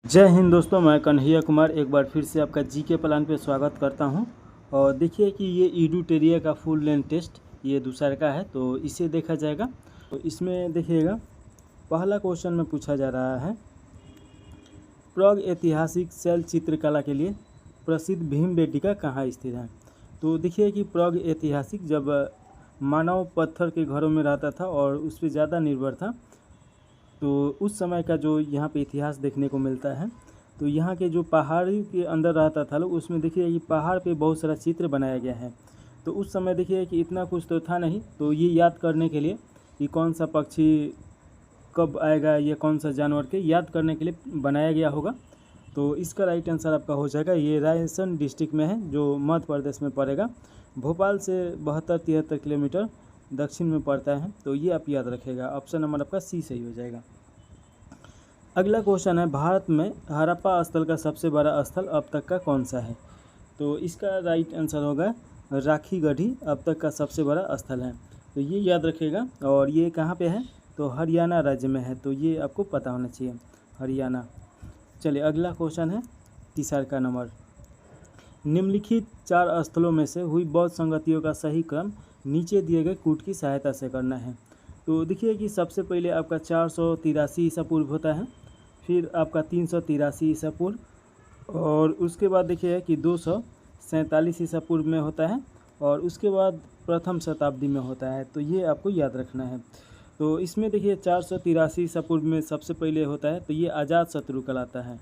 जय हिंद दोस्तों, मैं कन्हैया कुमार एक बार फिर से आपका जीके प्लान पे स्वागत करता हूं। और देखिए कि ये ईडूटेरिया का फुल लेंथ टेस्ट ये दूसरा का है, तो इसे देखा जाएगा। तो इसमें देखिएगा, पहला क्वेश्चन में पूछा जा रहा है, प्राग ऐतिहासिक शैल चित्रकला के लिए प्रसिद्ध भीमबेटका कहाँ स्थित है। तो देखिए कि प्राग ऐतिहासिक जब मानव पत्थर के घरों में रहता था और उस पर ज़्यादा निर्भर था, तो उस समय का जो यहाँ पे इतिहास देखने को मिलता है। तो यहाँ के जो पहाड़ी के अंदर रहता था लोग, उसमें देखिए कि पहाड़ पे बहुत सारा चित्र बनाया गया है। तो उस समय देखिए कि इतना कुछ तो था नहीं, तो ये याद करने के लिए कि कौन सा पक्षी कब आएगा या कौन सा जानवर के याद करने के लिए बनाया गया होगा। तो इसका राइट आंसर आपका हो जाएगा, ये रायसेन डिस्ट्रिक्ट में है जो मध्य प्रदेश में पड़ेगा। भोपाल से 72-73 किलोमीटर दक्षिण में पड़ता है। तो ये आप याद रखेगा, ऑप्शन नंबर आपका सी सही हो जाएगा। अगला क्वेश्चन है, भारत में हड़प्पा स्थल का सबसे बड़ा स्थल अब तक का कौन सा है। तो इसका राइट आंसर होगा राखीगढ़ी अब तक का सबसे बड़ा स्थल है। तो ये याद रखिएगा। और ये कहाँ पे है, तो हरियाणा राज्य में है। तो ये आपको पता होना चाहिए, हरियाणा। चलिए अगला क्वेश्चन है तीसरा का नंबर, निम्नलिखित 4 स्थलों में से हुई बौद्ध संगतियों का सही क्रम नीचे दिए गए कूट की सहायता से करना है। तो देखिए कि सबसे पहले आपका 483 ईसा पूर्व होता है, फिर आपका 383 ईसा पूर्व, और उसके बाद देखिए कि 247 ईसा पूर्व में होता है, और उसके बाद प्रथम शताब्दी में होता है। तो ये आपको याद रखना है। तो इसमें देखिए 483 ईसा पूर्व में सबसे पहले होता है, तो ये अजातशत्रु कहलाता है।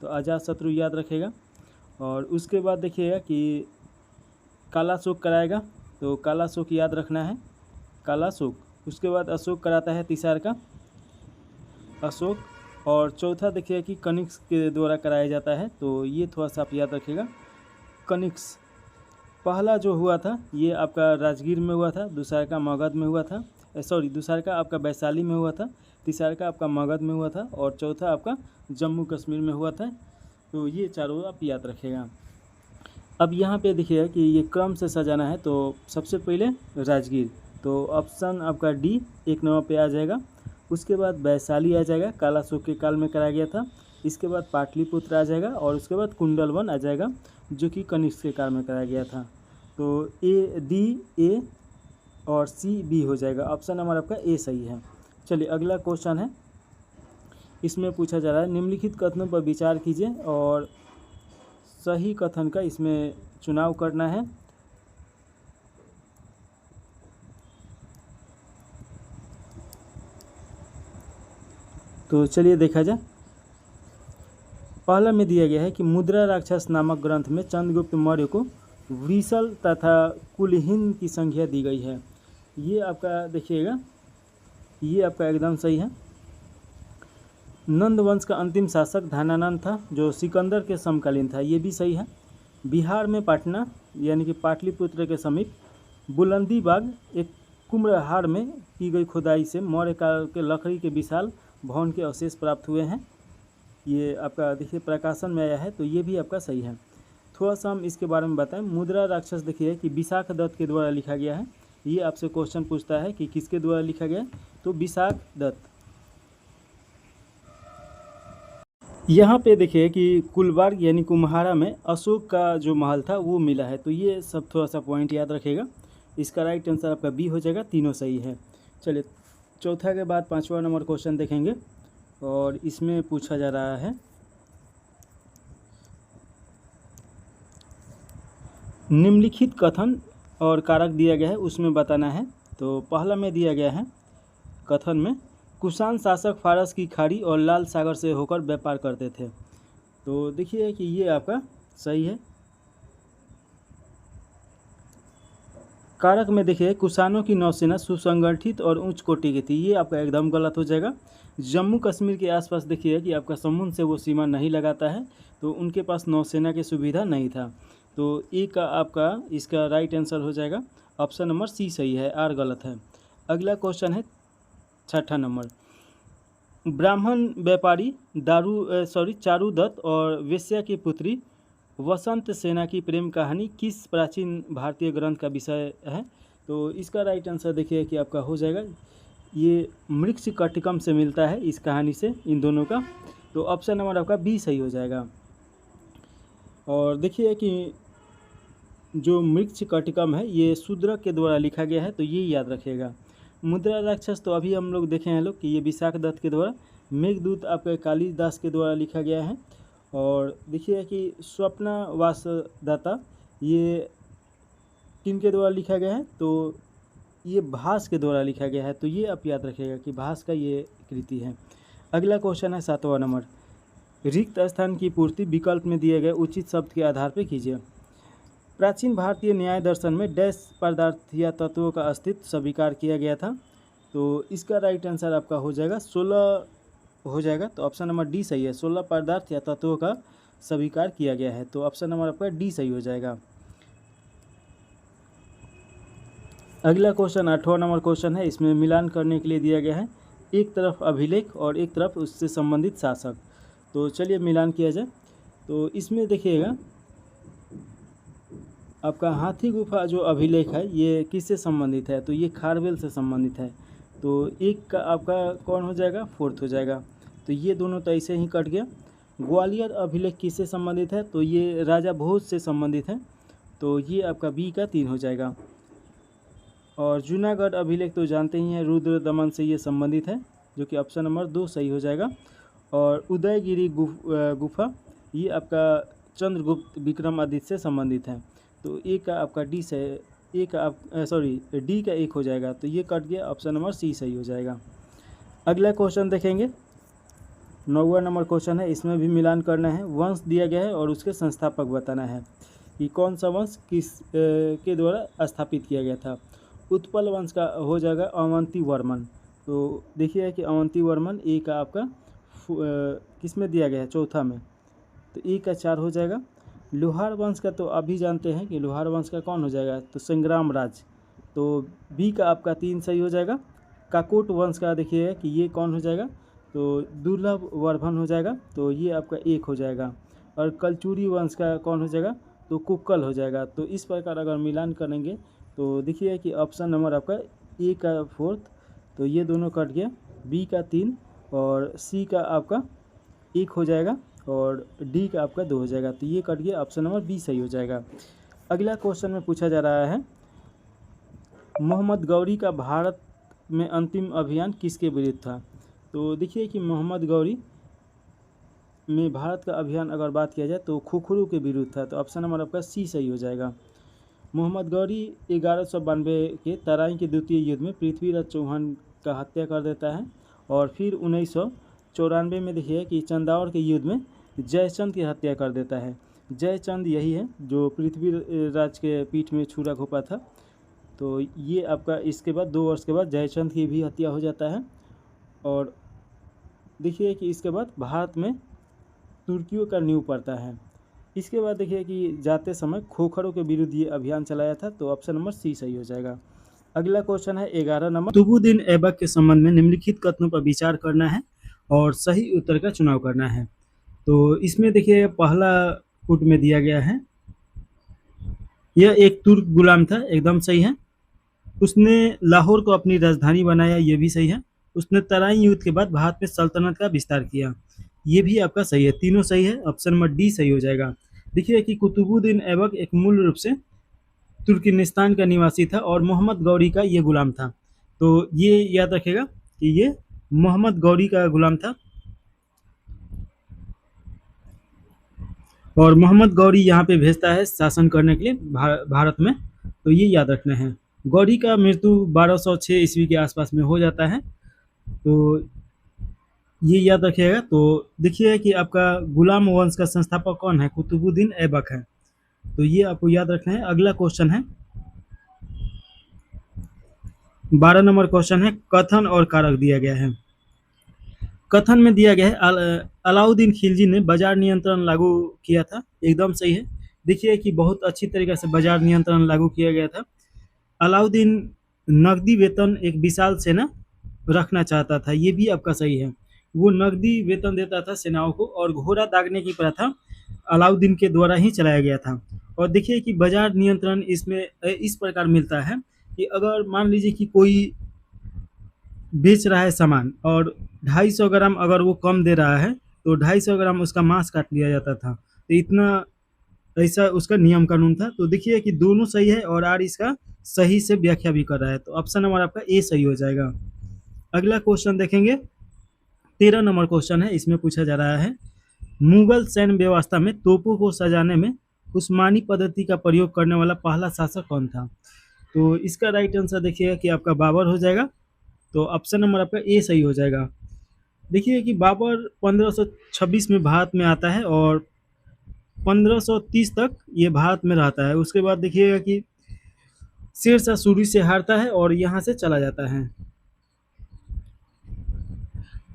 तो अजातशत्रु याद रखेगा। और उसके बाद देखिएगा कि कालाशोक कराएगा, तो कालाशोक याद रखना है, कालाशोक। उसके बाद अशोक कराता है तीसरा का, अशोक। और चौथा देखिए कि कनिष्क के द्वारा कराया जाता है। तो ये थोड़ा सा आप याद रखिएगा, कनिष्क। पहला जो हुआ था ये आपका राजगीर में हुआ था, दूसरा का मगध में हुआ था, दूसरा का आपका वैशाली में हुआ था, तीसरा का आपका मगध में हुआ था, और चौथा आपका जम्मू कश्मीर में हुआ था। तो ये चारों आप याद रखेगा। अब यहाँ पे देखिएगा कि ये क्रम से सजाना है। तो सबसे पहले राजगीर, तो ऑप्शन आपका डी 1 नंबर पे आ जाएगा। उसके बाद वैशाली आ जाएगा, कालाशोक के काल में कराया गया था। इसके बाद पाटलिपुत्र आ जाएगा, और उसके बाद कुंडलवन आ जाएगा जो कि कनिष्क के काल में कराया गया था। तो ए डी ए और सी बी हो जाएगा, ऑप्शन नंबर आपका ए सही है। चलिए अगला क्वेश्चन है, इसमें पूछा जा रहा है, निम्नलिखित कथनों पर विचार कीजिए और सही कथन का इसमें चुनाव करना है। तो चलिए देखा जाए। पहला में दिया गया है कि मुद्रा राक्षस नामक ग्रंथ में चंद्रगुप्त मौर्य को वृषल तथा कुलहीन की संख्या दी गई है। ये आपका देखिएगा, ये आपका एकदम सही है। नंद वंश का अंतिम शासक धनानंद था, जो सिकंदर के समकालीन था। ये भी सही है। बिहार में पटना यानी कि पाटलिपुत्र के समीप बुलंदी बाग एक कुम्हरार में की गई खुदाई से मौर्य काल के लकड़ी के विशाल भवन के अवशेष प्राप्त हुए हैं। ये आपका देखिए प्रकाशन में आया है। तो ये भी आपका सही है। थोड़ा सा हम इसके बारे में बताएं। मुद्रा राक्षस देखिए कि विशाख दत्त के द्वारा लिखा गया है। ये आपसे क्वेश्चन पूछता है कि किसके द्वारा लिखा गया, तो विशाख दत्त। यहाँ पे देखिए कि कुलबार्ग यानी कुम्हारा में अशोक का जो महल था वो मिला है। तो ये सब थोड़ा सा पॉइंट याद रखेगा। इसका राइट आंसर आपका बी हो जाएगा, तीनों सही है। चलिए चौथा के बाद 5वां नंबर क्वेश्चन देखेंगे, और इसमें पूछा जा रहा है, निम्नलिखित कथन और कारक दिया गया है, उसमें बताना है। तो पहला में दिया गया है कथन में, कुषाण शासक फारस की खाड़ी और लाल सागर से होकर व्यापार करते थे। तो देखिए कि ये आपका सही है। कारक में देखिए कुषाणों की नौसेना सुसंगठित और उच्च कोटि की थी। ये आपका एकदम गलत हो जाएगा। जम्मू कश्मीर के आसपास देखिए कि आपका समुद्र से वो सीमा नहीं लगाता है, तो उनके पास नौसेना की सुविधा नहीं था। तो ए का आपका इसका राइट आंसर हो जाएगा, ऑप्शन नंबर सी सही है, आर गलत है। अगला क्वेश्चन है 6ठा नंबर, ब्राह्मण व्यापारी चारुदत्त और वेश्या की पुत्री वसंत सेना की प्रेम कहानी किस प्राचीन भारतीय ग्रंथ का विषय है। तो इसका राइट आंसर देखिए कि आपका हो जाएगा, ये मृक्षकटिकम से मिलता है इस कहानी से, इन दोनों का। तो ऑप्शन नंबर आपका बी सही हो जाएगा। और देखिए कि जो मृच्छकटिकम है ये शूद्रक के द्वारा लिखा गया है, तो ये याद रखिएगा। मुद्रा राक्षस तो अभी हम लोग देखे हैं लोग कि ये विशाख दत्त के द्वारा, मेघदूत आपके कालिदास के द्वारा लिखा गया है। और देखिए कि स्वप्नावासदाता ये किन के द्वारा लिखा गया है, तो ये भास के द्वारा लिखा गया है, तो ये आप याद रखिएगा कि भास का ये कृति है। अगला क्वेश्चन है 7वां नंबर, रिक्त स्थान की पूर्ति विकल्प में दिए गए उचित शब्द के आधार पर कीजिए। प्राचीन भारतीय न्याय दर्शन में डैश पदार्थ या तत्वों का अस्तित्व स्वीकार किया गया था, तो इसका राइट आंसर आपका हो जाएगा 16 हो जाएगा। तो ऑप्शन नंबर डी सही है, 16 पदार्थ या तत्वों का स्वीकार किया गया है, तो ऑप्शन नंबर आपका डी सही हो जाएगा। अगला क्वेश्चन 8वां नंबर क्वेश्चन है, इसमें मिलान करने के लिए दिया गया है एक तरफ अभिलेख और एक तरफ उससे संबंधित शासक। तो चलिए मिलान किया जाए। तो इसमें देखिएगा आपका हाथी गुफा जो अभिलेख है ये किससे संबंधित है, तो ये खारवेल से संबंधित है, तो एक का आपका कौन हो जाएगा, फोर्थ हो जाएगा। तो ये दोनों तो ऐसे ही कट गया। ग्वालियर अभिलेख किससे संबंधित है, तो ये राजा भोज से संबंधित है, तो ये आपका बी का 3 हो जाएगा। और जूनागढ़ अभिलेख तो जानते ही हैं रुद्र दमन से ये संबंधित है, जो कि ऑप्शन नंबर 2 सही हो जाएगा। और उदयगिरी गुफा ये आपका चंद्रगुप्त विक्रमादित्य से संबंधित है, तो ए का आपका डी से ए का डी का 1 हो जाएगा, तो ये कट गया, ऑप्शन नंबर सी सही हो जाएगा। अगला क्वेश्चन देखेंगे 9वां नंबर क्वेश्चन है, इसमें भी मिलान करना है। वंश दिया गया है और उसके संस्थापक बताना है कि कौन सा वंश किस के द्वारा स्थापित किया गया था। उत्पल वंश का हो जाएगा अवंती वर्मन, तो देखिए कि अवंती वर्मन ए का आपका किस में दिया गया है, चौथा में, तो ए का 4 हो जाएगा। लोहार वंश का तो अभी जानते हैं कि लोहार वंश का कौन हो जाएगा, तो संग्राम राज, तो बी का आपका 3 सही हो जाएगा। काकोट वंश का देखिए कि ये कौन हो जाएगा, तो दुर्लभ वर्धन हो जाएगा, तो ये आपका 1 हो जाएगा। और कलचुरी वंश का कौन हो जाएगा, तो कुक्कल हो जाएगा। तो इस प्रकार अगर मिलान करेंगे तो देखिए कि ऑप्शन नंबर आपका ए का 4, तो ये दोनों कट गया, बी का 3 और सी का आपका 1 हो जाएगा और डी का आपका 2 हो जाएगा, तो ये कट गया, ऑप्शन नंबर बी सही हो जाएगा। अगला क्वेश्चन में पूछा जा रहा है, मोहम्मद गौरी का भारत में अंतिम अभियान किसके विरुद्ध था। तो देखिए कि मोहम्मद गौरी में भारत का अभियान अगर बात किया जाए तो खुखरू के विरुद्ध था, तो ऑप्शन नंबर आपका सी सही हो जाएगा। मोहम्मद गौरी 1192 के तराई के द्वितीय युद्ध में पृथ्वीराज चौहान का हत्या कर देता है, और फिर 1994 में देखिए कि चंदावर के युद्ध में जयचंद की हत्या कर देता है। जयचंद यही है जो पृथ्वीराज के पीठ में छुरा घोंपा था, तो ये आपका इसके बाद 2 वर्ष के बाद जयचंद की भी हत्या हो जाता है। और देखिए कि इसके बाद भारत में तुर्कियों का नींव पड़ता है। इसके बाद देखिए कि जाते समय खोखरों के विरुद्ध ये अभियान चलाया था, तो ऑप्शन नंबर सी सही हो जाएगा। अगला क्वेश्चन है 11 नंबर, कुतुबुद्दीन ऐबक के संबंध में निम्नलिखित कथनों पर विचार करना है और सही उत्तर का चुनाव करना है। तो इसमें देखिए पहला पुट में दिया गया है, यह एक तुर्क गुलाम था, एकदम सही है। उसने लाहौर को अपनी राजधानी बनाया, ये भी सही है। उसने तराई युद्ध के बाद भारत में सल्तनत का विस्तार किया, ये भी आपका सही है, तीनों सही है, ऑप्शन नंबर डी सही हो जाएगा। देखिए कि कुतुबुद्दीन ऐबक एक मूल रूप से तुर्कमेनिस्तान का निवासी था और मोहम्मद गौरी का ये गुलाम था, तो ये याद रखेगा कि ये मोहम्मद गौरी का गुलाम था और मोहम्मद गौरी यहाँ पे भेजता है शासन करने के लिए भारत में, तो ये याद रखना है। गौरी का मृत्यु 1206 ईस्वी के आसपास में हो जाता है, तो ये याद रखिएगा। तो देखिए कि आपका गुलाम वंश का संस्थापक कौन है, कुतुबुद्दीन ऐबक है, तो ये आपको याद रखना है। अगला क्वेश्चन है 12 नंबर क्वेश्चन है, कथन और कारक दिया गया है। कथन में दिया गया है अलाउद्दीन खिलजी ने बाजार नियंत्रण लागू किया था, एकदम सही है। देखिए कि बहुत अच्छी तरीके से बाजार नियंत्रण लागू किया गया था। अलाउद्दीन नकदी वेतन एक विशाल सेना रखना चाहता था, ये भी आपका सही है। वो नकदी वेतन देता था सेनाओं को, और घोड़ा दागने की प्रथा अलाउद्दीन के द्वारा ही चलाया गया था। और देखिए कि बाजार नियंत्रण इसमें इस प्रकार मिलता है कि अगर मान लीजिए कि कोई बेच रहा है सामान और 250 ग्राम अगर वो कम दे रहा है, तो 250 ग्राम उसका मांस काट लिया जाता था। तो इतना ऐसा उसका नियम कानून था। तो देखिए कि दोनों सही है और आर इसका सही से व्याख्या भी कर रहा है। तो ऑप्शन नंबर आपका ए सही हो जाएगा। अगला क्वेश्चन देखेंगे, 13 नंबर क्वेश्चन है। इसमें पूछा जा रहा है, मुगल सैन्य व्यवस्था में तोपों को सजाने में उस्मानी पद्धति का प्रयोग करने वाला पहला शासक कौन था? तो इसका राइट आंसर देखिएगा कि आपका बाबर हो जाएगा। तो ऑप्शन नंबर आपका ए सही हो जाएगा। देखिए कि बाबर 1526 में भारत में आता है और 1530 तक ये भारत में रहता है। उसके बाद देखिएगा कि शेरशाह सूरी से हारता है और यहाँ से चला जाता है।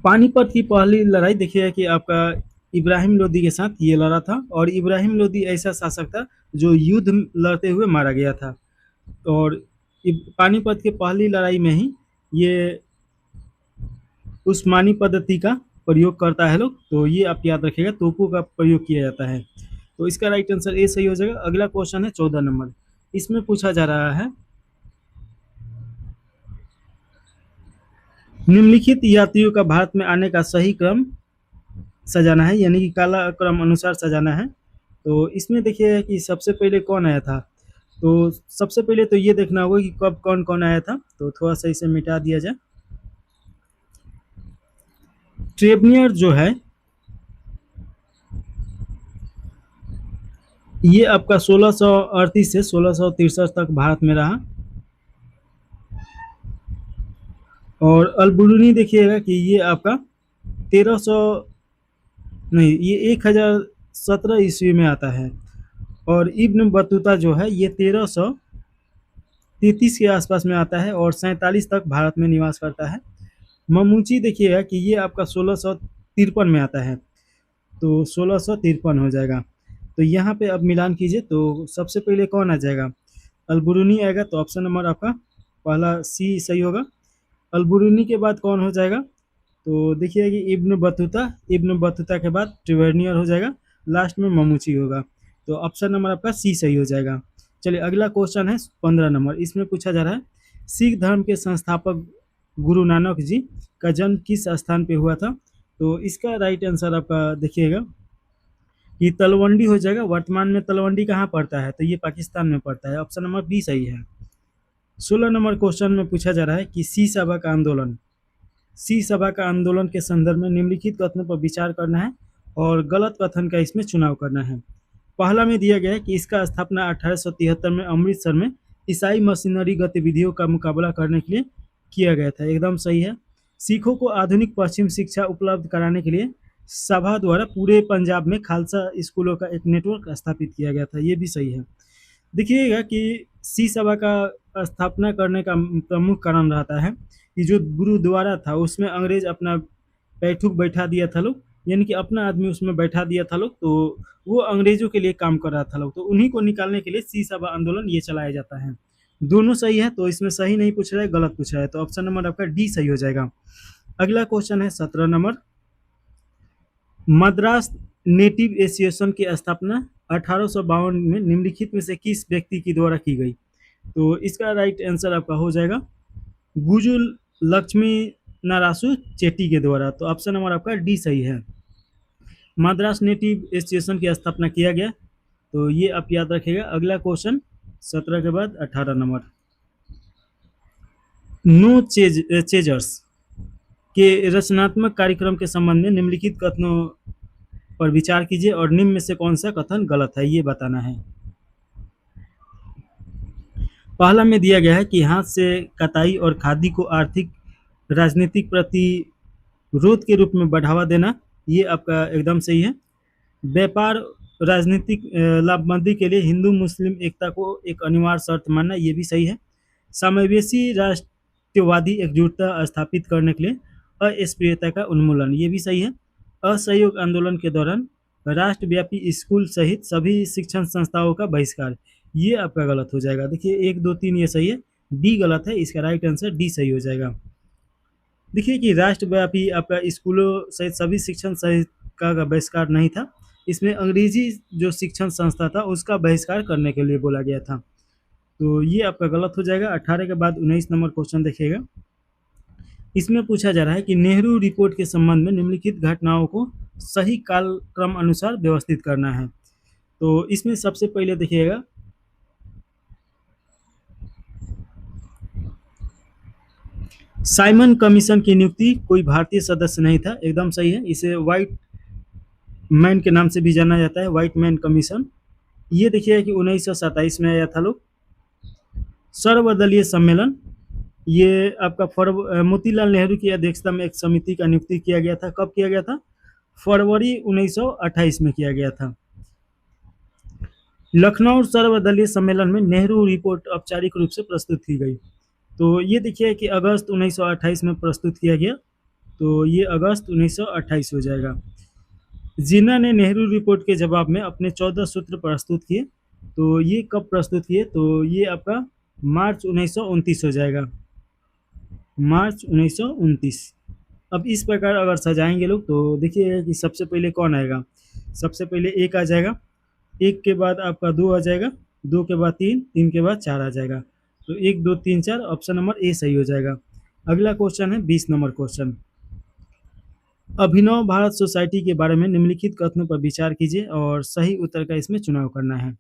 पानीपत की पहली लड़ाई देखिएगा कि आपका इब्राहिम लोदी के साथ ये लड़ा था और इब्राहिम लोदी ऐसा शासक था जो युद्ध लड़ते हुए मारा गया था। और पानीपत की पहली लड़ाई में ही ये उस्मानी पद्धति का प्रयोग करता है लोग। तो ये आप याद रखिएगा, तोपों का प्रयोग किया जाता है। तो इसका राइट आंसर ए सही हो जाएगा। अगला क्वेश्चन है 14 नंबर। इसमें पूछा जा रहा है, निम्नलिखित यात्रियों का भारत में आने का सही क्रम सजाना है, यानी कि काला क्रम अनुसार सजाना है। तो इसमें देखिए कि सबसे पहले कौन आया था। तो सबसे पहले तो ये देखना होगा कि कब कौन कौन आया था। तो थोड़ा सा इसे मिटा दिया जाए। ट्रेवनियर जो है ये आपका 1638 से 1663 तक भारत में रहा। और अलबुरुनी देखिएगा कि ये आपका 1300 नहीं, ये 1017 ईस्वी में आता है। और इब्न बतूता जो है ये 1333 के आसपास में आता है और 47 तक भारत में निवास करता है। ममूची देखिएगा कि ये आपका 1653 में आता है। तो 1653 हो जाएगा। तो यहाँ पे अब मिलान कीजिए। तो सबसे पहले कौन आ जाएगा, अलबुरुनी आएगा। तो ऑप्शन नंबर आपका पहला सी सही होगा। अलबुरुनी के बाद कौन हो जाएगा, तो देखिए कि इब्न बतूता के बाद ट्रेवनियर हो जाएगा, लास्ट में ममूची होगा। तो ऑप्शन नंबर आपका सी सही हो जाएगा। चलिए अगला क्वेश्चन है 15 नंबर। इसमें पूछा जा रहा है, सिख धर्म के संस्थापक गुरु नानक जी का जन्म किस स्थान पे हुआ था? तो इसका राइट आंसर आपका देखिएगा कि तलवंडी हो जाएगा। वर्तमान में तलवंडी कहाँ पड़ता है, तो ये पाकिस्तान में पड़ता है। ऑप्शन नंबर बी सही है। 16 नंबर क्वेश्चन में पूछा जा रहा है कि सी सभा का आंदोलन के संदर्भ में निम्नलिखित कथनों पर विचार करना है और गलत कथन का इसमें चुनाव करना है। पहला में दिया गया है कि इसका स्थापना 1873 में अमृतसर में ईसाई मशीनरी गतिविधियों का मुकाबला करने के लिए किया गया था। एकदम सही है। सिखों को आधुनिक पश्चिम शिक्षा उपलब्ध कराने के लिए सभा द्वारा पूरे पंजाब में खालसा स्कूलों का एक नेटवर्क स्थापित किया गया था। ये भी सही है। देखिएगा कि सी सभा का स्थापना करने का प्रमुख कारण रहता है कि जो गुरुद्वारा था उसमें अंग्रेज अपना बैठक बैठा दिया था लोग, यानी कि अपना आदमी उसमें बैठा दिया था लोग। तो वो अंग्रेजों के लिए काम कर रहा था लोग। तो उन्हीं को निकालने के लिए सी सभा आंदोलन ये चलाया जाता है। दोनों सही है। तो इसमें सही नहीं पूछ रहा है, गलत पूछ रहा है। तो ऑप्शन नंबर आपका डी सही हो जाएगा। अगला क्वेश्चन है 17 नंबर। मद्रास नेटिव एसोसिएशन की स्थापना 1852 में निम्नलिखित में से किस व्यक्ति की द्वारा की गई? तो इसका राइट आंसर आपका हो जाएगा गुजु लक्ष्मी नारासु चेट्टी के द्वारा। तो ऑप्शन नंबर आपका डी सही है। मद्रास नेटिव एसोसिएशन की स्थापना किया गया। तो ये आप याद रखिएगा। अगला क्वेश्चन 17 के बाद 18 नंबर। नो चेजर्स के रचनात्मक कार्यक्रम के संबंध में निम्नलिखित कथनों पर विचार कीजिए और निम्न में से कौन सा कथन गलत है ये बताना है। पहला में दिया गया है कि हाथ से कताई और खादी को आर्थिक राजनीतिक प्रतिरोध के रूप में बढ़ावा देना, ये आपका एकदम सही है। व्यापार राजनीतिक लाभबंदी के लिए हिंदू मुस्लिम एकता को एक अनिवार्य शर्त मानना, ये भी सही है। समावेशी राष्ट्रवादी एकजुटता स्थापित करने के लिए अस्पृश्यता का उन्मूलन, ये भी सही है। असहयोग आंदोलन के दौरान राष्ट्रव्यापी स्कूल सहित सभी शिक्षण संस्थाओं का बहिष्कार, ये आपका गलत हो जाएगा। देखिए 1 2 3 ये सही है, डी गलत है। इसका राइट आंसर डी सही हो जाएगा। देखिए कि राष्ट्रव्यापी आपका स्कूलों सहित सभी शिक्षण सहित का बहिष्कार नहीं था। इसमें अंग्रेजी जो शिक्षण संस्था था उसका बहिष्कार करने के लिए बोला गया था। तो ये आपका गलत हो जाएगा। 18 के बाद 19 नंबर क्वेश्चन देखिएगा। इसमें पूछा जा रहा है कि नेहरू रिपोर्ट के संबंध में निम्नलिखित घटनाओं को सही कालक्रम अनुसार व्यवस्थित करना है। तो इसमें सबसे पहले देखिएगा, साइमन कमीशन की नियुक्ति कोई भारतीय सदस्य नहीं था, एकदम सही है। इसे व्हाइट मैन के नाम से भी जाना जाता है, व्हाइट मैन कमीशन। ये देखिए कि 1927 में आया था लोग। सर्वदलीय सम्मेलन, ये आपका मोतीलाल नेहरू की अध्यक्षता में एक समिति का नियुक्ति किया गया था। कब किया गया था? फरवरी 1928 में किया गया था। लखनऊ सर्वदलीय सम्मेलन में नेहरू रिपोर्ट औपचारिक रूप से प्रस्तुत की गई। तो ये देखिए कि अगस्त 1928 में प्रस्तुत किया गया, तो ये अगस्त 1928 हो जाएगा। जिन्ना ने नेहरू रिपोर्ट के जवाब में अपने 14 सूत्र प्रस्तुत किए, तो ये कब प्रस्तुत किए? तो ये आपका मार्च 1929 हो जाएगा, मार्च 1929। अब इस प्रकार अगर सजाएंगे लोग तो देखिए कि सबसे पहले कौन आएगा। सबसे पहले 1 आ जाएगा, 1 के बाद आपका 2 आ जाएगा, 2 के बाद 3, 3 के बाद 4 आ जाएगा। तो 1 2 3 4, ऑप्शन नंबर ए सही हो जाएगा। अगला क्वेश्चन है 20 नंबर क्वेश्चन। अभिनव भारत सोसाइटी के बारे में निम्नलिखित कथनों पर विचार कीजिए और सही उत्तर का इसमें चुनाव करना है।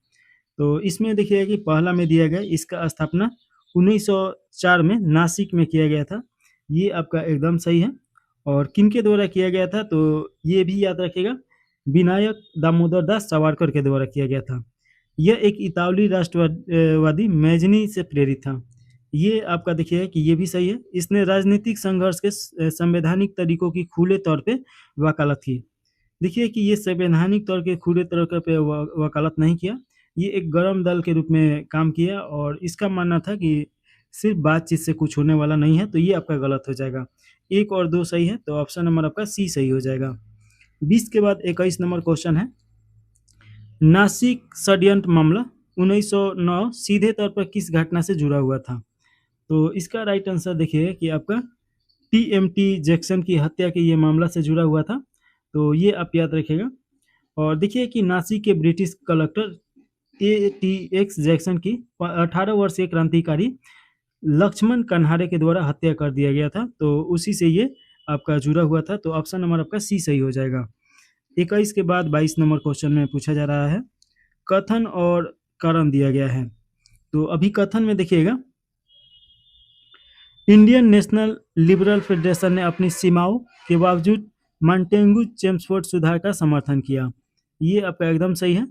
तो इसमें देखिए कि पहला में दिया गया, इसका स्थापना 1904 में नासिक में किया गया था। ये आपका एकदम सही है। और किनके द्वारा किया गया था? तो ये भी याद रखिएगा, विनायक दामोदर दास सावरकर के द्वारा किया गया था। यह एक इतालवी राष्ट्रवादी मैगजीन से प्रेरित था। ये आपका देखिए कि ये भी सही है। इसने राजनीतिक संघर्ष के संवैधानिक तरीकों की खुले तौर पे वकालत की। देखिए कि ये संवैधानिक तौर के खुले तौर पे वकालत नहीं किया, ये एक गर्म दल के रूप में काम किया और इसका मानना था कि सिर्फ बातचीत से कुछ होने वाला नहीं है। तो ये आपका गलत हो जाएगा। 1 और 2 सही है, तो ऑप्शन नंबर आपका सी सही हो जाएगा। 20 के बाद 21 नंबर क्वेश्चन है, नासिक षड्यंत्र मामला 1909 सीधे तौर पर किस घटना से जुड़ा हुआ था? तो इसका राइट आंसर देखिए कि आपका टीएमटी जैक्सन की हत्या के ये मामला से जुड़ा हुआ था। तो ये आप याद रखिएगा। और देखिए कि नासिक के ब्रिटिश कलेक्टर ATX जैक्सन की 18 वर्षीय क्रांतिकारी लक्ष्मण कन्हारे के द्वारा हत्या कर दिया गया था। तो उसी से ये आपका जुड़ा हुआ था। तो ऑप्शन नंबर आपका सी सही हो जाएगा। 21 के बाद 22 नंबर क्वेश्चन में पूछा जा रहा है, कथन और कारण दिया गया है। तो अभी कथन में देखिएगा, इंडियन नेशनल लिबरल फेडरेशन ने अपनी सीमाओं के बावजूद मॉन्टेग्यू चेम्सफोर्ड सुधार का समर्थन किया। ये आपका एकदम सही है।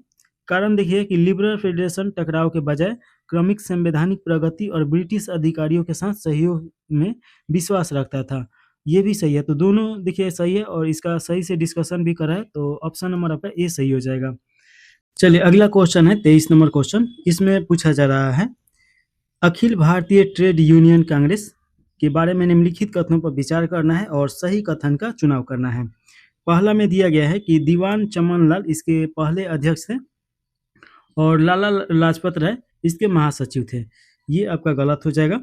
कारण देखिए कि लिबरल फेडरेशन टकराव के बजाय क्रमिक संवैधानिक प्रगति और ब्रिटिश अधिकारियों के साथ सहयोग में विश्वास रखता था। ये भी सही है। तो दोनों देखिए सही है और इसका सही से डिस्कशन भी करा है। तो ऑप्शन नंबर आपका ए सही हो जाएगा। चलिए अगला क्वेश्चन है 23 नंबर क्वेश्चन। इसमें पूछा जा रहा है, अखिल भारतीय ट्रेड यूनियन कांग्रेस के बारे में निम्नलिखित कथनों पर विचार करना है और सही कथन का चुनाव करना है। पहला में दिया गया है कि दीवान चमन लाल इसके पहले अध्यक्ष थे और लाला लाजपत राय इसके महासचिव थे। ये आपका गलत हो जाएगा।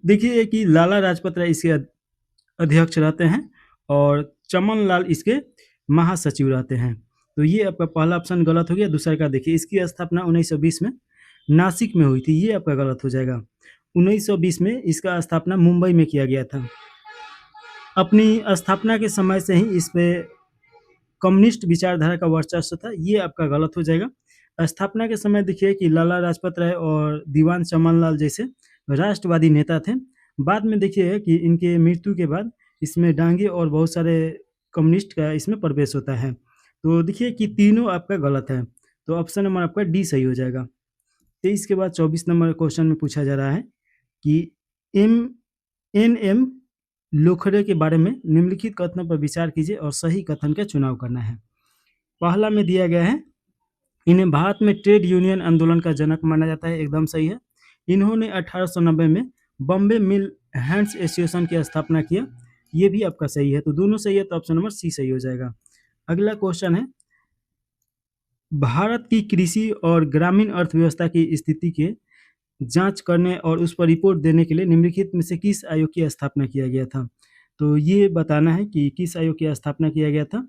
देखिए कि लाला लाजपत राय इसके अध्यक्ष रहते हैं और चमन लाल इसके महासचिव रहते हैं। तो ये आपका पहला ऑप्शन गलत हो गया। दूसरा का देखिए, इसकी स्थापना 1920 में नासिक में हुई थी। ये आपका गलत हो जाएगा। 1920 में इसका स्थापना मुंबई में किया गया था। अपनी स्थापना के समय से ही इस पे कम्युनिस्ट विचारधारा का वर्चस्व था। ये आपका गलत हो जाएगा। स्थापना के समय देखिए कि लाला लाजपत राय और दीवान चमन लाल जैसे राष्ट्रवादी नेता थे। बाद में देखिए कि इनके मृत्यु के बाद इसमें डांगे और बहुत सारे कम्युनिस्ट का इसमें प्रवेश होता है। तो देखिए कि तीनों आपका गलत है। तो ऑप्शन नंबर आपका डी सही हो जाएगा। 23 के बाद 24 नंबर क्वेश्चन में पूछा जा रहा है कि NM लोखंडे के बारे में निम्नलिखित कथनों पर विचार कीजिए और सही कथन का चुनाव करना है। पहला में दिया गया है, इन्हें भारत में ट्रेड यूनियन आंदोलन का जनक माना जाता है। एकदम सही है। इन्होंने 1890 में बॉम्बे मिल हैंड्स एसोसिएशन की स्थापना किया। ये भी आपका सही है। तो दोनों सही है, तो ऑप्शन नंबर सी सही हो जाएगा। अगला क्वेश्चन है, भारत की कृषि और ग्रामीण अर्थव्यवस्था की स्थिति के जांच करने और उस पर रिपोर्ट देने के लिए निम्नलिखित में से किस आयोग की स्थापना किया गया था? तो ये बताना है कि किस आयोग की स्थापना किया गया था।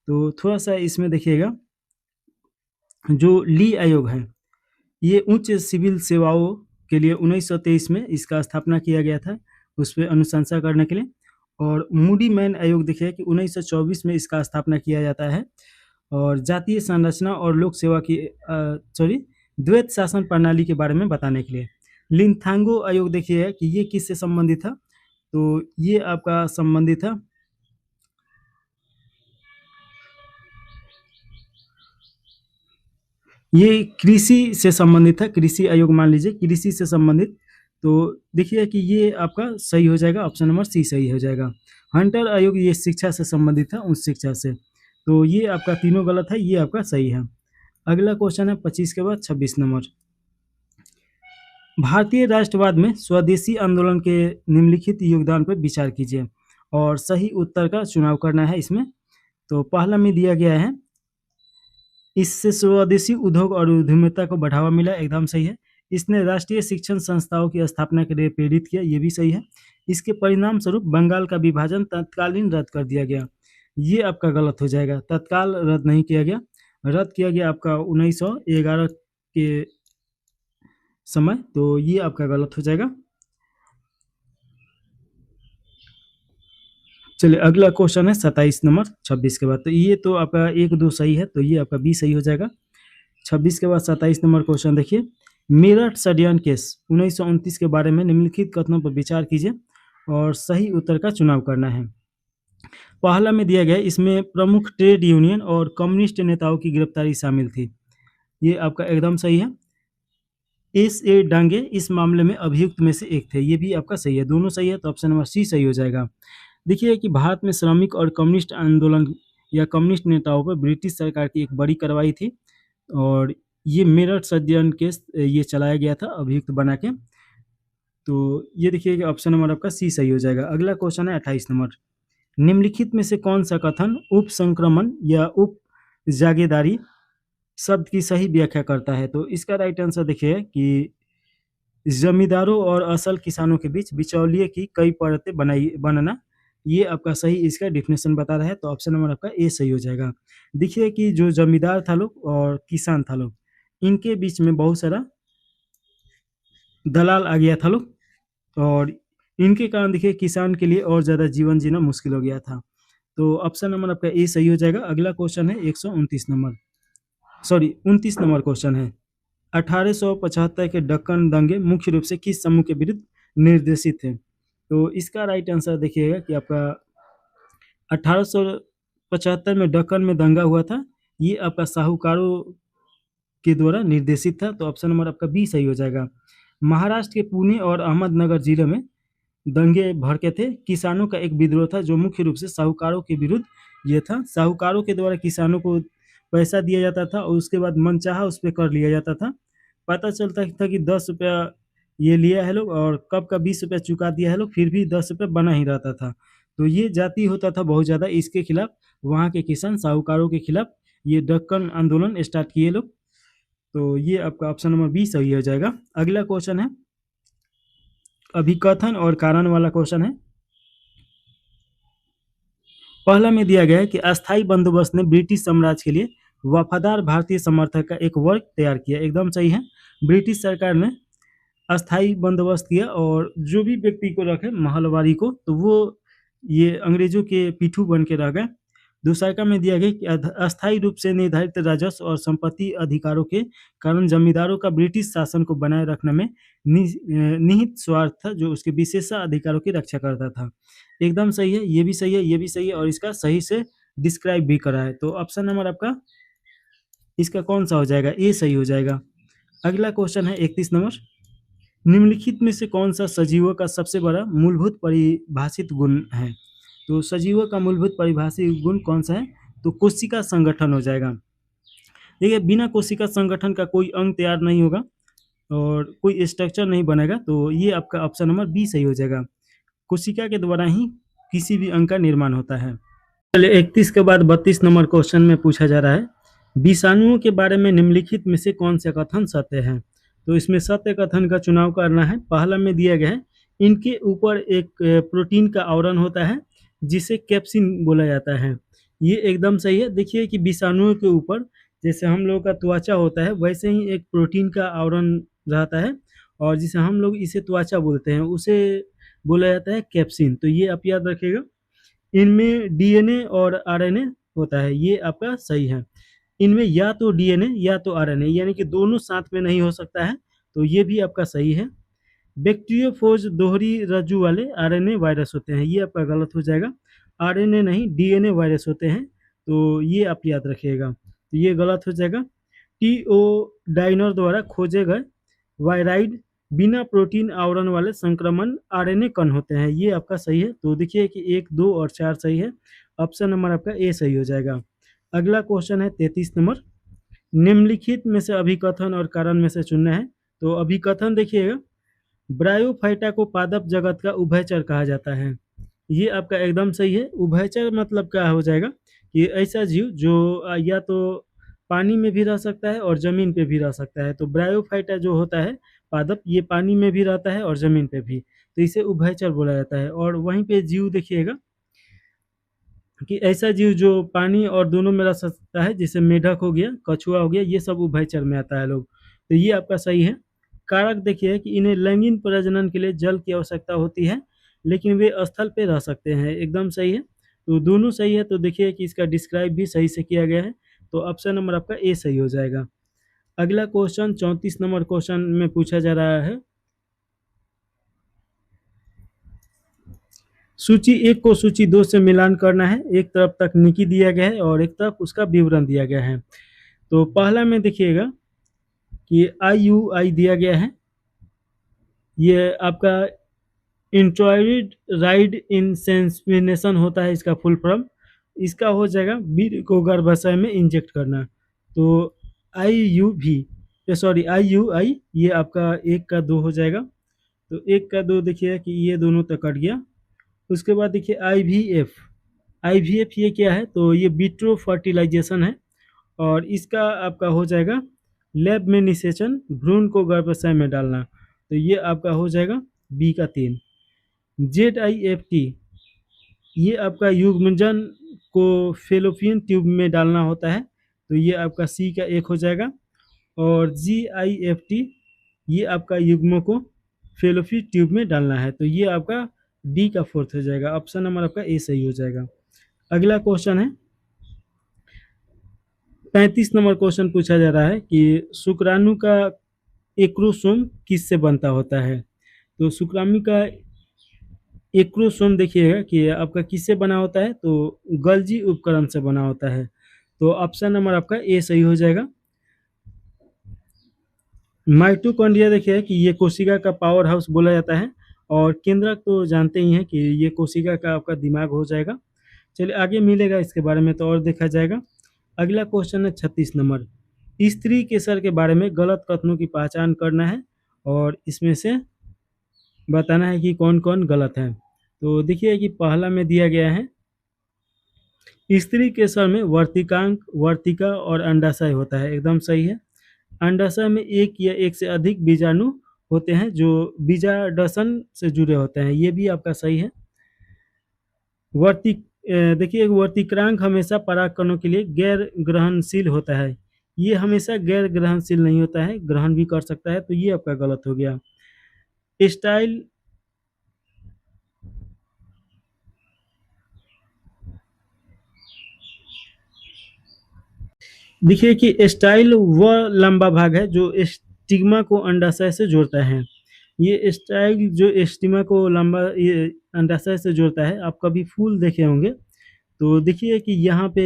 तो थोड़ा सा इसमें देखिएगा, जो ली आयोग है ये उच्च सिविल सेवाओं के लिए 1923 में इसका स्थापना किया गया था उस पर अनुशंसा करने के लिए। और मूडी मैन आयोग देखिए कि 1924 में इसका स्थापना किया जाता है, और जातीय संरचना और लोक सेवा की द्वैत शासन प्रणाली के बारे में बताने के लिए। लिंथांगो आयोग देखिए कि ये किससे संबंधित था, तो ये आपका संबंधित था ये कृषि से संबंधित है, कृषि आयोग मान लीजिए, कृषि से संबंधित। तो देखिए कि ये आपका सही हो जाएगा, ऑप्शन नंबर सी सही हो जाएगा। हंटर आयोग ये शिक्षा से संबंधित है, उस शिक्षा से। तो ये आपका तीनों गलत है, ये आपका सही है। अगला क्वेश्चन है 25 के बाद 26 नंबर। भारतीय राष्ट्रवाद में स्वदेशी आंदोलन के निम्नलिखित योगदान पर विचार कीजिए और सही उत्तर का चुनाव करना है इसमें। तो पहला में दिया गया है, इससे स्वदेशी उद्योग और उद्यमिता को बढ़ावा मिला, एकदम सही है। इसने राष्ट्रीय शिक्षण संस्थाओं की स्थापना के लिए प्रेरित किया, ये भी सही है। इसके परिणाम स्वरूप बंगाल का विभाजन तत्कालीन रद्द कर दिया गया, ये आपका गलत हो जाएगा। तत्काल रद्द नहीं किया गया, रद्द किया गया आपका 1911 के समय, तो ये आपका गलत हो जाएगा। चलिए अगला क्वेश्चन है 27 नंबर 26 के बाद। तो ये तो आपका 1 2 सही है, तो ये आपका बी सही हो जाएगा। 26 के बाद 27 नंबर क्वेश्चन देखिए, मेरठ षड्यंत्र केस 1929 के बारे में निम्नलिखित कथनों पर विचार कीजिए और सही उत्तर का चुनाव करना है। पहला में दिया गया, इसमें प्रमुख ट्रेड यूनियन और कम्युनिस्ट नेताओं की गिरफ्तारी शामिल थी, ये आपका एकदम सही है। S.A. डांगे इस मामले में अभियुक्त में से एक थे, ये भी आपका सही है, दोनों सही है, तो ऑप्शन नंबर सी सही हो जाएगा। देखिए कि भारत में श्रमिक और कम्युनिस्ट आंदोलन या कम्युनिस्ट नेताओं पर ब्रिटिश सरकार की एक बड़ी कार्रवाई थी, और ये मेरठ षड्यंत्र केस ये चलाया गया था अभियुक्त बना के। तो ये देखिए कि ऑप्शन नंबर आपका सी सही हो जाएगा। अगला क्वेश्चन है 28 नंबर, निम्नलिखित में से कौन सा कथन उप संक्रमण या उप जागीरदारी शब्द की सही व्याख्या करता है। तो इसका राइट आंसर देखिए कि जमींदारों और असल किसानों के बीच बिचौलिए की कई परतें बनना, ये आपका सही इसका डिफिनेशन बता रहा है, तो ऑप्शन नंबर आपका ए सही हो जाएगा। देखिए कि जो जमींदार था लोग और किसान था लोग, इनके बीच में बहुत सारा दलाल आ गया था लोग, और इनके कारण देखिए किसान के लिए और ज़्यादा जीवन जीना मुश्किल हो गया था। तो ऑप्शन नंबर आपका ए सही हो जाएगा। अगला क्वेश्चन है 129 नंबर 29 नंबर क्वेश्चन है, 1875 के दक्कन दंगे मुख्य रूप से किस समूह के विरुद्ध निर्देशित थे। तो इसका राइट आंसर देखिएगा कि आपका 1875 में दक्कन में दंगा हुआ था, ये आपका साहूकारों के द्वारा निर्देशित था, तो ऑप्शन नंबर आपका बी सही हो जाएगा। महाराष्ट्र के पुणे और अहमदनगर जिले में दंगे भड़के थे, किसानों का एक विद्रोह था जो मुख्य रूप से साहूकारों के विरुद्ध ये था। साहूकारों के द्वारा किसानों को पैसा दिया जाता था और उसके बाद मनचाहा उस पर कर लिया जाता था। पता चलता था कि 10 रुपया ये लिया है लोग और कब का 20 रुपया चुका दिया है लोग, फिर भी 10 रुपया बना ही रहता था। तो ये जाति होता था बहुत ज़्यादा, इसके खिलाफ वहाँ के किसान साहूकारों के खिलाफ ये दक्कन आंदोलन स्टार्ट किए लोग। तो ये आपका ऑप्शन नंबर बी सही हो जाएगा। अगला क्वेश्चन है अभिकथन और कारण वाला क्वेश्चन है। पहला में दिया गया है कि अस्थाई बंदोबस्त ने ब्रिटिश साम्राज्य के लिए वफादार भारतीय समर्थक का एक वर्ग तैयार किया, एकदम सही है। ब्रिटिश सरकार ने अस्थाई बंदोबस्त किया और जो भी व्यक्ति को रखे महलवारी को, तो वो ये अंग्रेजों के पिट्ठू बन के रह गए। दूसरा में दिया गया कि अस्थायी रूप से निर्धारित राजस्व और संपत्ति अधिकारों के कारण जमींदारों का ब्रिटिश शासन को बनाए रखने में निहित स्वार्थ था, जो उसके विशेष अधिकारों की रक्षा करता था, एकदम सही है। ये भी सही है, ये भी सही है, और इसका सही से डिस्क्राइब भी करा है। तो ऑप्शन नंबर आपका इसका कौन सा हो जाएगा, ए सही हो जाएगा। अगला क्वेश्चन है 31 नंबर, निम्नलिखित में से कौन सा सजीवों का सबसे बड़ा मूलभूत परिभाषित गुण है। तो सजीवों का मूलभूत परिभाषित गुण कौन सा है, तो कोशिका संगठन हो जाएगा। देखिए बिना कोशिका संगठन का कोई अंग तैयार नहीं होगा और कोई स्ट्रक्चर नहीं बनेगा, तो ये आपका ऑप्शन नंबर बी सही हो जाएगा। कोशिका के द्वारा ही किसी भी अंग का निर्माण होता है। चलिए 31 के बाद 32 नंबर क्वेश्चन में पूछा जा रहा है, विषाणुओं के बारे में निम्नलिखित में से कौन सा कथन सत्य है। तो इसमें सत्य कथन का चुनाव करना है। पहला में दिया गया है, इनके ऊपर एक प्रोटीन का आवरण होता है जिसे कैप्सिन बोला जाता है, ये एकदम सही है। देखिए कि विषाणुओं के ऊपर जैसे हम लोगों का त्वचा होता है वैसे ही एक प्रोटीन का आवरण रहता है, और जिसे हम लोग इसे त्वचा बोलते हैं, उसे बोला जाता है कैप्सिन। तो ये आप याद रखिएगा। इनमें डीएनए और आरएनए होता है, ये आपका सही है। इनमें या तो डीएनए या तो आरएनए, यानी कि दोनों साथ में नहीं हो सकता है, तो ये भी आपका सही है। बैक्टीरियोफोज दोहरी रज्जु वाले आरएनए वायरस होते हैं, ये आपका गलत हो जाएगा। आरएनए नहीं, डीएनए वायरस होते हैं, तो ये आप याद रखिएगा, तो ये गलत हो जाएगा। टीओ डाइनर द्वारा खोजे गए वायराइड बिना प्रोटीन आवरण वाले संक्रमण आरएनए कण होते हैं, ये आपका सही है। तो देखिए कि 1, 2 और 4 सही है। ऑप्शन नंबर आपका ए सही हो जाएगा। अगला क्वेश्चन है 33 नंबर। निम्नलिखित में से अभिकथन और कारण में से चुनना है। तो अभिकथन देखिएगा, ब्रायोफाइटा को पादप जगत का उभयचर कहा जाता है, ये आपका एकदम सही है। उभयचर मतलब क्या हो जाएगा कि ऐसा जीव जो या तो पानी में भी रह सकता है और जमीन पे भी रह सकता है। तो ब्रायोफाइटा जो होता है पादप, ये पानी में भी रहता है और जमीन पे भी, तो इसे उभयचर बोला जाता है। और वहीं पे जीव देखिएगा कि ऐसा जीव जो पानी और दोनों में रह सकता है, जैसे मेढक हो गया, कछुआ हो गया, ये सब उभयचर में आता है लोग, तो ये आपका सही है। कारक देखिए कि इन्हें लैंगिक प्रजनन के लिए जल की आवश्यकता होती है, लेकिन वे स्थल पे रह सकते हैं, एकदम सही है। तो दोनों सही है। तो देखिए कि इसका डिस्क्राइब भी सही से किया गया है, तो ऑप्शन नंबर आपका ए सही हो जाएगा। अगला क्वेश्चन 34 नंबर क्वेश्चन में पूछा जा रहा है, सूची 1 को सूची 2 से मिलान करना है। एक तरफ तकनीकी दिया गया है और एक तरफ उसका विवरण दिया गया है। तो पहला में देखिएगा कि IUI दिया गया है, ये आपका इंट्रॉइड राइड इंसेंसिनेशन होता है, इसका फुल फॉर्म। इसका हो जाएगा वीर्य को गर्भाशय में इंजेक्ट करना। तो IUI ये आपका 1 का 2 हो जाएगा। तो 1 का 2 देखिए कि ये दोनों तक कट गया। उसके बाद देखिए IVF ये क्या है, तो ये विट्रो फर्टिलाइजेशन है, और इसका आपका हो जाएगा लैब में निषेचन, भ्रूण को गर्भाशय में डालना, तो ये आपका हो जाएगा बी का 3। ZIFT ये आपका युग्मजन को फेलोपियन ट्यूब में डालना होता है, तो ये आपका सी का 1 हो जाएगा। और GIFT ये आपका युग्म को फेलोपियन ट्यूब में डालना है, तो ये आपका डी का 4th हो जाएगा। ऑप्शन नंबर आपका ए सही हो जाएगा। अगला क्वेश्चन है 35 नंबर क्वेश्चन पूछा जा रहा है कि शुक्राणु का एक्रोसोम किससे बनता होता है। तो शुक्राणु का एक्रोसोम देखिएगा कि आपका किससे बना होता है, तो गल्जी उपकरण से बना होता है, तो ऑप्शन नंबर आपका ए सही हो जाएगा। माइटोकॉन्ड्रिया देखिए कि ये कोशिका का पावर हाउस बोला जाता है, और केंद्रक तो जानते ही हैं कि ये कोशिका का आपका दिमाग हो जाएगा। चलिए आगे मिलेगा इसके बारे में तो और देखा जाएगा। अगला क्वेश्चन है 36 नंबर। स्त्री केसर के बारे में गलत कथनों की पहचान करना है और इसमें से बताना है कि कौन कौन गलत है। तो देखिए कि पहला में दिया गया है, स्त्री केसर में वर्तिकांक, वर्तिका और अंडाशय होता है, एकदम सही है। अंडाशय में एक या एक से अधिक बीजाणु होते हैं जो बीजांडसन से जुड़े होते हैं, ये भी आपका सही है। देखिए वर्तिक्रांक हमेशा परागकणों के लिए गैर ग्रहणशील होता है, ये हमेशा गैर ग्रहणशील नहीं होता है, ग्रहण भी कर सकता है, तो ये आपका गलत हो गया। स्टाइल देखिए कि स्टाइल वह लंबा भाग है जो स्टिग्मा को अंडाशय से जोड़ता है। ये स्टाइल जो स्टिग्मा को लंबा ये अंडाशय से जोड़ता है, आप कभी फूल देखे होंगे, तो देखिए कि यहाँ पे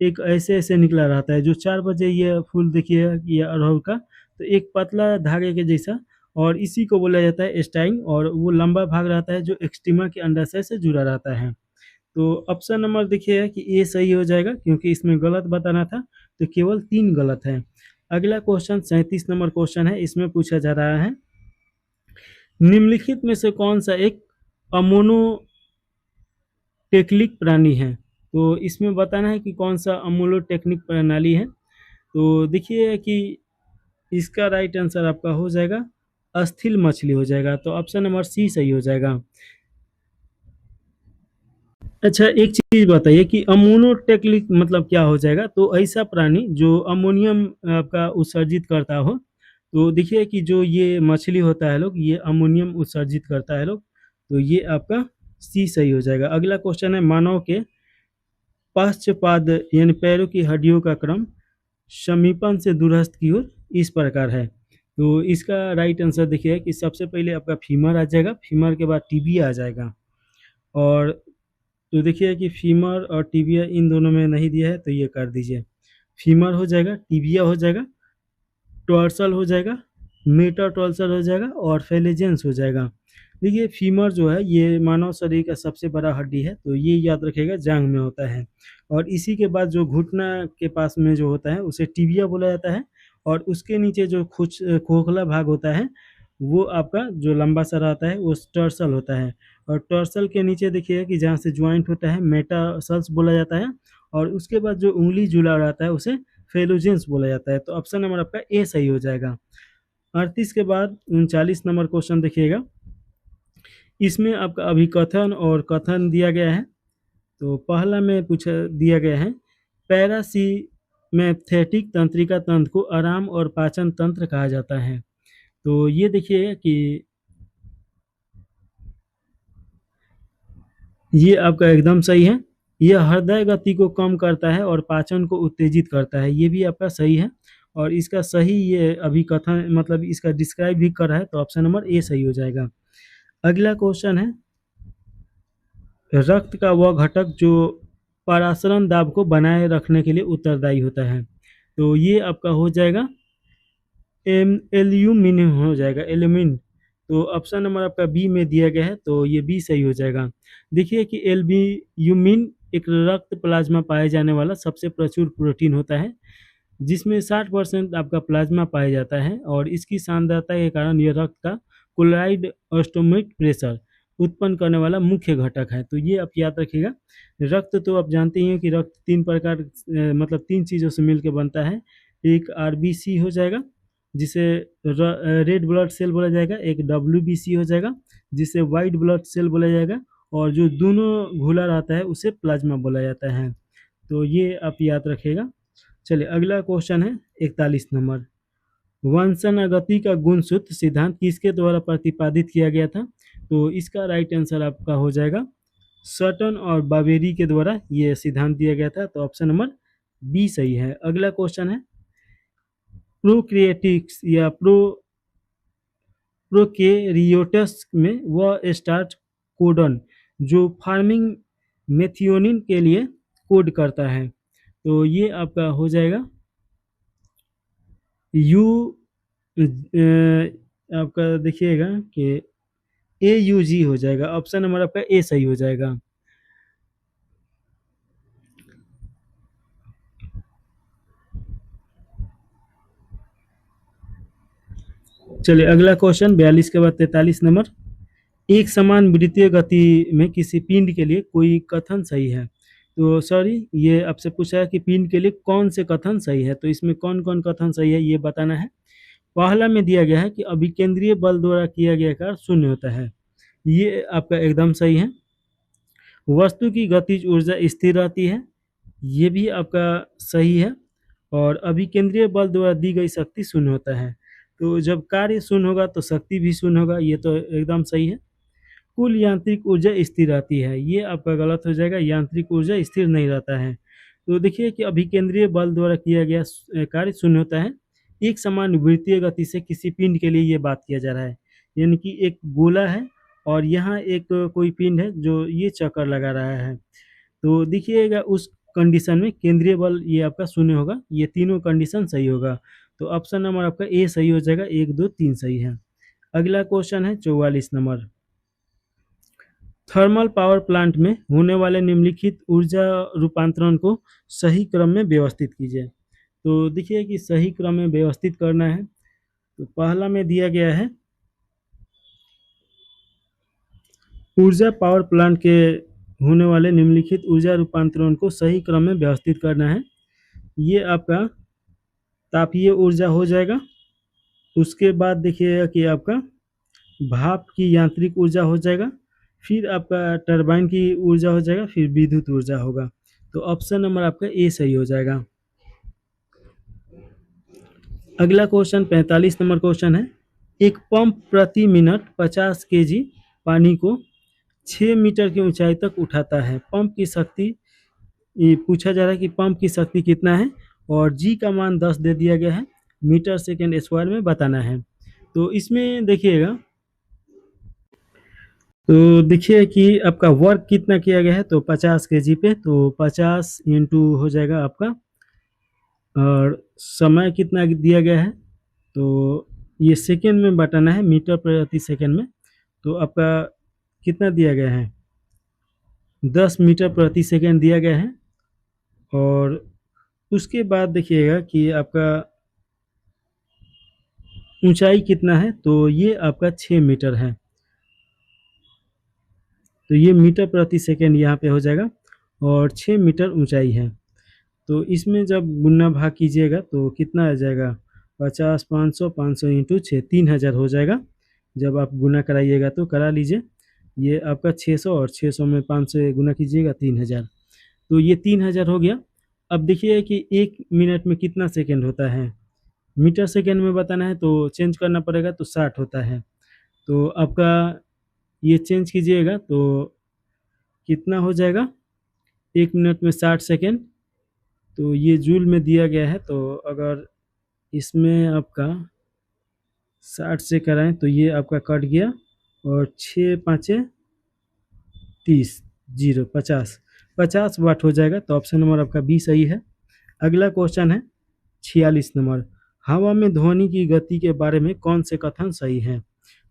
एक ऐसे ऐसे निकला रहता है, जो 4 बजे ये फूल देखिए ये अड़हुल का, तो एक पतला धागे के जैसा, और इसी को बोला जाता है स्टाइल, और वो लंबा भाग रहता है जो स्टिग्मा के अंडाशय से जुड़ा रहता है। तो ऑप्शन नंबर देखिए कि ए सही हो जाएगा, क्योंकि इसमें गलत बताना था, तो केवल 3 गलत है। अगला क्वेश्चन 37 नंबर क्वेश्चन है, इसमें पूछा जा रहा है, निम्नलिखित में से कौन सा एक अमोनोटेक्लिक प्राणी है। तो इसमें बताना है कि कौन सा अमोनोटेक्निक प्रणाली है। तो देखिए कि इसका राइट आंसर आपका हो जाएगा अस्थिल मछली हो जाएगा, तो ऑप्शन नंबर सी सही हो जाएगा। अच्छा एक चीज बताइए कि अमोनोटेक्लिक मतलब क्या हो जाएगा। तो ऐसा प्राणी जो अमोनियम आपका उत्सर्जित करता हो, तो देखिए कि जो ये मछली होता है लोग, ये अमोनियम उत्सर्जित करता है लोग, तो ये आपका सी सही हो जाएगा। अगला क्वेश्चन है, मानव के पश्चपाद यानी पैरों की हड्डियों का क्रम समीपन से दूरस्थ की ओर इस प्रकार है। तो इसका राइट आंसर देखिए कि सबसे पहले आपका फीमर आ जाएगा, फीमर के बाद टिबिया आ जाएगा। और तो देखिए कि फीमर और टिबिया इन दोनों में नहीं दिया है, तो ये कर दीजिए। फीमर हो जाएगा, टिबिया हो जाएगा, टॉर्सल हो जाएगा, मेटाटॉर्सल हो जाएगा और फेलेजेंस हो जाएगा। देखिए फीमर जो है ये मानव शरीर का सबसे बड़ा हड्डी है, तो ये याद रखिएगा जांघ में होता है। और इसी के बाद जो घुटना के पास में जो होता है उसे टिबिया बोला जाता है। और उसके नीचे जो खोखला भाग होता है वो आपका जो लंबा सा रहता है वो टॉर्सल होता है। और टॉर्सल के नीचे देखिएगा कि जहाँ से ज्वाइंट होता है मेटासल्स बोला जाता है। और उसके बाद जो उंगली जुड़ा रहता है उसे फेलोजेंस बोला जाता है। तो ऑप्शन नंबर आपका ए सही हो जाएगा। 38 के बाद 39 नंबर क्वेश्चन देखिएगा। इसमें आपका अभिकथन और कथन दिया गया है। तो पहला में पूछा दिया गया है, पैरासिम्पैथेटिक तंत्रिका तंत्र को आराम और पाचन तंत्र कहा जाता है। तो ये देखिए कि ये आपका एकदम सही है। यह हृदय गति को कम करता है और पाचन को उत्तेजित करता है, ये भी आपका सही है। और इसका सही ये अभिकथन मतलब इसका डिस्क्राइब भी कर रहा है, तो ऑप्शन नंबर ए सही हो जाएगा। अगला क्वेश्चन है, रक्त का वह घटक जो परासरण दाब को बनाए रखने के लिए उत्तरदायी होता है। तो ये आपका हो जाएगा एल्यूमिन हो जाएगा, एल्यूमिन। तो ऑप्शन नंबर आपका बी में दिया गया है, तो ये बी सही हो जाएगा। देखिए कि एल्ब्यूमिन एक रक्त प्लाज्मा पाए जाने वाला सबसे प्रचुर प्रोटीन होता है, जिसमें 60% आपका प्लाज्मा पाया जाता है। और इसकी सांद्रता के कारण यह रक्त का क्लोराइड ऑस्टोमिक प्रेशर उत्पन्न करने वाला मुख्य घटक है। तो ये आप याद रखिएगा। रक्त तो आप जानते ही हैं कि रक्त तीन प्रकार मतलब तीन चीज़ों से मिलकर बनता है। एक आरबीसी हो जाएगा जिसे रेड ब्लड सेल बोला जाएगा, एक डब्ल्यूबीसी हो जाएगा जिसे वाइट ब्लड सेल बोला जाएगा, और जो दोनों घुला रहता है उसे प्लाज्मा बोला जाता है। तो ये आप याद रखिएगा। चलिए अगला क्वेश्चन है 41 नंबर, वंशानुगति का गुणसूत्र सिद्धांत किसके द्वारा प्रतिपादित किया गया था। तो इसका राइट आंसर आपका हो जाएगा सटन और बावेरी के द्वारा ये सिद्धांत दिया गया था। तो ऑप्शन नंबर बी सही है। अगला क्वेश्चन है, प्रोक्रिएटिक्स या प्रोकैरियोट्स में वह स्टार्च कोडन जो फार्मिंग मेथियोनिन के लिए कोड करता है। तो ये आपका हो जाएगा यू आपका देखिएगा कि AUG हो जाएगा। ऑप्शन नंबर आपका ए सही हो जाएगा। चलिए अगला क्वेश्चन 42 के बाद 43 नंबर, एक समान वृत्तीय गति में किसी पिंड के लिए कोई कथन सही है। तो सॉरी ये आपसे पूछा है कि पिंड के लिए कौन से कथन सही है, तो इसमें कौन कौन कथन सही है ये बताना है। पहला में दिया गया है कि अभिकेंद्रीय बल द्वारा किया गया कार्य शून्य होता है, ये आपका एकदम सही है। वस्तु की गतिज ऊर्जा स्थिर रहती है, ये भी आपका सही है। और अभिकेंद्रीय बल द्वारा दी गई शक्ति शून्य होता है, तो जब कार्य शून्य होगा तो शक्ति भी शून्य होगा, ये तो एकदम सही है। कुल यांत्रिक ऊर्जा स्थिर रहती है, ये आपका गलत हो जाएगा, यांत्रिक ऊर्जा स्थिर नहीं रहता है। तो देखिए कि अभिकेंद्रीय बल द्वारा किया गया कार्य शून्य होता है। एक समान वृत्तीय गति से किसी पिंड के लिए ये बात किया जा रहा है, यानी कि एक गोला है और यहाँ एक कोई पिंड है जो ये चक्कर लगा रहा है। तो देखिएगा उस कंडीशन में केंद्रीय बल ये आपका शून्य होगा, ये तीनों कंडीशन सही होगा। तो ऑप्शन नंबर आपका ए सही हो जाएगा, 1 2 3 सही है। अगला क्वेश्चन है 44 नंबर, थर्मल पावर प्लांट में होने वाले निम्नलिखित ऊर्जा रूपांतरण को सही क्रम में व्यवस्थित कीजिए। तो देखिए कि सही क्रम में व्यवस्थित करना है, तो पहला में दिया गया है ऊर्जा पावर प्लांट के होने वाले निम्नलिखित ऊर्जा रूपांतरण को सही क्रम में व्यवस्थित करना है। ये आपका तापीय ऊर्जा हो जाएगा। उसके बाद देखिएगा कि आपका भाप की यांत्रिक ऊर्जा हो जाएगा, फिर आपका टरबाइन की ऊर्जा हो जाएगा, फिर विद्युत ऊर्जा होगा। तो ऑप्शन नंबर आपका ए सही हो जाएगा। अगला क्वेश्चन 45 नंबर क्वेश्चन है, एक पंप प्रति मिनट 50 kg पानी को 6 मीटर की ऊंचाई तक उठाता है। पंप की शक्ति, ये पूछा जा रहा है कि पंप की शक्ति कितना है, और जी का मान 10 दे दिया गया है, मीटर सेकेंड स्क्वायर में बताना है। तो इसमें देखिएगा, तो देखिए कि आपका वर्क कितना किया गया है, तो 50 केजी पे, तो 50 इंटू हो जाएगा आपका, और समय कितना दिया गया है, तो ये सेकेंड में बताना है, मीटर प्रति सेकेंड में। तो आपका कितना दिया गया है, 10 मीटर प्रति सेकेंड दिया गया है। और उसके बाद देखिएगा कि आपका ऊंचाई कितना है, तो ये आपका 6 मीटर है। तो ये मीटर प्रति सेकेंड यहाँ पे हो जाएगा, और 6 मीटर ऊंचाई है। तो इसमें जब गुना भाग कीजिएगा तो कितना आ जाएगा, 50, 500, 500 इंटू 6, 3000 हो जाएगा। जब आप गुना कराइएगा तो करा लीजिए, ये आपका 600, और 600 में 500 से गुना कीजिएगा 3000। तो ये 3000 हो गया। अब देखिए कि 1 मिनट में कितना सेकेंड होता है, मीटर सेकेंड में बताना है, तो चेंज करना पड़ेगा, तो 60 होता है। तो आपका ये चेंज कीजिएगा तो कितना हो जाएगा, 1 मिनट में 60 सेकेंड। तो ये जूल में दिया गया है, तो अगर इसमें आपका 60 से कराएं तो ये आपका कट गया, और 6 पाँचे 30, 0, 50, 50 वाट हो जाएगा। तो ऑप्शन नंबर आपका बी सही है। अगला क्वेश्चन है 46 नंबर, हवा में ध्वनि की गति के बारे में कौन से कथन सही है।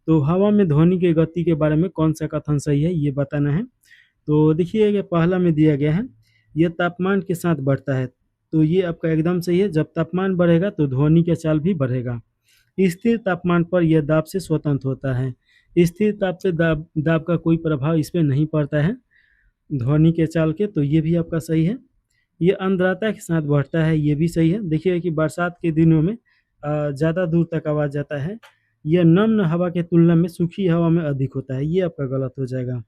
तो हवा में ध्वनि की गति के बारे में कौन सा कथन सही है, ये बताना है। तो देखिए कि पहला में दिया गया है, यह तापमान के साथ बढ़ता है। तो ये आपका एकदम सही है, जब तापमान बढ़ेगा तो ध्वनि का चाल भी बढ़ेगा। स्थिर तापमान पर यह दाब से स्वतंत्र होता है। स्थिर ताप से दाब दाब का कोई प्रभाव इस पर नहीं पड़ता है ध्वनि के चाल के, तो ये भी आपका सही है। ये आर्द्रता के साथ बढ़ता है, ये भी सही है। देखिए कि बरसात के दिनों में ज़्यादा दूर तक आवाज़ जाता है। यह नम्र हवा के तुलना में सूखी हवा में अधिक होता है, ये आपका गलत हो जाएगा।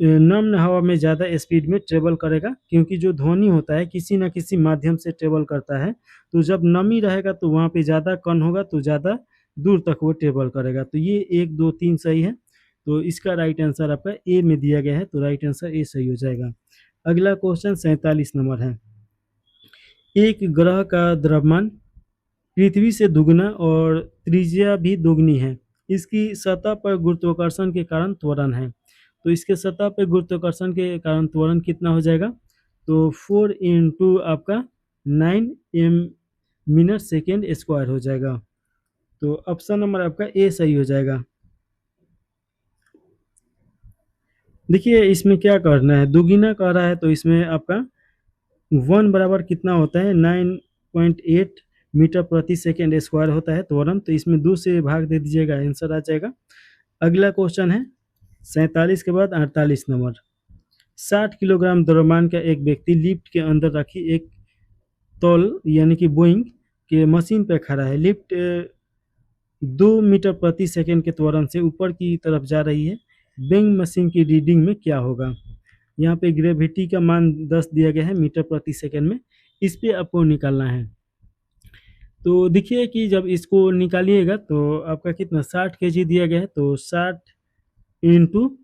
नम्र हवा में ज़्यादा स्पीड में ट्रेवल करेगा, क्योंकि जो ध्वनि होता है किसी न किसी माध्यम से ट्रेवल करता है। तो जब नमी रहेगा तो वहाँ पे ज़्यादा कण होगा, तो ज़्यादा दूर तक वो ट्रेवल करेगा। तो ये 1, 2, 3 सही है। तो इसका राइट आंसर आपका ए में दिया गया है, तो राइट आंसर ए सही हो जाएगा। अगला क्वेश्चन 47 नंबर है, एक ग्रह का द्रव्यमान पृथ्वी से दुगना और त्रिज्या भी दुगनी है, इसकी सतह पर गुरुत्वाकर्षण के कारण त्वरण है। तो इसके सतह पर गुरुत्वाकर्षण के कारण त्वरण कितना हो जाएगा, तो 4 इंटू आपका 9 एम मिनट सेकेंड स्क्वायर हो जाएगा। तो ऑप्शन नंबर आपका ए सही हो जाएगा। देखिए इसमें क्या करना है, दुगुना कह रहा है, तो इसमें आपका 1 बराबर कितना होता है, 9.8 मीटर प्रति सेकेंड स्क्वायर होता है त्वरण। तो इसमें 2 से भाग दे दीजिएगा, आंसर आ जाएगा। अगला क्वेश्चन है 47 के बाद 48 नंबर, 60 किलोग्राम द्रव्यमान का एक व्यक्ति लिफ्ट के अंदर रखी एक तौल यानी कि बोइंग के मशीन पर खड़ा है। लिफ्ट 2 मीटर प्रति सेकेंड के त्वरण से ऊपर की तरफ जा रही है। बोइंग मशीन की रीडिंग में क्या होगा। यहाँ पे ग्रेविटी का मान 10 दिया गया है मीटर प्रति सेकेंड में, इस पे आपको निकालना है। तो देखिए कि जब इसको निकालिएगा तो आपका कितना 60 केजी दिया गया है, तो 60 इंटू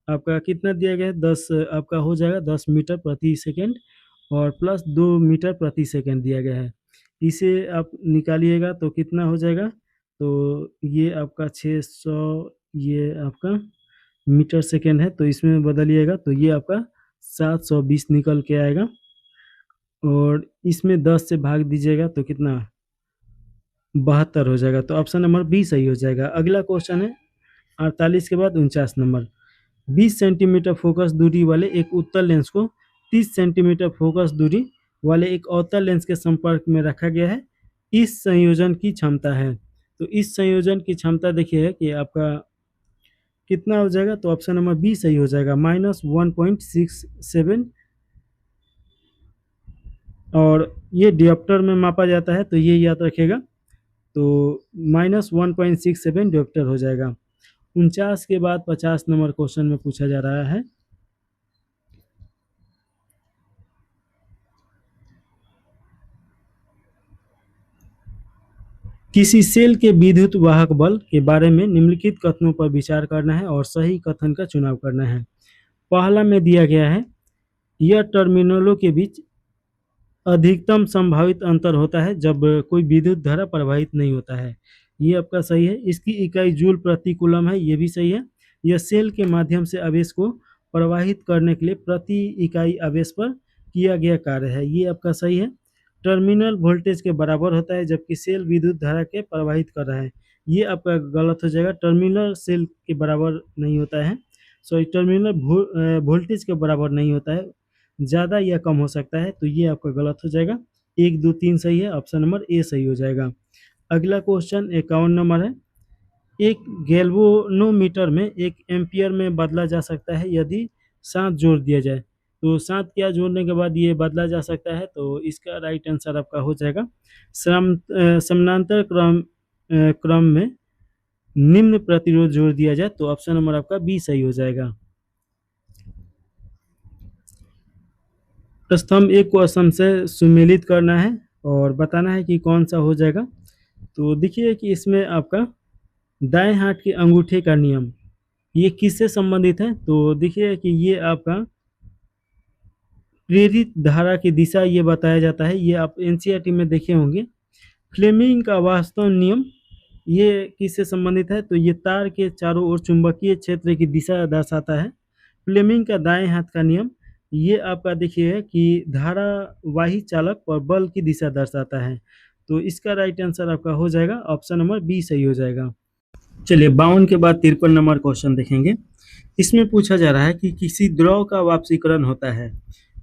आपका कितना दिया गया है, 10 आपका हो जाएगा 10 मीटर प्रति सेकेंड, और प्लस 2 मीटर प्रति सेकेंड दिया गया है। इसे आप निकालिएगा तो कितना हो जाएगा, तो ये आपका 600, ये आपका मीटर सेकेंड है, तो इसमें बदलिएगा तो ये आपका 720 निकल के आएगा, और इसमें 10 से भाग दीजिएगा तो कितना 72 हो जाएगा। तो ऑप्शन नंबर बी सही हो जाएगा। अगला क्वेश्चन है 48 के बाद 49 नंबर, 20 सेंटीमीटर फोकस दूरी वाले एक उत्तल लेंस को 30 सेंटीमीटर फोकस दूरी वाले एक अवतल लेंस के संपर्क में रखा गया है, इस संयोजन की क्षमता है। तो इस संयोजन की क्षमता देखिए कि आपका कितना हो जाएगा, तो ऑप्शन नंबर बी सही हो जाएगा, -1.67। और ये डियोप्टर में मापा जाता है, तो ये याद रखिएगा। तो -1.67 डियोप्टर हो जाएगा। 49 के बाद 50 नंबर क्वेश्चन में पूछा जा रहा है, किसी सेल के विद्युत वाहक बल के बारे में निम्नलिखित कथनों पर विचार करना है और सही कथन का चुनाव करना है। पहला में दिया गया है, यह टर्मिनलों के बीच अधिकतम संभावित अंतर होता है जब कोई विद्युत धारा प्रवाहित नहीं होता है। ये आपका सही है। इसकी इकाई जूल प्रति कूलम है, ये भी सही है। यह सेल के माध्यम से आवेश को प्रवाहित करने के लिए प्रति इकाई आवेश पर किया गया कार्य है, ये आपका सही है। टर्मिनल वोल्टेज के बराबर होता है जबकि सेल विद्युत धारा के प्रवाहित कर रहा है, ये आपका गलत हो जाएगा। टर्मिनल सेल के बराबर नहीं होता है, सॉरी टर्मिनल वोल्टेज के बराबर नहीं होता है, ज़्यादा या कम हो सकता है, तो ये आपका गलत हो जाएगा। 1, 2, 3 सही है, ऑप्शन नंबर ए सही हो जाएगा। अगला क्वेश्चन 51 नंबर है। एक गैल्वेनोमीटर में 1 एम्पियर में बदला जा सकता है यदि 7 जोड़ दिया जाए, तो 7 क्या जोड़ने के बाद ये बदला जा सकता है, तो इसका राइट आंसर आपका हो जाएगा समानांतर क्रम में निम्न प्रतिरोध जोड़ दिया जाए, तो ऑप्शन नंबर आपका बी सही हो जाएगा। स्तंभ एक को स्तंभ से सुमेलित करना है और बताना है कि कौन सा हो जाएगा। तो देखिए कि इसमें आपका दाएं हाथ के अंगूठे का नियम ये किससे संबंधित है, तो देखिए कि ये आपका प्रेरित धारा की दिशा ये बताया जाता है, ये आप एनसीईआरटी में देखे होंगे। फ्लेमिंग का वास्तव नियम ये किससे संबंधित है, तो ये तार के चारों ओर चुंबकीय क्षेत्र की दिशा दर्शाता है। फ्लेमिंग का दाएं हाथ का नियम ये आपका देखिए कि धारावाही चालक और बल की दिशा दर्शाता है, तो इसका राइट आंसर आपका हो जाएगा ऑप्शन नंबर बी सही हो जाएगा। चलिए 52 के बाद 53 नंबर क्वेश्चन देखेंगे। इसमें पूछा जा रहा है कि किसी द्रव का वाष्पीकरण होता है।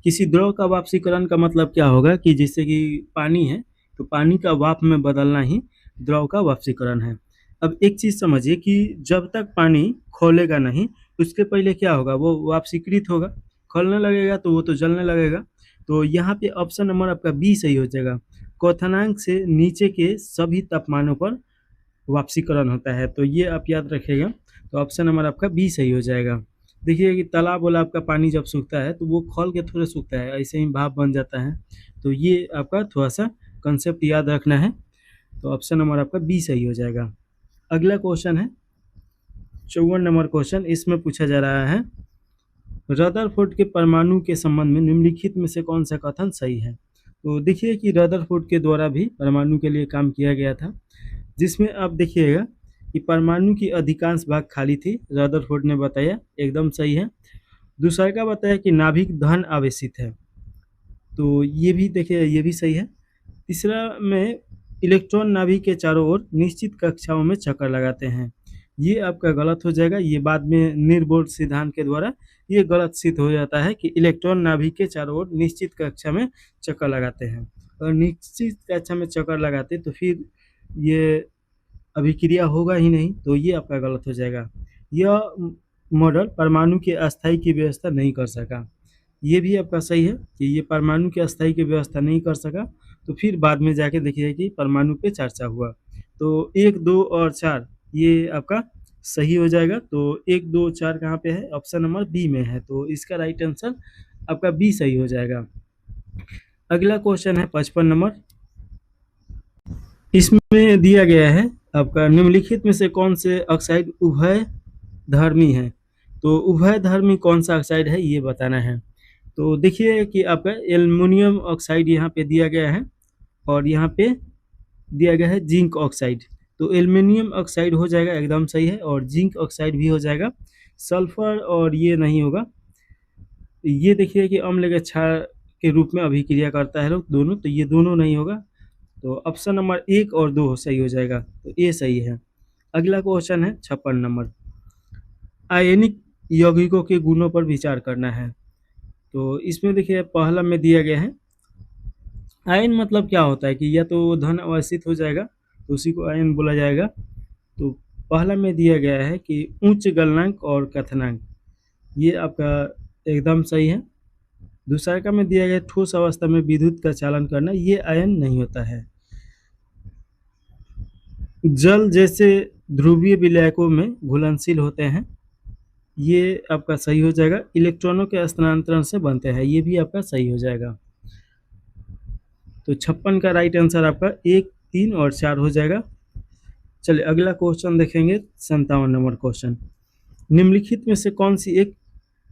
किसी द्रव का वाष्पीकरण का मतलब क्या होगा कि जैसे कि पानी है तो पानी का वाष्प में बदलना ही द्रव का वाष्पीकरण है। अब एक चीज़ समझिए कि जब तक पानी खौलेगा नहीं उसके पहले क्या होगा, वो वाष्पीकृत होगा, खौलने लगेगा तो वो तो जलने लगेगा। तो यहाँ पे ऑप्शन नंबर आपका बी सही हो जाएगा। क्वथनांक से नीचे के सभी तापमानों पर वाष्पीकरण होता है, तो ये आप याद रखिएगा। तो ऑप्शन नंबर आपका बी सही हो जाएगा। देखिए कि तालाब वाला आपका पानी जब सूखता है तो वो खौल के थोड़े सूखता है, ऐसे ही भाप बन जाता है, तो ये आपका थोड़ा सा कंसेप्ट याद रखना है। तो ऑप्शन नंबर आपका बी सही हो जाएगा। अगला क्वेश्चन है 54 नंबर क्वेश्चन। इसमें पूछा जा रहा है रदरफोर्ड के परमाणु के संबंध में निम्नलिखित में से कौन सा कथन सही है। तो देखिए कि रदरफोर्ड के द्वारा भी परमाणु के लिए काम किया गया था, जिसमें आप देखिएगा कि परमाणु की अधिकांश भाग खाली थी, रदरफोर्ड ने बताया, एकदम सही है। दूसरा का बताया कि नाभिक धन आवेशित है, तो ये भी देखिए ये भी सही है। तीसरा में इलेक्ट्रॉन नाभिक के चारों ओर निश्चित कक्षाओं में चक्कर लगाते हैं, ये आपका गलत हो जाएगा। ये बाद में निर्बोध सिद्धांत के द्वारा ये गलत सिद्ध हो जाता है कि इलेक्ट्रॉन नाभिक के चारों ओर निश्चित कक्षा में चक्कर लगाते हैं, और निश्चित कक्षा में चक्कर लगाते तो फिर ये अभिक्रिया होगा ही नहीं, तो ये आपका गलत हो जाएगा। यह मॉडल परमाणु के अस्थायी की व्यवस्था नहीं कर सका, ये भी आपका सही है कि ये परमाणु के अस्थायी की व्यवस्था नहीं कर सका। तो फिर बाद में जाके देखिए कि परमाणु पे चर्चा हुआ, तो 1, 2 और 4 ये आपका सही हो जाएगा। तो 1, 2, 4 कहाँ पे है, ऑप्शन नंबर बी में है, तो इसका राइट आंसर आपका बी सही हो जाएगा। अगला क्वेश्चन है 55 नंबर। इसमें दिया गया है आपका निम्नलिखित में से कौन से ऑक्साइड उभय धर्मी है, तो उभय धर्मी कौन सा ऑक्साइड है ये बताना है। तो देखिए कि आपका एल्युमिनियम ऑक्साइड यहाँ पे दिया गया है और यहाँ पे दिया गया है जिंक ऑक्साइड, तो एल्युमिनियम ऑक्साइड हो जाएगा, एकदम सही है, और जिंक ऑक्साइड भी हो जाएगा। सल्फर और ये नहीं होगा। ये देखिए कि अम्ल के क्षार के रूप में अभिक्रिया करता है लोग दोनों, तो ये दोनों नहीं होगा, तो ऑप्शन नंबर 1 और 2 सही हो जाएगा, तो ये सही है। अगला क्वेश्चन है 56 नंबर। आयनिक यौगिकों के गुणों पर विचार करना है, तो इसमें देखिए पहला में दिया गया है आयन मतलब क्या होता है कि या तो धन अवस्थित हो जाएगा तो उसी को आयन बोला जाएगा। तो पहला में दिया गया है कि उच्च गलनांक और कथनांक, ये आपका एकदम सही है। दूसरा का में दिया गया ठोस अवस्था में विद्युत का चालन करना, ये आयन नहीं होता है। जल जैसे ध्रुवीय विलायकों में घुलनशील होते हैं, ये आपका सही हो जाएगा। इलेक्ट्रॉनों के स्थानांतरण से बनते हैं, ये भी आपका सही हो जाएगा। तो 56 का राइट आंसर आपका 1, 3 और 4 हो जाएगा। चलिए अगला क्वेश्चन देखेंगे, 57 नंबर क्वेश्चन। निम्नलिखित में से कौन सी एक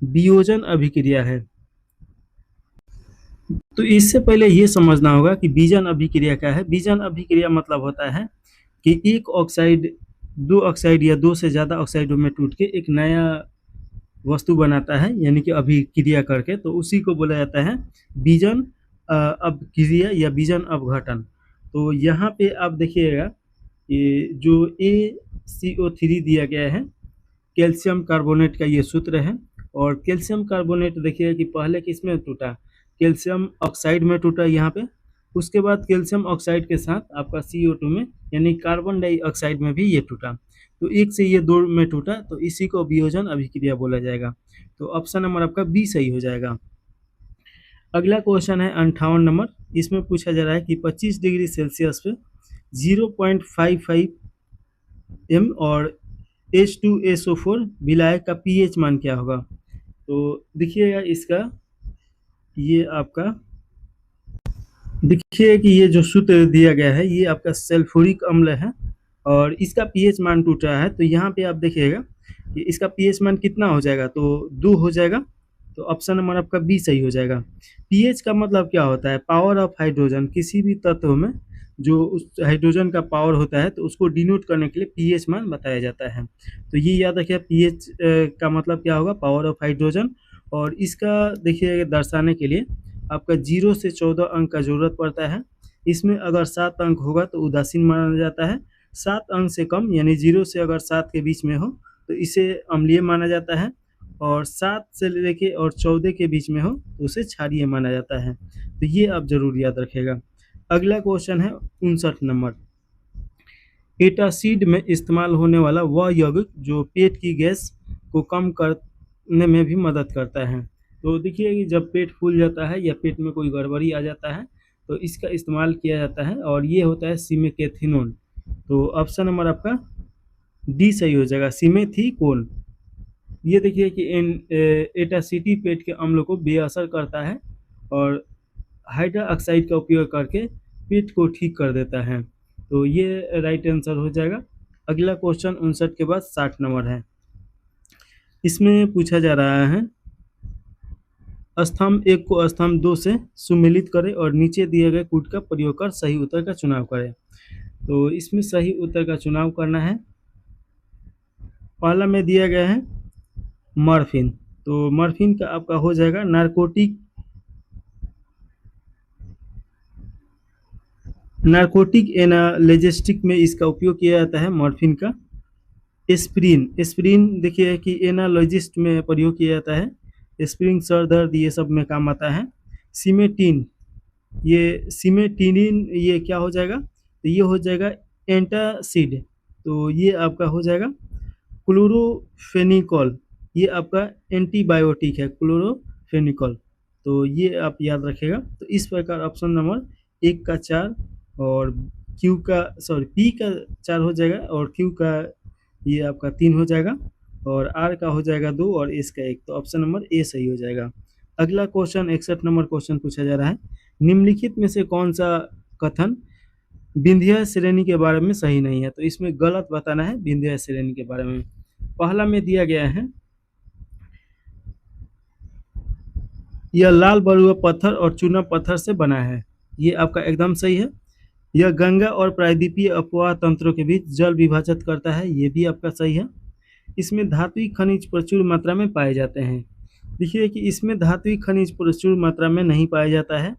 वियोजन अभिक्रिया है? तो इससे पहले ये समझना होगा कि विजन अभिक्रिया क्या है। विजन अभिक्रिया मतलब होता है कि एक ऑक्साइड दो ऑक्साइड या दो से ज़्यादा ऑक्साइडों में टूट के एक नया वस्तु बनाता है, यानी कि अभिक्रिया करके, तो उसी को बोला जाता है विजन अभिक्रिया या विजन अपघटन। तो यहाँ पे आप देखिएगा ये जो ACO3 दिया गया है, कैल्शियम कार्बोनेट का ये सूत्र है। और कैल्शियम कार्बोनेट देखिए कि पहले किसमें टूटा, कैल्शियम ऑक्साइड में टूटा यहाँ पे। उसके बाद कैल्शियम ऑक्साइड के साथ आपका CO2 में यानी कार्बन डाइऑक्साइड में भी ये टूटा। तो एक से ये दो में टूटा, तो इसी को वियोजन अभिक्रिया बोला जाएगा। तो ऑप्शन नंबर आपका बी सही हो जाएगा। अगला क्वेश्चन है 58 नंबर। इसमें पूछा जा रहा है कि 25 डिग्री सेल्सियस पे 0.55 m और H2SO4 विलायक का pH मान क्या होगा? तो देखिएगा इसका ये आपका देखिए कि ये जो सूत्र दिया गया है ये आपका सल्फ्यूरिक अम्ल है और इसका pH मान टूट रहा है। तो यहाँ पे आप देखिएगा कि इसका pH मान कितना हो जाएगा, तो 2 हो जाएगा। तो ऑप्शन नंबर आपका बी सही हो जाएगा। pH का मतलब क्या होता है? Power of hydrogen. किसी भी तत्व में जो उस हाइड्रोजन का पावर होता है तो उसको डिनोट करने के लिए pH मान बताया जाता है। तो ये याद रखिए, pH का मतलब क्या होगा? Power of hydrogen. और इसका देखिए दर्शाने के लिए आपका 0 से 14 अंक का जरूरत पड़ता है। इसमें अगर 7 अंक होगा तो उदासीन माना जाता है। 7 अंक से कम यानी 0 से अगर 7 के बीच में हो तो इसे अम्लीय माना जाता है, और 7 से लेके और 14 के बीच में हो तो उसे क्षारीय माना जाता है। तो ये आप जरूर याद रखेगा। अगला क्वेश्चन है 59 नंबर। एटासीड में इस्तेमाल होने वाला वह यौगिक जो पेट की गैस को कम करने में भी मदद करता है। तो देखिए कि जब पेट फूल जाता है या पेट में कोई गड़बड़ी आ जाता है तो इसका इस्तेमाल किया जाता है और ये होता है सिमेकेथिनोन। तो ऑप्शन नंबर आपका डी सही हो जाएगा, सिमेथिकोन। ये देखिए कि एटासिटी पेट के अम्ल को बेअसर करता है और हाइड्रा ऑक्साइड का उपयोग करके पेट को ठीक कर देता है। तो ये राइट आंसर हो जाएगा। अगला क्वेश्चन 59 के बाद 60 नंबर है। इसमें पूछा जा रहा है स्तंभ 1 को स्तंभ 2 से सुमेलित करें और नीचे दिए गए कूट का प्रयोग कर सही उत्तर का चुनाव करें। तो इसमें सही उत्तर का चुनाव करना है। पहला में दिया गया है मॉर्फिन। तो मॉर्फिन का आपका हो जाएगा नारकोटिक एनाल्जेसिक में इसका उपयोग किया जाता है मॉर्फिन का। एस्प्रिन देखिए कि एनालॉजिस्ट में प्रयोग किया जाता है। एस्प्रिन सर दर्द ये सब में काम आता है। सिमेटिन ये क्या हो जाएगा? तो ये हो जाएगा एंटासिड। तो ये आपका हो जाएगा क्लोरोफेनिकॉल। ये आपका एंटीबायोटिक है क्लोरोफेनिकॉल। तो ये आप याद रखेगा। तो इस प्रकार ऑप्शन नंबर 1 का 4 और पी का 4 हो जाएगा और क्यू का ये आपका 3 हो जाएगा और आर का हो जाएगा 2 और एस का 1। तो ऑप्शन नंबर ए सही हो जाएगा। अगला क्वेश्चन 61 नंबर क्वेश्चन पूछा जा रहा है। निम्नलिखित में से कौन सा कथन विंध्य श्रेणी के बारे में सही नहीं है? तो इसमें गलत बताना है विंध्य श्रेणी के बारे में। पहला में दिया गया है यह लाल बलुआ पत्थर और चूना पत्थर से बना है। ये आपका एकदम सही है। यह गंगा और प्रायद्वीपीय अपवाह तंत्रों के बीच जल विभाजित करता है। ये भी आपका सही है। इसमें धात्विक खनिज प्रचुर मात्रा में पाए जाते हैं। देखिए कि इसमें धात्विक खनिज प्रचुर मात्रा में नहीं पाया जाता है,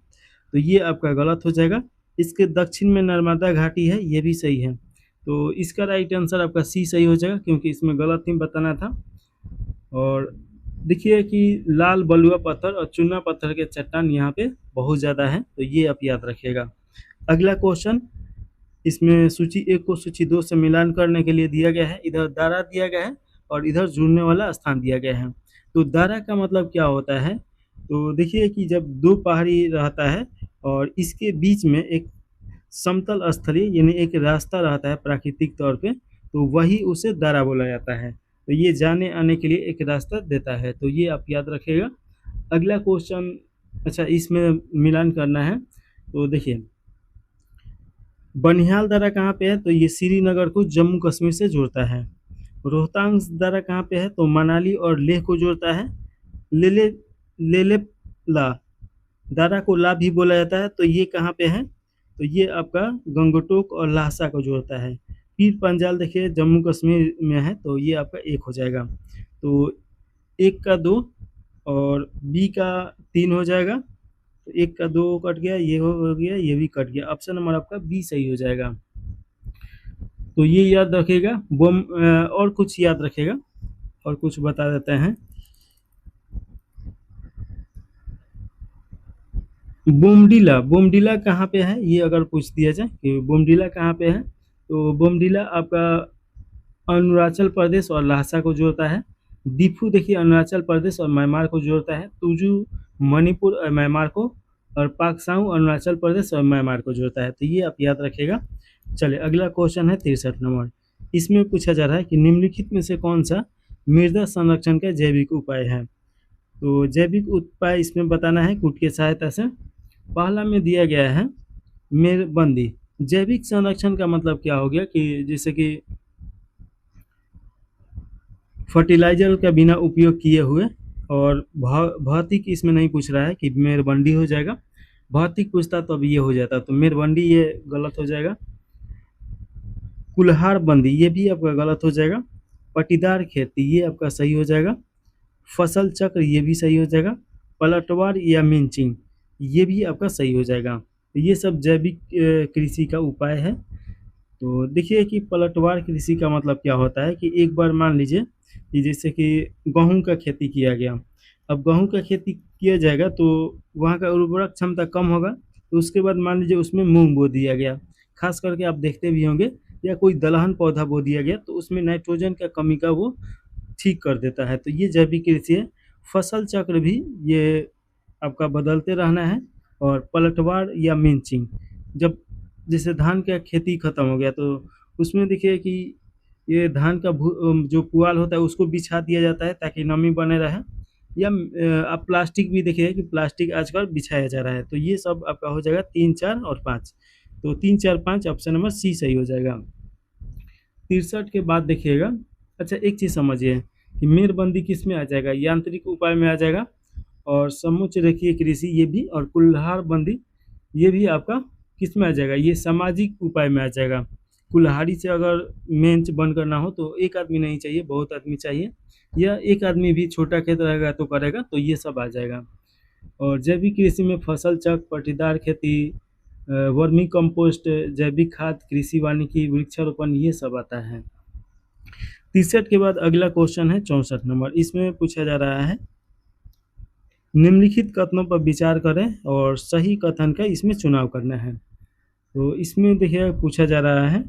तो ये आपका गलत हो जाएगा। इसके दक्षिण में नर्मदा घाटी है, ये भी सही है। तो इसका राइट आंसर आपका सी सही हो जाएगा क्योंकि इसमें गलत नहीं बताना था। और देखिए कि लाल बलुआ पत्थर और चूना पत्थर के चट्टान यहाँ पे बहुत ज़्यादा है, तो ये आप याद रखिएगा। अगला क्वेश्चन इसमें सूची 1 को सूची 2 से मिलान करने के लिए दिया गया है। इधर दारा दिया गया है और इधर जुड़ने वाला स्थान दिया गया है। तो दारा का मतलब क्या होता है? तो देखिए कि जब दो पहाड़ी रहता है और इसके बीच में एक समतल स्थलीय यानी एक रास्ता रहता है प्राकृतिक तौर पे, तो वही उसे दारा बोला जाता है। तो ये जाने आने के लिए एक रास्ता देता है, तो ये आप याद रखिएगा। अगला क्वेश्चन, अच्छा इसमें मिलान करना है। तो देखिए बनिहाल दर्रा कहाँ पे है? तो ये श्रीनगर को जम्मू कश्मीर से जोड़ता है। रोहतांग दर्रा कहाँ पे है? तो मनाली और लेह को जोड़ता है। लेले लेलेपला दर्रा को ला भी बोला जाता है, तो ये कहाँ पे है? तो ये आपका गंगटोक और लहासा को जोड़ता है। पीर पंजाल देखिए जम्मू कश्मीर में है, तो ये आपका 1 हो जाएगा। तो 1 का 2 और बी का 3 हो जाएगा। तो 1 का 2 कट गया, ये हो गया, ये भी कट गया। ऑप्शन नंबर आपका बी सही हो जाएगा। तो ये याद रखिएगा। और कुछ याद रखिएगा, और कुछ बता देते हैं। बोमडीला, बोमडीला कहाँ पे है? ये अगर पूछ दिया जाए कि बोमडीला कहाँ पे है, तो बोमडीला आपका अरुणाचल प्रदेश और लहासा को जोड़ता है। दीफू देखिए अरुणाचल प्रदेश और म्यांमार को जोड़ता है। तुजू मणिपुर और म्यांमार को, और पाकसाऊ अरुणाचल प्रदेश और म्यांमार को जोड़ता है। तो ये आप याद रखिएगा। चलिए अगला क्वेश्चन है 63 नंबर। इसमें पूछा जा रहा है कि निम्नलिखित में से कौन सा मृदा संरक्षण का जैविक उपाय है? तो जैविक उपाय इसमें बताना है कूट की सहायता से। पहला में दिया गया है मेड़बंदी। जैविक संरक्षण का मतलब क्या हो गया कि जैसे कि फर्टिलाइजर का बिना उपयोग किए हुए, और भौतिक इसमें नहीं पूछ रहा है कि मेड़बंदी हो जाएगा। भौतिक पूछता तो अब ये हो जाता, तो मेड़बंदी ये गलत हो जाएगा। कुल्हाड़ बंदी ये भी आपका गलत हो जाएगा। पट्टीदार खेती ये आपका सही हो जाएगा। फसल चक्र ये भी सही हो जाएगा। पलटवार या मिंचिंग ये भी आपका सही हो जाएगा। तो ये सब जैविक कृषि का उपाय है। तो देखिए कि पलटवार कृषि का मतलब क्या होता है कि एक बार मान लीजिए कि जैसे कि गेहूं का खेती किया गया, अब गेहूं का खेती किया जाएगा तो वहाँ का उर्वरक क्षमता कम होगा, तो उसके बाद मान लीजिए उसमें मूंग बो दिया गया, खास करके आप देखते भी होंगे, या कोई दलहन पौधा बो दिया गया तो उसमें नाइट्रोजन का कमी का वो ठीक कर देता है। तो ये जैविक कृषि है। फसल चक्र भी ये आपका बदलते रहना है। और पलटवार या मिंचिंग, जब जैसे धान का खेती खत्म हो गया तो उसमें देखिए कि ये धान का जो पुआल होता है उसको बिछा दिया जाता है ताकि नमी बने रहे। या आप प्लास्टिक भी देखिए कि प्लास्टिक आजकल बिछाया जा रहा है। तो ये सब आपका हो जाएगा 3, 4 और 5। तो 3, 4, 5 ऑप्शन नंबर सी सही हो जाएगा। 63 के बाद देखिएगा। अच्छा एक चीज़ समझिए कि मेड़बंदी किस में आ जाएगा? यांत्रिक उपाय में आ जाएगा। और समुच्च रेखीय कृषि ये भी, और कुल्हाड़ बंदी ये भी आपका किस में आ जाएगा? ये सामाजिक उपाय में आ जाएगा। कुल्हाड़ी से अगर मेंच बंद करना हो तो एक आदमी नहीं चाहिए, बहुत आदमी चाहिए, या एक आदमी भी छोटा खेत रहेगा तो करेगा, तो ये सब आ जाएगा। और जैविक कृषि में फसल चक्र, पट्टीदार खेती, वर्मी कंपोस्ट, जैविक खाद, कृषि वानिकी, वृक्षारोपण ये सब आता है। 63 के बाद अगला क्वेश्चन है 64 नंबर। इसमें पूछा जा रहा है निम्नलिखित कथनों पर विचार करें और सही कथन का इसमें चुनाव करना है। तो इसमें देखिए पूछा जा रहा है,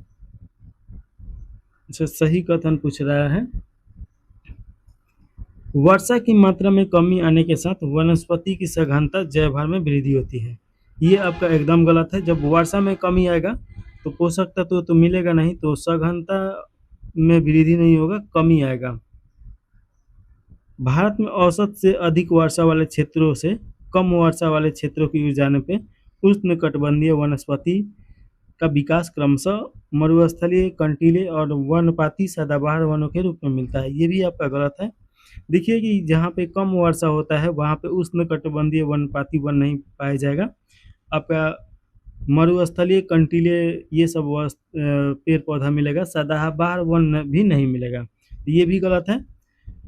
अच्छा सही कथन पूछ रहा है, वर्षा की मात्रा में कमी आने के साथ वनस्पति की सघनता जैवभार में वृद्धि होती है। ये आपका एकदम गलत है। जब वर्षा में कमी आएगा तो पोषक तत्व तो मिलेगा नहीं, तो सघनता में वृद्धि नहीं होगा, कमी आएगा। भारत में औसत से अधिक वर्षा वाले क्षेत्रों से कम वर्षा वाले क्षेत्रों की ओर जाने पे उष्णकटिबंधीय वनस्पति का विकास क्रमशः मरुस्थलीय, कंटीले और वनपाती सदाबहार वनों के रूप में मिलता है। ये भी आपका गलत है। देखिए कि जहाँ पे कम वर्षा होता है वहाँ पे उष्णकटिबंधीय वनपाती वन नहीं पाया जाएगा। आपका मरुस्थलीय, कंटीले ये सब पेड़ पौधा मिलेगा, सदाबहार वन भी नहीं मिलेगा। ये भी गलत है।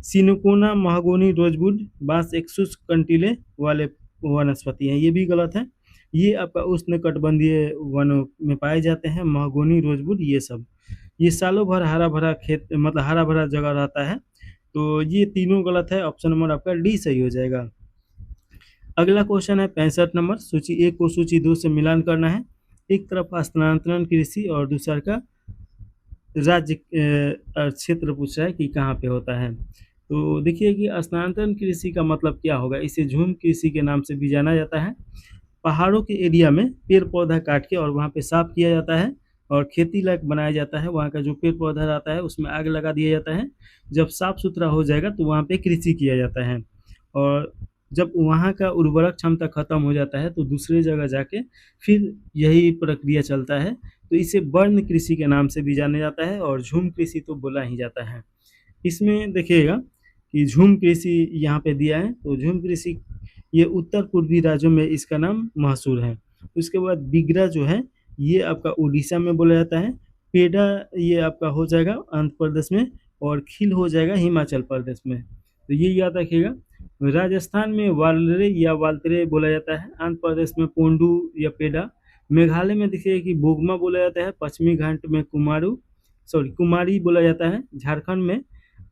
सिनकोना, महागोनी, रोजवुड, बांस एक शुष्क कंटीले वाले वनस्पति हैं, ये भी गलत है। ये आपका उष्णकटिबंधीय वनों में पाए जाते हैं, महागोनी, रोजवुड ये सब। ये सालों भर हरा भरा खेत, मतलब हरा भरा जगह रहता है। तो ये तीनों गलत है। ऑप्शन नंबर आपका डी सही हो जाएगा। अगला क्वेश्चन है 65 नंबर। सूची 1 को सूची 2 से मिलान करना है। एक तरफ स्थानांतरण कृषि और दूसरा का राज्य क्षेत्र पूछ रहा है कि कहाँ पे होता है। तो देखिए कि स्थानांतरण कृषि का मतलब क्या होगा? इसे झूम कृषि के नाम से भी जाना जाता है। पहाड़ों के एरिया में पेड़ पौधा काट के और वहाँ पे साफ किया जाता है और खेती लायक बनाया जाता है। वहाँ का जो पेड़ पौधा रहता है उसमें आग लगा दिया जाता है। जब साफ सुथरा हो जाएगा तो वहाँ पे कृषि किया जाता है। और जब वहाँ का उर्वरक क्षमता खत्म हो जाता है तो दूसरे जगह जाके फिर यही प्रक्रिया चलता है। तो इसे वर्ण कृषि के नाम से भी जाना जाता है और झूम कृषि तो बोला ही जाता है। इसमें देखिएगा कि झूम कृषि यहाँ पे दिया है, तो झूम कृषि ये उत्तर पूर्वी राज्यों में इसका नाम मशहूर है। उसके बाद बिगड़ा जो है ये आपका उड़ीसा में बोला जाता है। पेड़ा ये आपका हो जाएगा आंध्र प्रदेश में, और खील हो जाएगा हिमाचल प्रदेश में। तो ये याद रखिएगा। राजस्थान में वालरे या वालतरे बोला जाता है, आंध्र प्रदेश में पोंडू या पेड़ा, मेघालय में देखिए कि बोगमा बोला जाता है, पश्चिमी घाट में कुमारी बोला जाता है, झारखंड में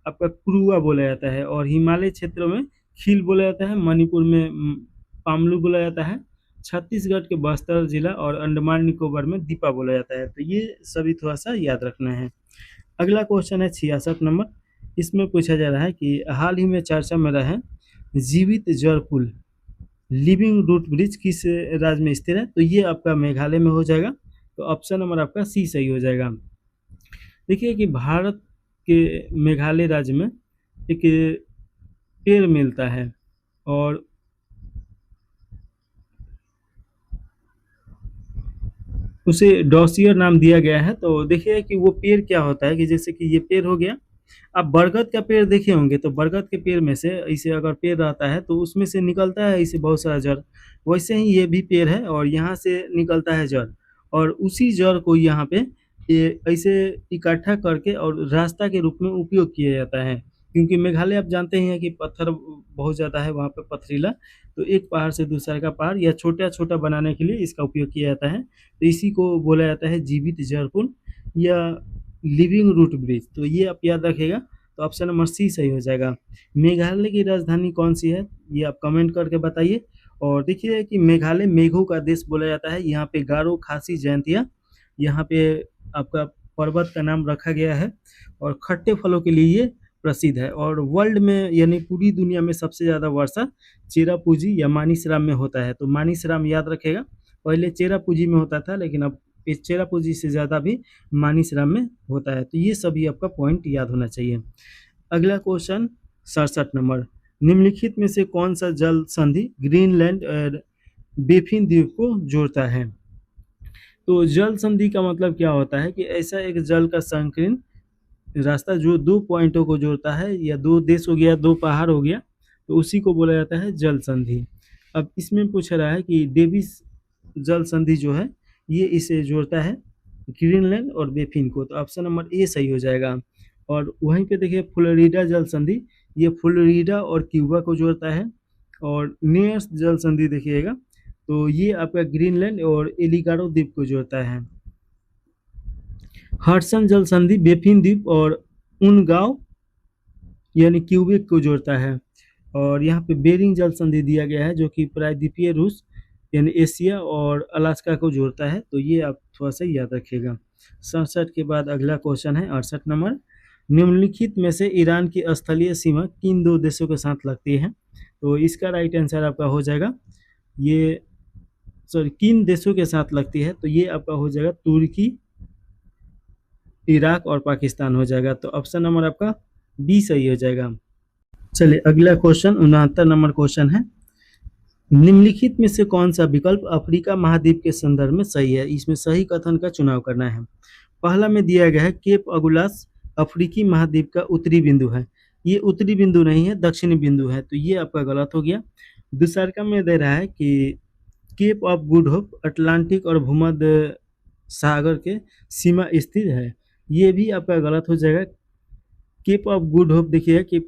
आपका कुरुआ बोला जाता है, और हिमालय क्षेत्र में खील बोला जाता है, मणिपुर में पामलू बोला जाता है, छत्तीसगढ़ के बस्तर जिला और अंडमान निकोबार में दीपा बोला जाता है। तो ये सभी थोड़ा सा याद रखना है। अगला क्वेश्चन है 66 नंबर। इसमें पूछा जा रहा है कि हाल ही में चर्चा में रहा है जीवित जल पुल लिविंग रूट ब्रिज किस राज्य में स्थित है? तो ये आपका मेघालय में हो जाएगा। तो ऑप्शन नंबर आपका सी सही हो जाएगा। देखिए कि भारत के मेघालय राज्य में एक पेड़ मिलता है और उसे डॉसियर नाम दिया गया है। तो देखिए कि वो पेड़ क्या होता है कि जैसे कि ये पेड़ हो गया, आप बरगद का पेड़ देखे होंगे, तो बरगद के पेड़ में से इसे अगर पेड़ रहता है तो उसमें से निकलता है इसे बहुत सारा जड़। वैसे ही ये भी पेड़ है और यहाँ से निकलता है जड़, और उसी जड़ को यहाँ पे ये ऐसे इकट्ठा करके और रास्ता के रूप में उपयोग किया जाता है। क्योंकि मेघालय आप जानते ही हैं कि पत्थर बहुत ज़्यादा है वहाँ पे, पथरीला। तो एक पहाड़ से दूसरे का पहाड़ या छोटा छोटा बनाने के लिए इसका उपयोग किया जाता है। तो इसी को बोला जाता है जीवित जड़ पुल या लिविंग रूट ब्रिज। तो ये आप याद रखिएगा। तो ऑप्शन नंबर सी सही हो जाएगा। मेघालय की राजधानी कौन सी है ये आप कमेंट करके बताइए। और देखिए कि मेघालय मेघों का देश बोला जाता है। यहाँ पे गारो, खासी, जयंतिया, यहाँ पे आपका पर्वत का नाम रखा गया है, और खट्टे फलों के लिए ये प्रसिद्ध है। और वर्ल्ड में यानी पूरी दुनिया में सबसे ज़्यादा वर्षा चेरापूंजी या मानिसराम में होता है। तो मानिसराम याद रखेगा, पहले चेरापूंजी में होता था लेकिन अब इस चेरापूंजी से ज़्यादा भी मानिसराम में होता है। तो ये सभी आपका पॉइंट याद होना चाहिए। अगला क्वेश्चन 67 नंबर। निम्नलिखित में से कौन सा जल संधि ग्रीनलैंड और बेफिन द्वीप को जोड़ता है? तो जल संधि का मतलब क्या होता है कि ऐसा एक जल का संकीर्ण रास्ता जो दो पॉइंटों को जोड़ता है, या दो देश हो गया, दो पहाड़ हो गया, तो उसी को बोला जाता है जल संधि। अब इसमें पूछ रहा है कि डेविस जल संधि जो है ये इसे जोड़ता है ग्रीनलैंड और बेफिन को। तो ऑप्शन नंबर ए सही हो जाएगा। और वहीं पे देखिए फ्लोरिडा जल संधि, ये फ्लोरिडा और क्यूबा को जोड़ता है। और नियर्स जल संधि देखिएगा, तो ये आपका ग्रीनलैंड और एलिगारो द्वीप को जोड़ता है। हडसन जल संधि बेफिन द्वीप और उनगांव यानी क्यूबेक को जोड़ता है। और यहाँ पे बेरिंग जल संधि दिया गया है जो कि प्रायद्वीपीय रूस यानी एशिया और अलास्का को जोड़ता है। तो ये आप थोड़ा सा याद रखिएगा। 67 के बाद अगला क्वेश्चन है 68 नंबर। निम्नलिखित में से ईरान की स्थलीय सीमा किन दो देशों के साथ लगती है? तो इसका राइट आंसर आपका हो जाएगा ये, सॉरी, किन देशों के साथ लगती है? तो ये आपका हो जाएगा तुर्की, इराक और पाकिस्तान हो जाएगा। तो ऑप्शन नंबर आपका बी सही हो जाएगा। चलिए अगला क्वेश्चन 69 नंबर क्वेश्चन है। निम्नलिखित में से कौन सा विकल्प अफ्रीका महाद्वीप के संदर्भ में सही है? इसमें सही कथन का चुनाव करना है। पहला में दिया गया है केप अगुलास अफ्रीकी महाद्वीप का उत्तरी बिंदु है। ये उत्तरी बिंदु नहीं है, दक्षिणी बिंदु है, तो ये आपका गलत हो गया। दूसरा में दे रहा है कि Cape of Good Hope Atlantic और भूमध्य सागर के सीमा स्थित है। ये भी आपका गलत हो जाएगा। केप ऑफ गुड होप देखिए कि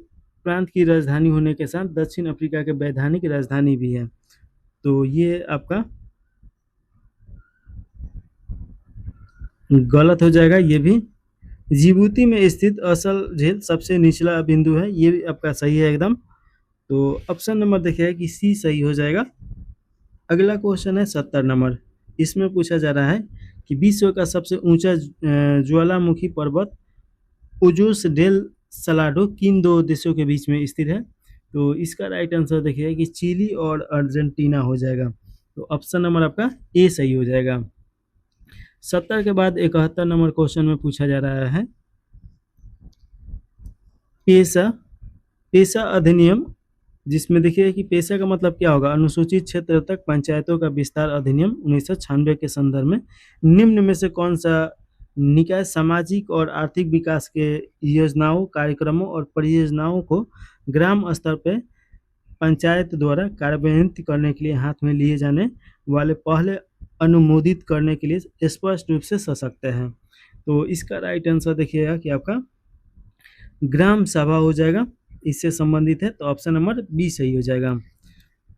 प्रांत की राजधानी होने के साथ दक्षिण अफ्रीका के वैधानिक राजधानी भी है। तो ये आपका गलत हो जाएगा। ये भी जिबूती में स्थित असल झील सबसे निचला बिंदु है, ये भी आपका सही है एकदम। तो ऑप्शन नंबर देखिए कि सी सही हो जाएगा। अगला क्वेश्चन है 70 नंबर। इसमें पूछा जा रहा है कि विश्व का सबसे ऊंचा ज्वालामुखी पर्वत ओजोस डेल सलाडो किन दो देशों के बीच में स्थित है? तो इसका राइट आंसर देखिए कि चिली और अर्जेंटीना हो जाएगा। तो ऑप्शन नंबर आपका ए सही हो जाएगा। 70 के बाद 71 नंबर क्वेश्चन में पूछा जा रहा है पेशा अधिनियम जिसमें देखिए कि पेशा का मतलब क्या होगा, अनुसूचित क्षेत्र तक पंचायतों का विस्तार अधिनियम 1996 के संदर्भ में निम्न में से कौन सा निकाय सामाजिक और आर्थिक विकास के योजनाओं, कार्यक्रमों और परियोजनाओं को ग्राम स्तर पे पंचायत द्वारा कार्यान्वित करने के लिए हाथ में लिए जाने वाले पहले अनुमोदित करने के लिए स्पष्ट रूप से सशक्त है। तो इसका राइट आंसर देखिएगा कि आपका ग्राम सभा हो जाएगा, इससे संबंधित है, तो ऑप्शन नंबर बी सही हो जाएगा।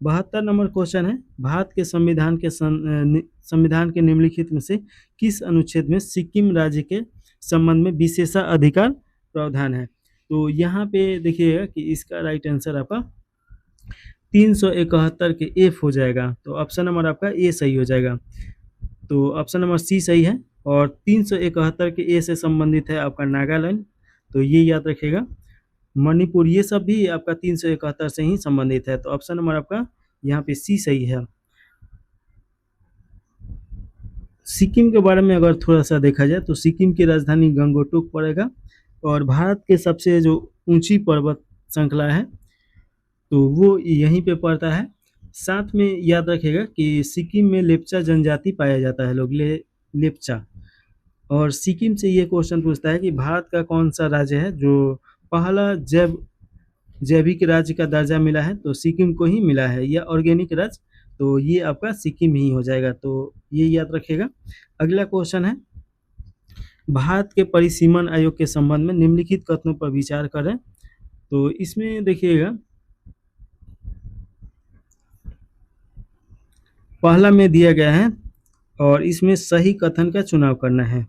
72 नंबर क्वेश्चन है, भारत के संविधान के निम्नलिखित में से किस अनुच्छेद में सिक्किम राज्य के संबंध में विशेषाधिकार प्रावधान है। तो यहाँ पे देखिएगा कि इसका राइट आंसर आपका 371 के एफ हो जाएगा, तो ऑप्शन नंबर आपका ए सही हो जाएगा। तो ऑप्शन नंबर सी सही है, और 371 के ए से संबंधित है आपका नागालैंड, तो ये याद रखिएगा। मणिपुर, ये सब भी आपका 371 से ही संबंधित है, तो ऑप्शन नंबर आपका यहाँ पे सी सही है। सिक्किम के बारे में अगर थोड़ा सा देखा जाए तो सिक्किम की राजधानी गंगटोक पड़ेगा, और भारत के सबसे जो ऊंची पर्वत श्रृंखला है तो वो यहीं पे पड़ता है। साथ में याद रखिएगा कि सिक्किम में लेप्चा जनजाति पाया जाता है, लोग लेप्चा। और सिक्किम से ये क्वेश्चन पूछता है कि भारत का कौन सा राज्य है जो पहला जैविक राज्य का दर्जा मिला है, तो सिक्किम को ही मिला है, या ऑर्गेनिक राज्य, तो ये आपका सिक्किम ही हो जाएगा, तो ये याद रखिएगा। अगला क्वेश्चन है, भारत के परिसीमन आयोग के संबंध में निम्नलिखित कथनों पर विचार करें। तो इसमें देखिएगा पहला में दिया गया है और इसमें सही कथन का चुनाव करना है।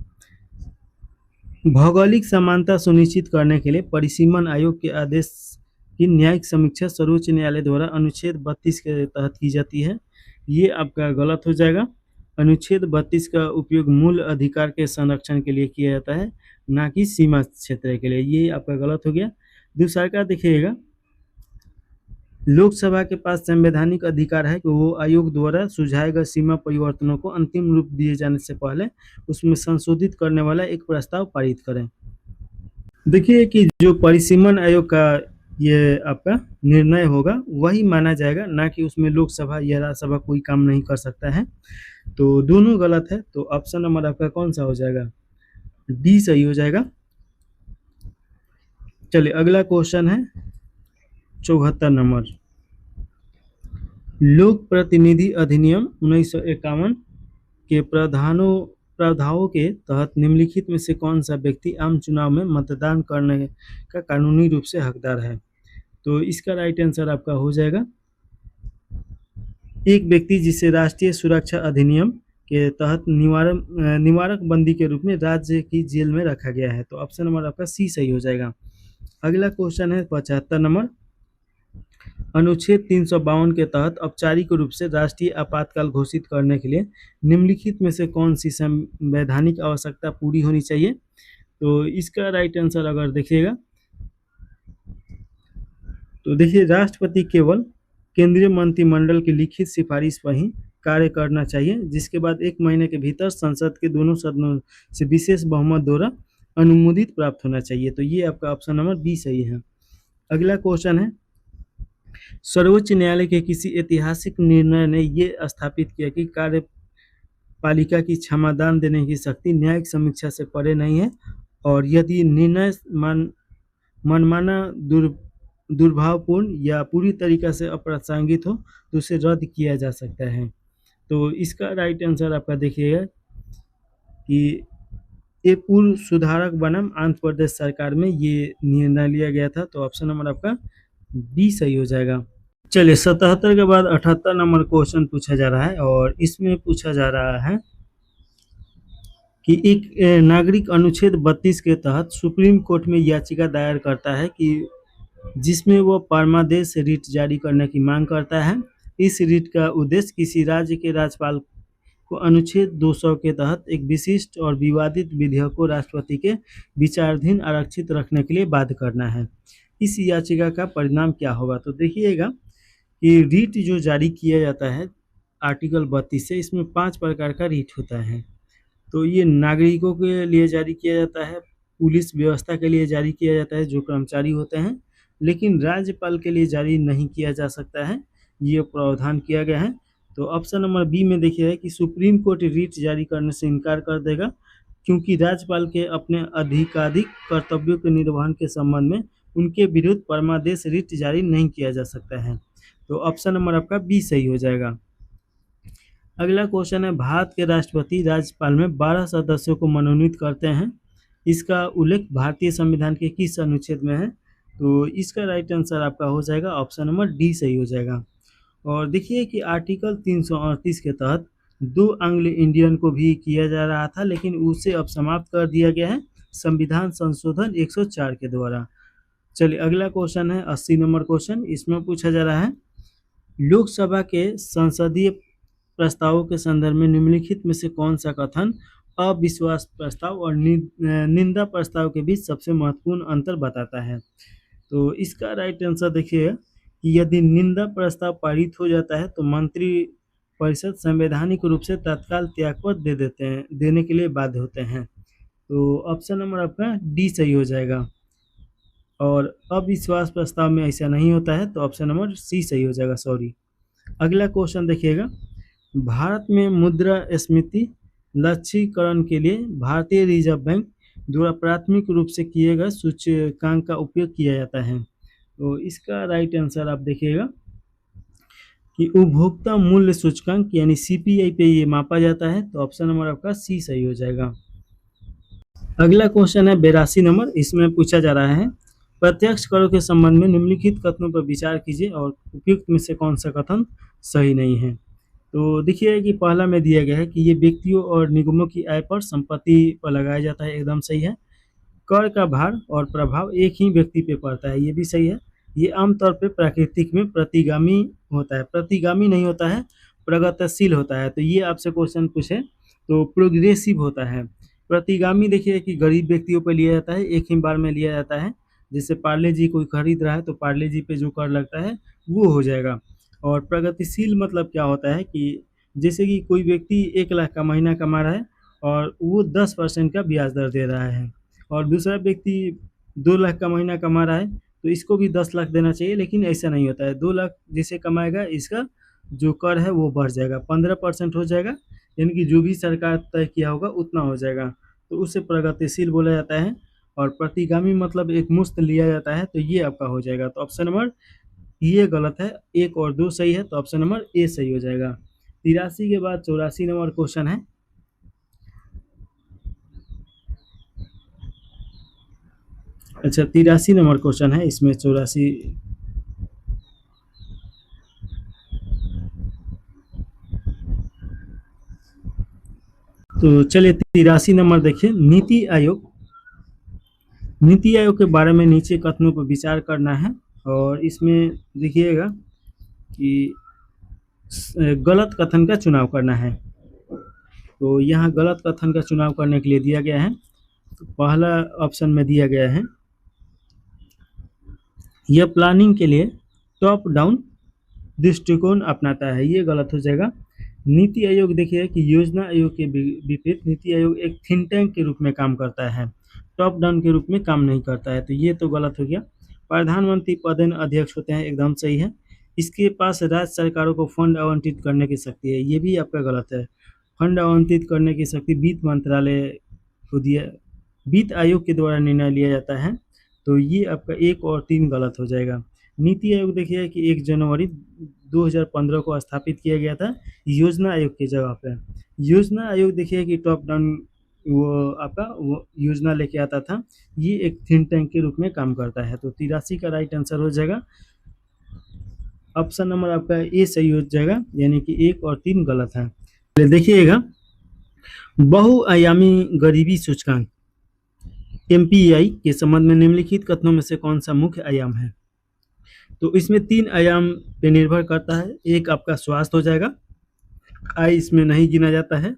भौगोलिक समानता सुनिश्चित करने के लिए परिसीमन आयोग के आदेश की न्यायिक समीक्षा सर्वोच्च न्यायालय द्वारा अनुच्छेद 32 के तहत की जाती है, ये आपका गलत हो जाएगा। अनुच्छेद 32 का उपयोग मूल अधिकार के संरक्षण के लिए किया जाता है, ना कि सीमा क्षेत्र के लिए, ये आपका गलत हो गया। दूसरा का देखिएगा, लोकसभा के पास संवैधानिक अधिकार है कि वो आयोग द्वारा सुझाए गए सीमा परिवर्तनों को अंतिम रूप दिए जाने से पहले उसमें संशोधित करने वाला एक प्रस्ताव पारित करें। देखिए कि जो परिसीमन आयोग का ये आपका निर्णय होगा वही माना जाएगा, ना कि उसमें लोकसभा या राज्यसभा कोई काम नहीं कर सकता है, तो दोनों गलत है। तो ऑप्शन नंबर आपका कौन सा हो जाएगा, डी सही हो जाएगा। चलिए अगला क्वेश्चन है 74 नंबर, लोक प्रतिनिधि अधिनियम 1951 के प्रावधानों के तहत निम्नलिखित में से कौन सा व्यक्ति आम चुनाव में मतदान करने का कानूनी रूप से हकदार है। तो इसका राइट आंसर आपका हो जाएगा, एक व्यक्ति जिसे राष्ट्रीय सुरक्षा अधिनियम के तहत निवारक बंदी के रूप में राज्य की जेल में रखा गया है, तो ऑप्शन नंबर आपका सी सही हो जाएगा। अगला क्वेश्चन है 75 नंबर, अनुच्छेद 352 के तहत औपचारिक रूप से राष्ट्रीय आपातकाल घोषित करने के लिए निम्नलिखित में से कौन सी संवैधानिक आवश्यकता पूरी होनी चाहिए। तो इसका राइट आंसर अगर देखिएगा तो देखिए, राष्ट्रपति केवल केंद्रीय मंत्रिमंडल की लिखित सिफारिश पर ही कार्य करना चाहिए, जिसके बाद 1 महीने के भीतर संसद के दोनों सदनों से विशेष बहुमत द्वारा अनुमोदित प्राप्त होना चाहिए, तो ये आपका ऑप्शन नंबर बी सही है। अगला क्वेश्चन है, सर्वोच्च न्यायालय के किसी ऐतिहासिक निर्णय ने ये स्थापित किया कि कार्यपालिका की क्षमादान देने की शक्ति न्यायिक समीक्षा से परे नहीं है, और यदि निर्णय मनमाना, दुर्भावपूर्ण या पूरी तरीके से अप्रासंगिक हो तो उसे रद्द किया जा सकता है। तो इसका राइट आंसर आपका देखिएगा कि ये पूर्व सुधारक बनाम आंध्र प्रदेश सरकार में ये निर्णय लिया गया था, तो ऑप्शन नंबर आपका बी सही हो जाएगा। चलिए 77 के बाद 78 नंबर क्वेश्चन पूछा जा रहा है, और इसमें पूछा जा रहा है कि एक नागरिक अनुच्छेद 32 के तहत सुप्रीम कोर्ट में याचिका दायर करता है कि जिसमें वो परमादेश रिट जारी करने की मांग करता है। इस रिट का उद्देश्य किसी राज्य के राज्यपाल को अनुच्छेद 200 के तहत एक विशिष्ट और विवादित विधेयक को राष्ट्रपति के विचाराधीन आरक्षित रखने के लिए बाध्य करना है। इस याचिका का परिणाम क्या होगा। तो देखिएगा कि रिट जो जारी किया जाता है आर्टिकल 32 से, इसमें 5 प्रकार का रिट होता है। तो ये नागरिकों के लिए जारी किया जाता है, पुलिस व्यवस्था के लिए जारी किया जाता है जो कर्मचारी होते हैं, लेकिन राज्यपाल के लिए जारी नहीं किया जा सकता है, ये प्रावधान किया गया है। तो ऑप्शन नंबर बी में देखिए है कि सुप्रीम कोर्ट रिट जारी करने से इनकार कर देगा, क्योंकि राज्यपाल के अपने अधिकाधिक कर्तव्यों के निर्वहन के संबंध में उनके विरुद्ध परमादेश रिट जारी नहीं किया जा सकता है। तो ऑप्शन नंबर आपका बी सही हो जाएगा। अगला क्वेश्चन है, भारत के राष्ट्रपति राज्यपाल में 12 सदस्यों को मनोनीत करते हैं, इसका उल्लेख भारतीय संविधान के किस अनुच्छेद में है? तो इसका राइट आंसर आपका हो जाएगा ऑप्शन नंबर डी सही हो जाएगा। और देखिए कि आर्टिकल 338 के तहत 2 एंग्लो इंडियन को भी किया जा रहा था, लेकिन उसे अब समाप्त कर दिया गया है संविधान संशोधन 104 के द्वारा। चलिए अगला क्वेश्चन है 80 नंबर क्वेश्चन। इसमें पूछा जा रहा है, लोकसभा के संसदीय प्रस्तावों के संदर्भ में निम्नलिखित में से कौन सा कथन अविश्वास प्रस्ताव और निंदा प्रस्ताव के बीच सबसे महत्वपूर्ण अंतर बताता है? तो इसका राइट आंसर देखिए कि यदि निंदा प्रस्ताव पारित हो जाता है तो मंत्री परिषद संवैधानिक रूप से तत्काल त्यागपत्र देने के लिए बाध्य होते हैं। तो ऑप्शन नंबर आपका डी सही हो जाएगा। और अविश्वास प्रस्ताव में ऐसा नहीं होता है, तो ऑप्शन नंबर सी सही हो जाएगा, सॉरी। अगला क्वेश्चन देखिएगा, भारत में मुद्रास्फीति लक्ष्यीकरण के लिए भारतीय रिजर्व बैंक द्वारा प्राथमिक रूप से किए गए सूचकांक का उपयोग किया जाता है। तो इसका राइट आंसर आप देखिएगा कि उपभोक्ता मूल्य सूचकांक यानी सीपीआई पे ये मापा जाता है। तो ऑप्शन नंबर आपका सी सही हो जाएगा। अगला क्वेश्चन है 82 नंबर। इसमें पूछा जा रहा है, प्रत्यक्ष करों के संबंध में निम्नलिखित कथनों पर विचार कीजिए और उपयुक्त में से कौन सा कथन सही नहीं है? तो देखिए कि पहला में दिया गया है कि ये व्यक्तियों और निगमों की आय पर संपत्ति पर लगाया जाता है, एकदम सही है। कर का भार और प्रभाव एक ही व्यक्ति पे पड़ता है, ये भी सही है। ये आमतौर पे प्राकृतिक में प्रतिगामी होता है, प्रतिगामी नहीं होता है, प्रगतिशील होता है। तो ये आपसे क्वेश्चन पूछे तो प्रोग्रेसिव होता है। प्रतिगामी देखिए कि गरीब व्यक्तियों पर लिया जाता है, एक ही बार में लिया जाता है। जैसे पार्ले जी कोई खरीद रहा है तो पार्ले जी पे जो कर लगता है वो हो जाएगा। और प्रगतिशील मतलब क्या होता है कि जैसे कि कोई व्यक्ति 1 लाख का महीना कमा रहा है और वो 10% का ब्याज दर दे रहा है, और दूसरा व्यक्ति 2 लाख का महीना कमा रहा है तो इसको भी 10 लाख देना चाहिए, लेकिन ऐसा नहीं होता है। 2 लाख जैसे कमाएगा इसका जो कर है वो बढ़ जाएगा, 15% हो जाएगा, यानी कि जो भी सरकार तय किया होगा उतना हो जाएगा, तो उसे प्रगतिशील बोला जाता है। और प्रतिगामी मतलब एक मुश्त लिया जाता है, तो ये आपका हो जाएगा। तो ऑप्शन नंबर ये गलत है, 1 और 2 सही है, तो ऑप्शन नंबर ए सही हो जाएगा। 83 के बाद 84 नंबर क्वेश्चन है। अच्छा 83 नंबर क्वेश्चन है, इसमें 84 तो चलिए 83 नंबर देखिए, नीति आयोग के बारे में नीचे कथनों पर विचार करना है। और इसमें देखिएगा कि गलत कथन का चुनाव करना है। तो यहाँ गलत कथन का चुनाव करने के लिए दिया गया है, तो पहला ऑप्शन में दिया गया है, यह प्लानिंग के लिए टॉप डाउन दृष्टिकोण अपनाता है, ये गलत हो जाएगा। नीति आयोग देखिए कि योजना आयोग के विपरीत नीति आयोग एक थिंक टैंक के रूप में काम करता है, टॉप डाउन के रूप में काम नहीं करता है, तो ये तो गलत हो गया। प्रधानमंत्री पदेन अध्यक्ष होते हैं, एकदम सही है। इसके पास राज्य सरकारों को फंड आवंटित करने की शक्ति है, ये भी आपका गलत है। फंड आवंटित करने की शक्ति वित्त मंत्रालय को दिया, वित्त आयोग के द्वारा निर्णय लिया जाता है, तो ये आपका 1 और 3 गलत हो जाएगा। नीति आयोग देखिए कि 1 जनवरी 2015 को स्थापित किया गया था योजना आयोग की जगह पे। योजना आयोग देखिए कि टॉप डाउन वो आपका वो योजना लेके आता था, ये एक थिंक टैंक के रूप में काम करता है। तो 83 का राइट आंसर हो जाएगा, ऑप्शन नंबर आपका ए सही हो जाएगा, यानी कि 1 और 3 गलत है। देखिएगा बहुआयामी गरीबी सूचकांक MPI के संबंध में निम्नलिखित कथनों में से कौन सा मुख्य आयाम है? तो इसमें 3 आयाम पे निर्भर करता है। एक आपका स्वास्थ्य हो जाएगा, आय इसमें नहीं गिना जाता है,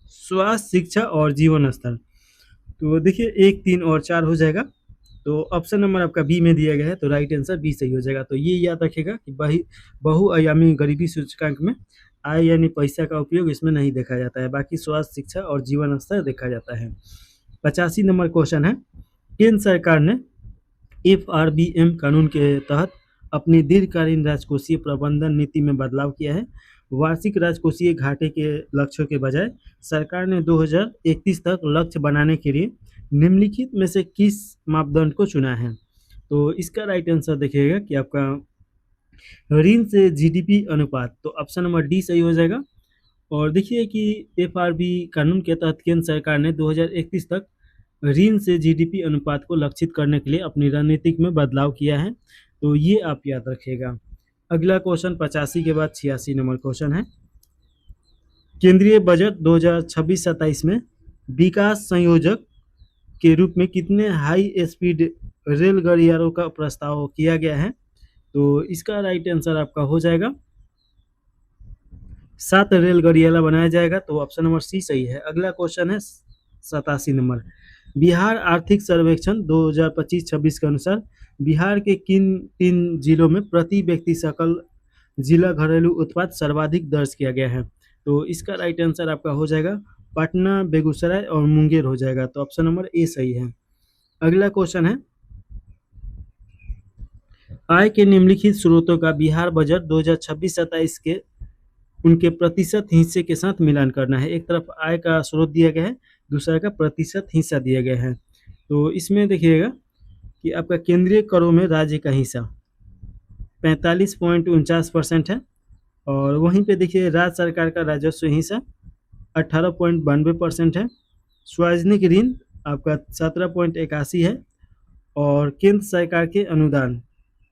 स्वास्थ्य, शिक्षा और जीवन स्तर। तो देखिए 1, 3 और 4 हो जाएगा। तो ऑप्शन नंबर आपका बी में दिया गया है, तो राइट आंसर बी सही हो जाएगा। तो ये याद रखिएगा कि बहुआयामी गरीबी सूचकांक में आय यानी पैसा का उपयोग इसमें नहीं देखा जाता है, बाकी स्वास्थ्य, शिक्षा और जीवन स्तर देखा जाता है। 85 नंबर क्वेश्चन है, केंद्र सरकार ने FRBM कानून के तहत अपनी दीर्घकालीन राजकोषीय प्रबंधन नीति में बदलाव किया है। वार्षिक राजकोषीय घाटे के लक्ष्यों के बजाय सरकार ने 2031 तक लक्ष्य बनाने के लिए निम्नलिखित में से किस मापदंड को चुना है? तो इसका राइट आंसर देखिएगा कि आपका ऋण से जीडीपी अनुपात, तो ऑप्शन नंबर डी सही हो जाएगा। और देखिए कि एफआरबी कानून के तहत केंद्र सरकार ने 2031 तक ऋण से जीडीपी अनुपात को लक्षित करने के लिए अपनी रणनीति में बदलाव किया है, तो ये आप याद रखिएगा। अगला क्वेश्चन 85 के बाद 86 नंबर क्वेश्चन है, केंद्रीय बजट 2026-27 में विकास संयोजक के रूप में कितने हाई स्पीड रेल गलियारों का प्रस्ताव किया गया है? तो इसका राइट आंसर आपका हो जाएगा 7 रेल गलियारा बनाया जाएगा, तो ऑप्शन नंबर सी सही है। अगला क्वेश्चन है 87 नंबर, बिहार आर्थिक सर्वेक्षण 2025-26 के अनुसार बिहार के किन 3 जिलों में प्रति व्यक्ति सकल जिला घरेलू उत्पाद सर्वाधिक दर्ज किया गया है? तो इसका राइट आंसर आपका हो जाएगा पटना, बेगूसराय और मुंगेर हो जाएगा, तो ऑप्शन नंबर ए सही है। अगला क्वेश्चन है, आय के निम्नलिखित स्रोतों का बिहार बजट 2026-27 के उनके प्रतिशत हिस्से के साथ मिलान करना है। एक तरफ आय का स्रोत दिया गया है, दूसरा का प्रतिशत हिस्सा दिया गया है। तो इसमें देखिएगा कि आपका केंद्रीय करों में राज्य का हिस्सा 45.49% है, और वहीं पे देखिए राज्य सरकार का राजस्व हिस्सा 18.92% है। सार्वजनिक ऋण आपका 17.81 है, और केंद्र सरकार के अनुदान,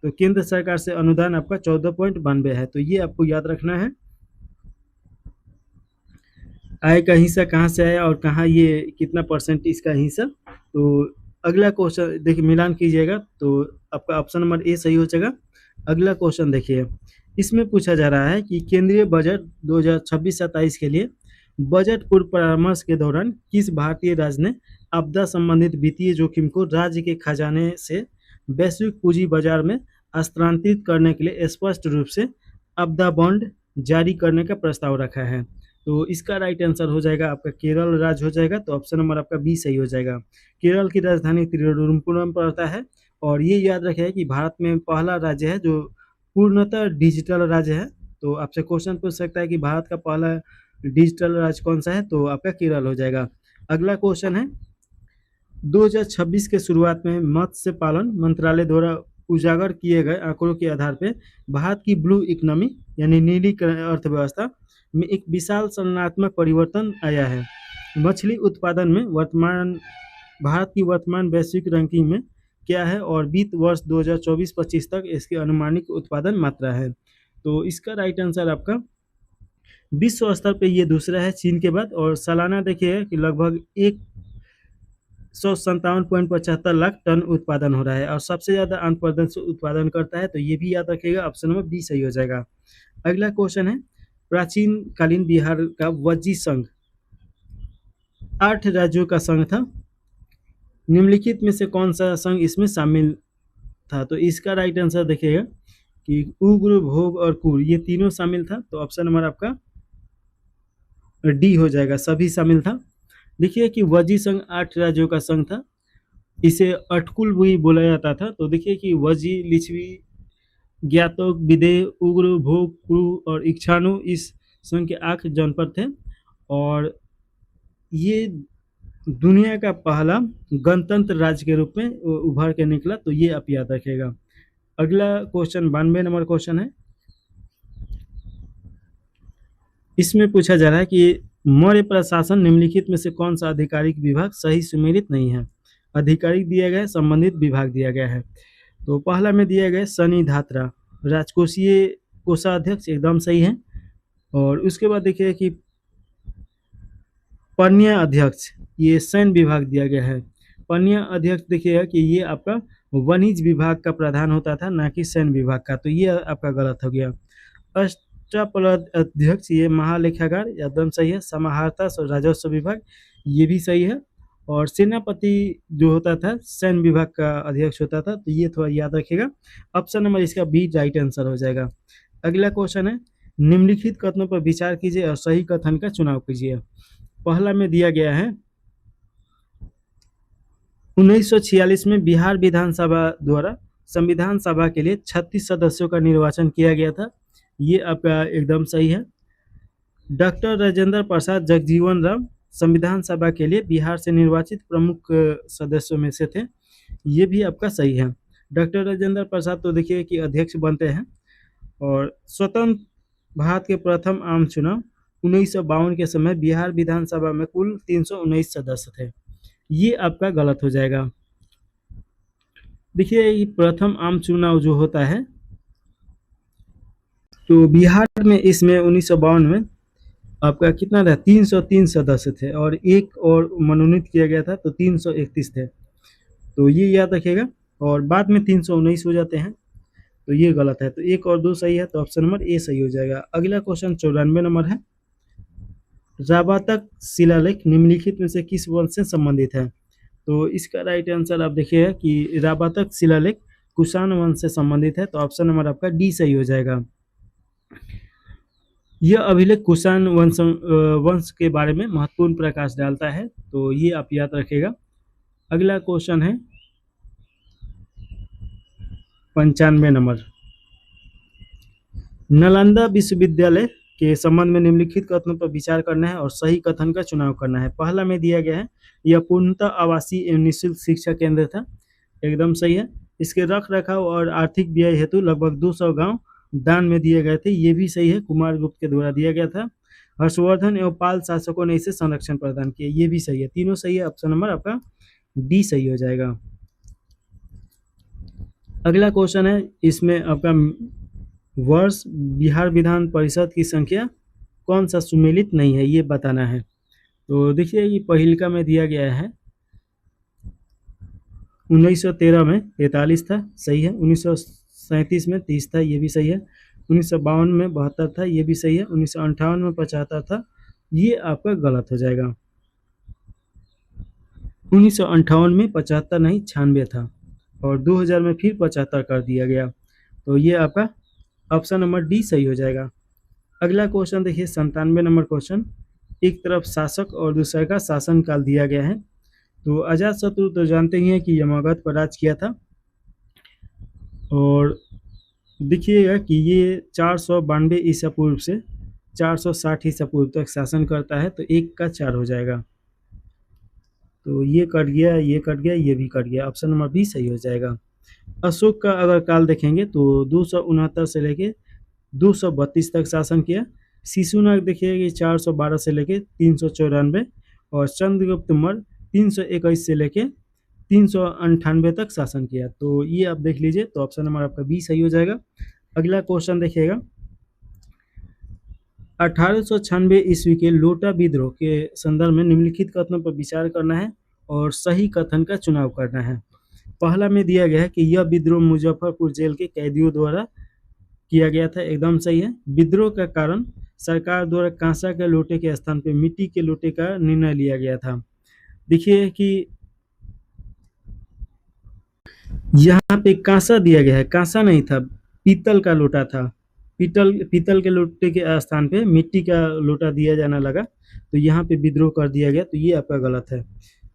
तो केंद्र सरकार से अनुदान आपका 14.92 है। तो ये आपको याद रखना है, आय का हिस्सा कहाँ से आया और कहाँ ये कितना परसेंट इसका हिस्सा। तो अगला क्वेश्चन देखिए मिलान कीजिएगा, तो आपका ऑप्शन नंबर ए सही हो जाएगा। अगला क्वेश्चन देखिए, इसमें पूछा जा रहा है कि केंद्रीय बजट 2026-27 के लिए बजट पूर्व परामर्श के दौरान किस भारतीय राज्य ने आपदा संबंधित वित्तीय जोखिम को राज्य के खजाने से वैश्विक पूंजी बाजार में स्थानांतरित करने के लिए स्पष्ट रूप से आपदा बॉन्ड जारी करने का प्रस्ताव रखा है? तो इसका राइट आंसर हो जाएगा आपका केरल राज्य हो जाएगा, तो ऑप्शन नंबर आपका बी सही हो जाएगा। केरल की राजधानी तिरुवनंतपुरम पड़ता है, और ये याद रखें कि भारत में पहला राज्य है जो पूर्णतः डिजिटल राज्य है। तो आपसे क्वेश्चन पूछ सकता है कि भारत का पहला डिजिटल राज्य कौन सा है, तो आपका केरल हो जाएगा। अगला क्वेश्चन है, 2026 के शुरुआत में मत्स्य पालन मंत्रालय द्वारा उजागर किए गए आंकड़ों के आधार पर भारत की ब्लू इकोनॉमी यानी नीली अर्थव्यवस्था में एक विशाल संरचनात्मक परिवर्तन आया है। मछली उत्पादन में भारत की वर्तमान वैश्विक रैंकिंग में क्या है, और वित्त वर्ष 2024-25 तक इसकी अनुमानित उत्पादन मात्रा है? तो इसका राइट आंसर आपका विश्व स्तर पे ये दूसरा है चीन के बाद, और सालाना देखिए कि लगभग 157.75 लाख टन उत्पादन हो रहा है, और सबसे ज़्यादा आंध्र प्रदेश उत्पादन करता है। तो ये भी याद रखिएगा, ऑप्शन नंबर बी सही हो जाएगा। अगला क्वेश्चन है, प्राचीन कालीन बिहार का वज्जी संघ 8 राज्यों का संघ था, निम्नलिखित में से कौन सा संघ इसमें शामिल था? तो इसका राइट आंसर देखिएगा कि उग्र, भोग और कुर ये तीनों शामिल था, तो ऑप्शन नंबर आपका डी हो जाएगा, सभी शामिल था। देखिए कि वज्जी संघ 8 राज्यों का संघ था, इसे अटकुल भी बोला जाता था। तो देखिए कि वज्जी, लिच्छवी, ज्ञातोक, विदेह, उग्र, भोग, कुरु और इक्षाणु इस संघ के 8 जनपद थे, और ये दुनिया का पहला गणतंत्र राज्य के रूप में उभर के निकला, तो ये आप याद रखिएगा। अगला क्वेश्चन 92 नंबर क्वेश्चन है, इसमें पूछा जा रहा है कि मौर्य प्रशासन निम्नलिखित में से कौन सा आधिकारिक विभाग सही सुमेलित नहीं है? आधिकारिक दिया गया है, संबंधित विभाग दिया गया है। तो पहला में दिया गया सनी धात्रा, राजकोषीय कोषाध्यक्ष एकदम सही है। और उसके बाद देखिए कि पन्या अध्यक्ष, ये सैन्य विभाग दिया गया है। पन्या अध्यक्ष देखिएगा कि ये आपका वाणिज्य विभाग का प्रधान होता था, ना कि सैन्य विभाग का, तो ये आपका गलत हो गया। अष्टपद अध्यक्ष ये महालेखागार एकदम सही है। समाहर्ता और राजस्व विभाग ये भी सही है। और सेनापति जो होता था सैन्य विभाग का अध्यक्ष होता था, तो ये थोड़ा याद रखिएगा। ऑप्शन नंबर इसका बी राइट आंसर हो जाएगा। अगला क्वेश्चन है, निम्नलिखित कथनों पर विचार कीजिए और सही कथन का चुनाव कीजिए। पहला में दिया गया है 1946 में बिहार विधानसभा द्वारा संविधान सभा के लिए 36 सदस्यों का निर्वाचन किया गया था। ये आपका एकदम सही है। डॉक्टर राजेंद्र प्रसाद जगजीवन राम संविधान सभा के लिए बिहार से निर्वाचित प्रमुख सदस्यों में से थे। ये भी आपका सही है। डॉक्टर राजेंद्र प्रसाद तो देखिए कि अध्यक्ष बनते हैं। और स्वतंत्र भारत के प्रथम आम चुनाव 1952 के समय बिहार विधानसभा में कुल 319 सदस्य थे। ये आपका गलत हो जाएगा। देखिए ये प्रथम आम चुनाव जो होता है तो बिहार में इसमें 1952 में आपका कितना था, 303 सदस्य थे और एक और मनोनीत किया गया था तो 331 थे। तो ये याद रखिएगा। और बाद में 319 हो जाते हैं तो ये गलत है। तो 1 और 2 सही है तो ऑप्शन नंबर ए सही हो जाएगा। अगला क्वेश्चन 94 नंबर है। राबातक शिलालेख निम्नलिखित में से किस वंश से संबंधित है? तो इसका राइट आंसर आप देखिएगा कि राबातक शिलालेख कुषाण वंश से संबंधित है। तो ऑप्शन नंबर आपका डी सही हो जाएगा। यह अभिलेख कुषाण वंश के बारे में महत्वपूर्ण प्रकाश डालता है। तो ये आप याद रखिएगा। अगला क्वेश्चन है 95 नंबर। नालंदा विश्वविद्यालय के संबंध में निम्नलिखित कथनों पर विचार करना है और सही कथन का चुनाव करना है। पहला में दिया गया है यह पूर्णतः आवासीय एवं निःशुल्क शिक्षा केंद्र था। एकदम सही है। इसके रख रखाव और आर्थिक व्यय हेतु लगभग 200 गांव दान में दिए गए थे। ये भी सही है, कुमार गुप्त के द्वारा दिया गया था। हर्षवर्धन एवं पाल शासकों ने इसे संरक्षण प्रदान किया। ये भी सही है, तीनों सही है। ऑप्शन नंबर आपका डी सही हो जाएगा। अगला क्वेश्चन है, इसमें आपका वर्ष बिहार विधान परिषद की संख्या कौन सा सुमेलित नहीं है ये बताना है। तो देखिए ये पहिलका में दिया गया है 1913 में 43 था, सही है। 1937 में 30 था, ये भी सही है। 1952 में 72 था, ये भी सही है। 1958 में 75 था, ये आपका गलत हो जाएगा। 1958 में 75 नहीं 96 था और 2000 में फिर 75 कर दिया गया। तो ये आपका ऑप्शन नंबर डी सही हो जाएगा। अगला क्वेश्चन देखिए 97 नंबर क्वेश्चन। एक तरफ शासक और दूसरे का शासन काल दिया गया है। तो अजातशत्रु तो जानते ही हैं कि यमगध पर राज किया था और देखिएगा कि ये 492 ईसा पूर्व से 460 ईसा पूर्व तक शासन करता है। तो 1 का 4 हो जाएगा। तो ये कट गया, ये कट गया, ये भी कट गया। ऑप्शन नंबर बी सही हो जाएगा। अशोक का अगर काल देखेंगे तो 269 से लेके 232 तक शासन किया। शिशुनाग देखिए कि 412 से लेके 394 और चंद्रगुप्त मौर्य 321 से लेके 398 तक शासन किया। तो ये आप देख लीजिए। तो ऑप्शन नंबर आपका बी सही हो जाएगा। अगला क्वेश्चन देखिएगा 1896 ईस्वी के लोटा विद्रोह के संदर्भ में निम्नलिखित कथनों पर विचार करना है और सही कथन का चुनाव करना है। पहला में दिया गया है कि यह विद्रोह मुजफ्फरपुर जेल के कैदियों द्वारा किया गया था। एकदम सही है। विद्रोह का कारण सरकार द्वारा कांसा के लोटे के स्थान पर मिट्टी के लोटे का निर्णय लिया गया था। देखिए कि यहाँ पे कांसा दिया गया है, कांसा नहीं था, पीतल का लोटा था। पीतल के लोटे के स्थान पे मिट्टी का लोटा दिया जाना लगा तो यहाँ पे विद्रोह कर दिया गया। तो ये आपका गलत है।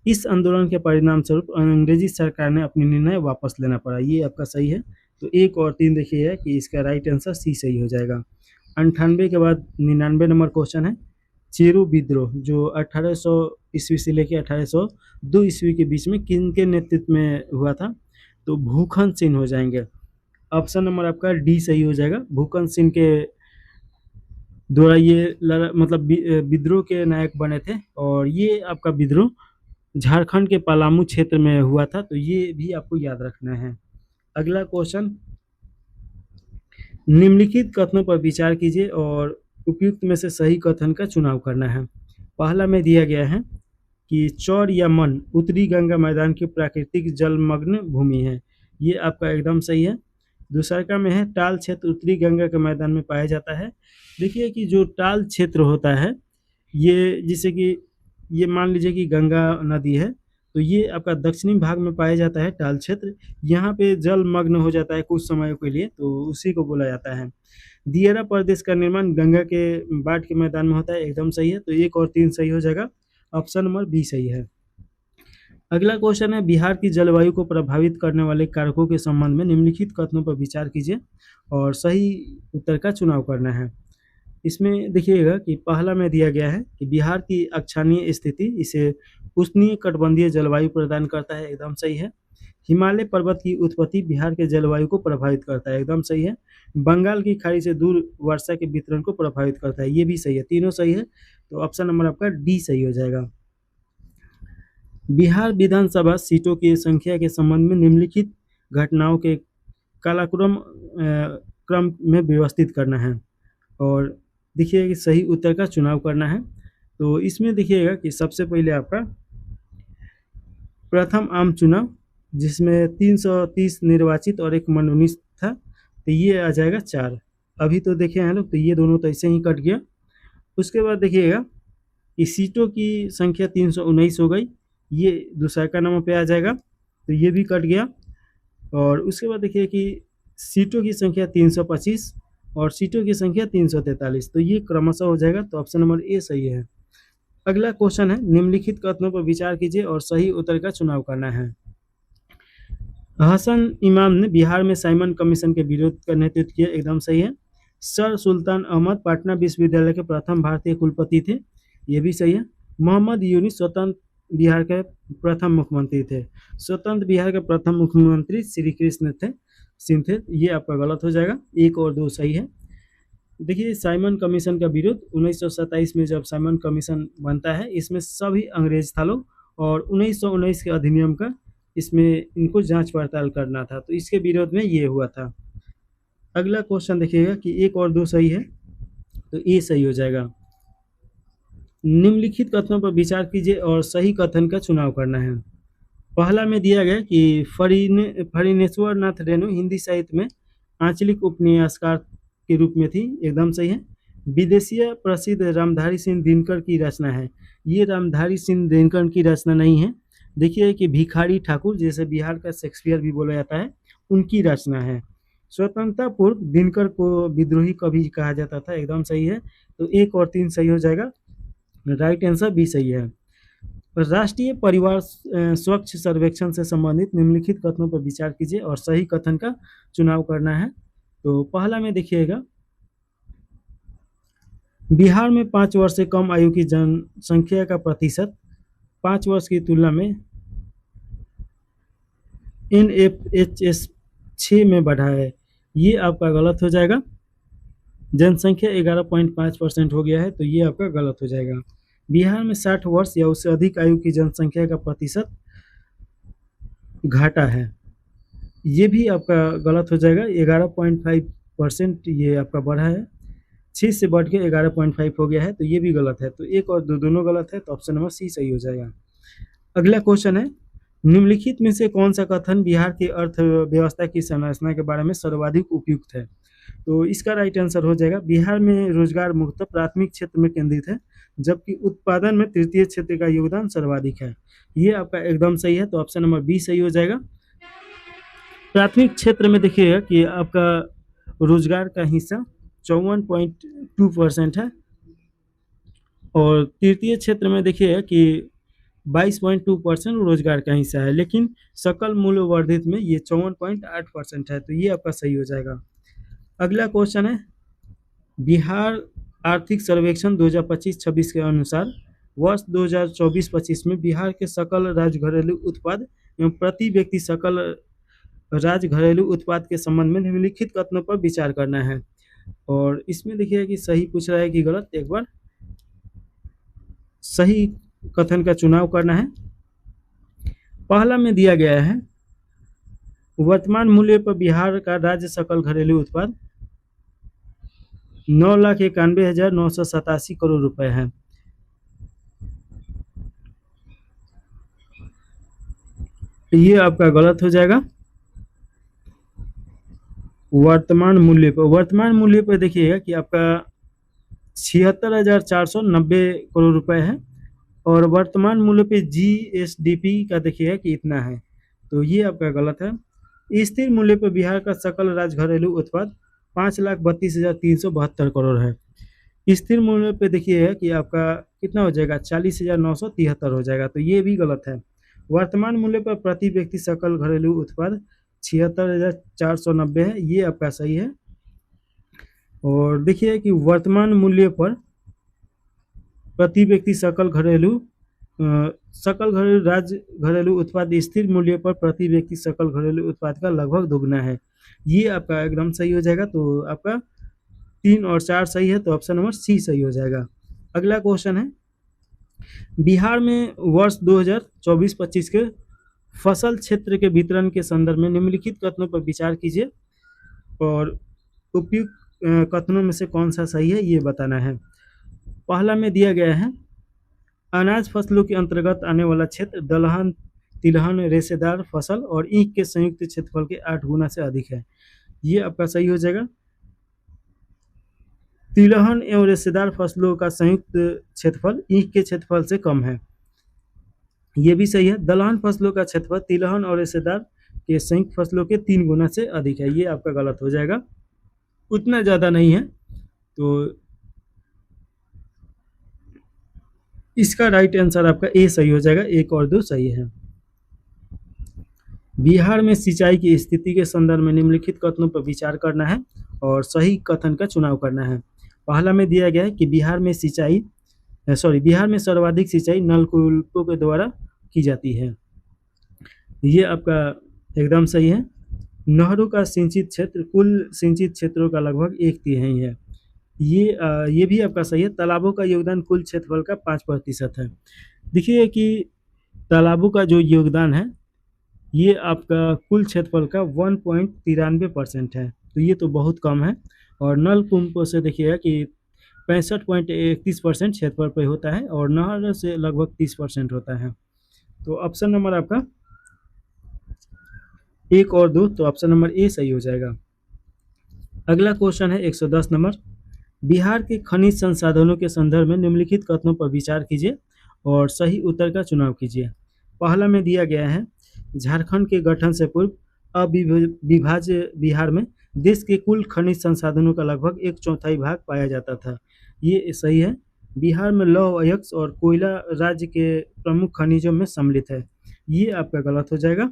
इस आंदोलन के परिणाम स्वरूप अंग्रेजी सरकार ने अपनी निर्णय वापस लेना पड़ा। ये आपका सही है। तो 1 और 3 देखिए है कि इसका राइट आंसर सी सही हो जाएगा। 98 के बाद 99 नंबर क्वेश्चन है चेरू विद्रोह जो 1800 ईस्वी से लेकर 1802 ईस्वी के बीच में किन के नेतृत्व में हुआ था? तो भूखंड सिंह हो जाएंगे। ऑप्शन नंबर आपका डी सही हो जाएगा। भूखंड सिंह के द्वारा ये मतलब विद्रोह के नायक बने थे और ये आपका विद्रोह झारखंड के पलामू क्षेत्र में हुआ था। तो ये भी आपको याद रखना है। अगला क्वेश्चन, निम्नलिखित कथनों पर विचार कीजिए और उपयुक्त में से सही कथन का चुनाव करना है। पहला में दिया गया है कि चौर या मन उत्तरी गंगा मैदान की प्राकृतिक जलमग्न भूमि है। ये आपका एकदम सही है। दूसरा का में है टाल क्षेत्र उत्तरी गंगा के मैदान में पाया जाता है। देखिए कि जो टाल क्षेत्र होता है ये जैसे कि ये मान लीजिए कि गंगा नदी है तो ये आपका दक्षिणी भाग में पाया जाता है टाल क्षेत्र। यहाँ पे जलमग्न हो जाता है कुछ समय के लिए तो उसी को बोला जाता है। दियारा प्रदेश का निर्माण गंगा के बाढ़ के मैदान में होता है। एकदम सही है। तो 1 और 3 सही हो जाएगा। ऑप्शन नंबर बी सही है। अगला क्वेश्चन है, बिहार की जलवायु को प्रभावित करने वाले कारकों के संबंध में निम्नलिखित कथनों पर विचार कीजिए और सही उत्तर का चुनाव करना है। इसमें देखिएगा कि पहला में दिया गया है कि बिहार की अक्षांशीय स्थिति इसे उष्णीय कटिबंधीय जलवायु प्रदान करता है, एकदम सही है। हिमालय पर्वत की उत्पत्ति बिहार के जलवायु को प्रभावित करता है, एकदम सही है। बंगाल की खाड़ी से दूर वर्षा के वितरण को प्रभावित करता है, ये भी सही है, तीनों सही है। तो ऑप्शन नंबर आपका डी सही हो जाएगा। बिहार विधानसभा सीटों की संख्या के संबंध में निम्नलिखित घटनाओं के कालक्रम क्रम में व्यवस्थित करना है और देखिए कि सही उत्तर का चुनाव करना है। तो इसमें देखिएगा कि सबसे पहले आपका प्रथम आम चुनाव जिसमें 330 निर्वाचित और एक मनोनीत था, तो ये आ जाएगा 4। अभी तो देखे हैं लोग, तो ये दोनों तो ऐसे ही कट गया। उसके बाद देखिएगा कि सीटों की संख्या 319 हो गई, ये दूसरा का नंबर पे आ जाएगा, तो ये भी कट गया। और उसके बाद देखिए कि सीटों की संख्या 325 और सीटों की संख्या 343, तो ये क्रमशः हो जाएगा, तो ऑप्शन नंबर ए सही है। अगला क्वेश्चन है, निम्नलिखित कथनों पर विचार कीजिए और सही उत्तर का चुनाव करना है। हसन इमाम ने बिहार में साइमन कमीशन के विरोध का नेतृत्व किया, एकदम सही है। सर सुल्तान अहमद पटना विश्वविद्यालय के प्रथम भारतीय कुलपति थे, ये भी सही है। मोहम्मद यूनुस स्वतंत्र बिहार के प्रथम मुख्यमंत्री थे। स्वतंत्र बिहार के प्रथम मुख्यमंत्री श्री कृष्ण सिंह थे, ये आपका गलत हो जाएगा, 1 और 2 सही है। देखिए साइमन कमीशन का विरोध 1927 में जब साइमन कमीशन बनता है, इसमें सभी अंग्रेज था लोग और 1919 के अधिनियम का इसमें इनको जांच पड़ताल करना था, तो इसके विरोध में ये हुआ था। अगला क्वेश्चन देखिएगा कि 1 और 2 सही है, तो ये सही हो जाएगा। निम्नलिखित कथनों पर विचार कीजिए और सही कथन का चुनाव करना है। पहला में दिया गया कि फणीश्वर नाथ रेणु हिंदी साहित्य में आंचलिक उपन्यासकार के रूप में थी, एकदम सही है। विदेशीय प्रसिद्ध रामधारी सिंह दिनकर की रचना है, ये रामधारी सिंह दिनकर की रचना नहीं है। देखिए कि भिखारी ठाकुर, जैसे बिहार का शेक्सपियर भी बोला जाता है, उनकी रचना है। स्वतंत्रता पूर्व दिनकर को विद्रोही कवि कहा जाता था, एकदम सही है। तो 1 और 3 सही हो जाएगा, राइट आंसर भी सही है। राष्ट्रीय परिवार स्वच्छ सर्वेक्षण से संबंधित निम्नलिखित कथनों पर विचार कीजिए और सही कथन का चुनाव करना है। तो पहला में देखिएगा, बिहार में 5 वर्ष से कम आयु की जनसंख्या का प्रतिशत 5 वर्ष की तुलना में NFHS 6 में बढ़ा है, ये आपका गलत हो जाएगा। जनसंख्या 11.5% हो गया है, तो ये आपका गलत हो जाएगा। बिहार में 60 वर्ष या उससे अधिक आयु की जनसंख्या का प्रतिशत घटा है, ये भी आपका गलत हो जाएगा। 11.5% ये आपका बढ़ा है, 6 से बढ़ के 11.5 हो गया है, तो ये भी गलत है। तो 1 और 2 दोनों गलत है, तो ऑप्शन नंबर सी सही हो जाएगा। अगला क्वेश्चन है, निम्नलिखित में से कौन सा कथन बिहार की अर्थव्यवस्था की संरचना के बारे में सर्वाधिक उपयुक्त है? तो इसका राइट आंसर हो जाएगा, बिहार में रोजगार मुख्यतः प्राथमिक क्षेत्र में केंद्रित है, जबकि उत्पादन में तृतीय क्षेत्र का योगदान सर्वाधिक है, ये आपका एकदम सही है। तो ऑप्शन नंबर बी सही हो जाएगा। प्राथमिक क्षेत्र में देखिएगा कि आपका रोजगार का हिस्सा 54.2% है और तृतीय क्षेत्र में देखिएगा कि 22.2% रोजगार का हिस्सा है, लेकिन सकल मूल्य वर्धित में ये 54.8% है, तो ये आपका सही हो जाएगा। अगला क्वेश्चन है, बिहार आर्थिक सर्वेक्षण 2025-26 के अनुसार वर्ष 2024-25 में बिहार के सकल राज्य घरेलू उत्पाद एवं प्रति व्यक्ति सकल राज्य घरेलू उत्पाद के संबंध में निम्नलिखित कथनों पर विचार करना है। और इसमें देखिए कि सही पूछ रहा है कि गलत, एक बार सही कथन का चुनाव करना है। पहला में दिया गया है, वर्तमान मूल्य पर बिहार का राज्य सकल घरेलू उत्पाद 9,91,987 करोड़ रुपए है। ये आपका गलत हो जाएगा। वर्तमान मूल्य पर देखिएगा कि आपका 76,490 करोड़ रुपए है और वर्तमान मूल्य पे GSDP का देखिएगा कि इतना है, तो ये आपका गलत है। स्थिर मूल्य पर बिहार का सकल राज्य घरेलू उत्पाद 5,32,372 करोड़ है। स्थिर मूल्य पे देखिएगा कि आपका कितना हो जाएगा, 40,973 हो जाएगा, तो ये भी गलत है। वर्तमान मूल्य पर प्रति व्यक्ति सकल घरेलू उत्पाद 76,490 है, ये आपका सही है। और देखिए कि वर्तमान मूल्य पर प्रति व्यक्ति सकल घरेलू घरेलू उत्पाद स्थिर मूल्य पर प्रति व्यक्ति सकल घरेलू उत्पाद का लगभग दोगुना है, ये आपका एकदम सही हो जाएगा। तो आपका 3 और 4 सही है, तो ऑप्शन नंबर सी सही हो जाएगा। अगला क्वेश्चन है, बिहार में वर्ष 2024-25 के फसल क्षेत्र के वितरण के संदर्भ में निम्नलिखित कथनों पर विचार कीजिए और उपयुक्त कथनों में से कौन सा सही है ये बताना है। पहला में दिया गया है, अनाज फसलों के अंतर्गत आने वाला क्षेत्र दलहन, तिलहन, रेशेदार फसल और ईख के संयुक्त क्षेत्रफल के 8 गुना से अधिक है, ये आपका सही हो जाएगा। तिलहन एवं रेशेदार फसलों का संयुक्त क्षेत्रफल ईख के क्षेत्रफल से कम है, ये भी सही है। दलहन फसलों का क्षेत्रफल तिलहन और रेशेदार के संयुक्त फसलों के 3 गुना से अधिक है, ये आपका गलत हो जाएगा, उतना ज़्यादा नहीं है। तो इसका राइट आंसर आपका ए सही हो जाएगा, 1 और 2 सही है। बिहार में सिंचाई की स्थिति के संदर्भ में निम्नलिखित कथनों पर विचार करना है और सही कथन का चुनाव करना है। पहला में दिया गया है कि बिहार में सर्वाधिक सिंचाई नलकूपों के द्वारा की जाती है, ये आपका एकदम सही है। नहरों का सिंचित क्षेत्र कुल सिंचित क्षेत्रों का लगभग 1/3 है, ये भी आपका सही है। तालाबों का योगदान कुल क्षेत्रफल का 5% है। देखिए कि तालाबों का जो योगदान है ये आपका कुल क्षेत्रफल का 1.93% है, तो ये तो बहुत कम है। और नलकूपों से देखिएगा कि 65.31% क्षेत्रफल पर होता है और नहर से लगभग 30% होता है। तो ऑप्शन नंबर आपका 1 और 2, तो ऑप्शन नंबर ए सही हो जाएगा। अगला क्वेश्चन है 110 नंबर, बिहार के खनिज संसाधनों के संदर्भ में निम्नलिखित कथनों पर विचार कीजिए और सही उत्तर का चुनाव कीजिए। पहला में दिया गया है, झारखंड के गठन से पूर्व अविभाज्य बिहार में देश के कुल खनिज संसाधनों का लगभग 1/4 भाग पाया जाता था, ये सही है। बिहार में लौह अयस्क और कोयला राज्य के प्रमुख खनिजों में सम्मिलित है, ये आपका गलत हो जाएगा।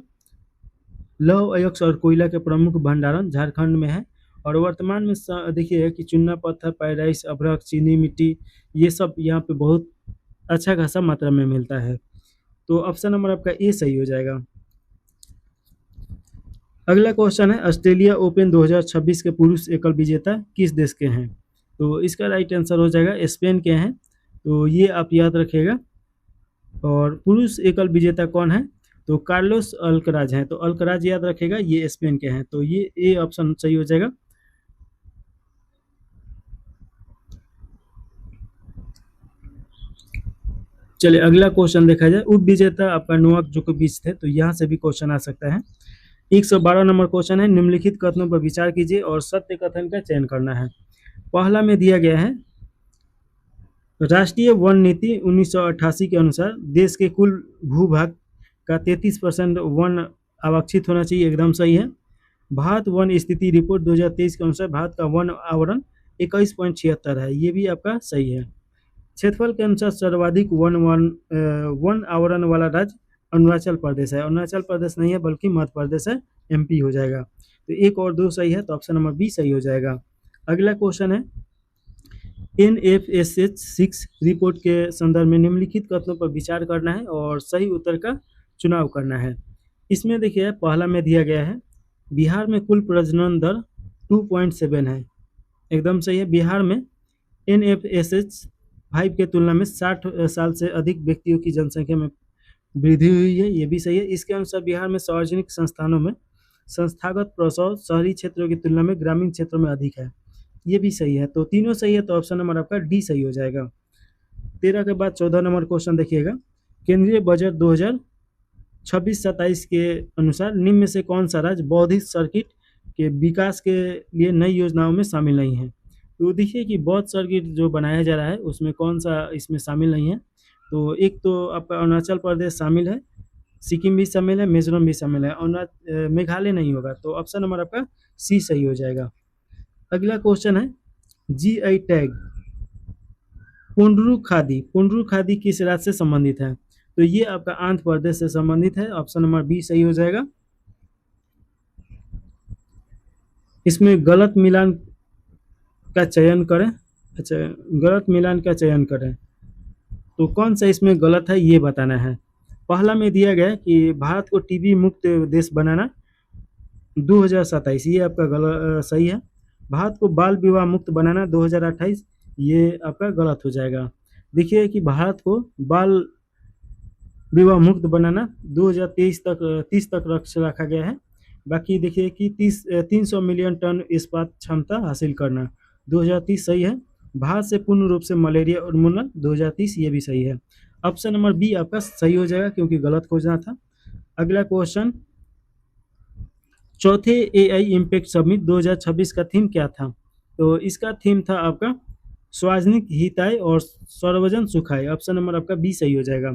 लौह अयस्क और कोयला के प्रमुख भंडारण झारखंड में है और वर्तमान में देखिए कि चूना पत्थर, पायराइस, अभ्रक, चीनी मिट्टी, ये सब यहाँ पे बहुत अच्छा खासा मात्रा में मिलता है, तो ऑप्शन नंबर आपका ए सही हो जाएगा। अगला क्वेश्चन है, ऑस्ट्रेलिया ओपन 2026 के पुरुष एकल विजेता किस देश के हैं? तो इसका राइट आंसर हो जाएगा स्पेन के हैं, तो ये आप याद रखिएगा। और पुरुष एकल विजेता कौन है? तो कार्लोस अल्कराज हैं, तो अल्कराज याद रखिएगा, ये स्पेन के हैं, तो ये ए ऑप्शन सही हो जाएगा। चलिए अगला क्वेश्चन देखा जाए, उप विजेता आपका नोवाक जोकोविच थे, तो यहाँ से भी क्वेश्चन आ सकता है। 112 नंबर क्वेश्चन है, निम्नलिखित कथनों पर विचार कीजिए और सत्य कथन का चयन करना है। पहला में दिया गया है, राष्ट्रीय वन नीति 1988 के अनुसार देश के कुल भूभाग का 33% वन आरक्षित होना चाहिए, एकदम सही है। भारत वन स्थिति रिपोर्ट 2023 के अनुसार भारत का वन आवरण 21.76 है, ये भी आपका सही है। क्षेत्रफल के अनुसार सर्वाधिक वन आवरण वाला राज्य अरुणाचल प्रदेश है, अरुणाचल प्रदेश नहीं है बल्कि मध्य प्रदेश है, एमपी हो जाएगा। तो 1 और 2 सही है, तो ऑप्शन नंबर बी सही हो जाएगा। अगला क्वेश्चन है, NFSH 6 रिपोर्ट के संदर्भ में निम्नलिखित कथनों पर विचार करना है और सही उत्तर का चुनाव करना है। इसमें देखिए पहला में दिया गया है, बिहार में कुल प्रजनन दर 2.7 है, एकदम सही है। बिहार में NFSH 5 के तुलना में 60 साल से अधिक व्यक्तियों की जनसंख्या में वृद्धि हुई है, ये भी सही है। इसके अनुसार बिहार में सार्वजनिक संस्थानों में संस्थागत प्रसव शहरी क्षेत्रों की तुलना में ग्रामीण क्षेत्रों में अधिक है, ये भी सही है। तो तीनों सही है, तो ऑप्शन नंबर आपका डी सही हो जाएगा। 13 के बाद 14 नंबर क्वेश्चन देखिएगा, केंद्रीय बजट 2026-27 के अनुसार निम्न में से कौन सा राज्य बौद्धिक सर्किट के विकास के लिए नई योजनाओं में शामिल नहीं है? तो देखिए कि बौद्ध सर्किट जो बनाया जा रहा है उसमें कौन सा इसमें शामिल नहीं है? तो एक तो आपका अरुणाचल प्रदेश शामिल है, सिक्किम भी शामिल है, मिजोरम भी शामिल है, और मेघालय नहीं होगा, तो ऑप्शन नंबर आपका सी सही हो जाएगा। अगला क्वेश्चन है, GI टैग पुंडरू खादी किस राज्य से संबंधित है? तो ये आपका आंध्र प्रदेश से संबंधित है। ऑप्शन नंबर बी सही हो जाएगा। इसमें गलत मिलान का चयन करें। अच्छा, गलत मिलान का चयन करें तो कौन सा इसमें गलत है ये बताना है। पहला में दिया गया कि भारत को टीबी मुक्त देश बनाना 2027, ये आपका गलत सही है। भारत को बाल विवाह मुक्त बनाना 2028, ये आपका गलत हो जाएगा। देखिए कि भारत को बाल विवाह मुक्त बनाना 2023 तक 30 तक रखा गया है। बाकी देखिए कि 300 मिलियन टन इस्पात क्षमता हासिल करना 2030 सही है। भारत से पूर्ण रूप से मलेरिया उन्मूलन 2030, ये भी सही है। ऑप्शन नंबर बी आपका सही हो जाएगा क्योंकि गलत खोजना था। अगला क्वेश्चन, चौथे एआई इम्पैक्ट समिट 2026 का थीम क्या था? तो इसका थीम था आपका सार्वजनिक हिताय और सर्वजन सुखाय। ऑप्शन नंबर आपका बी सही हो जाएगा।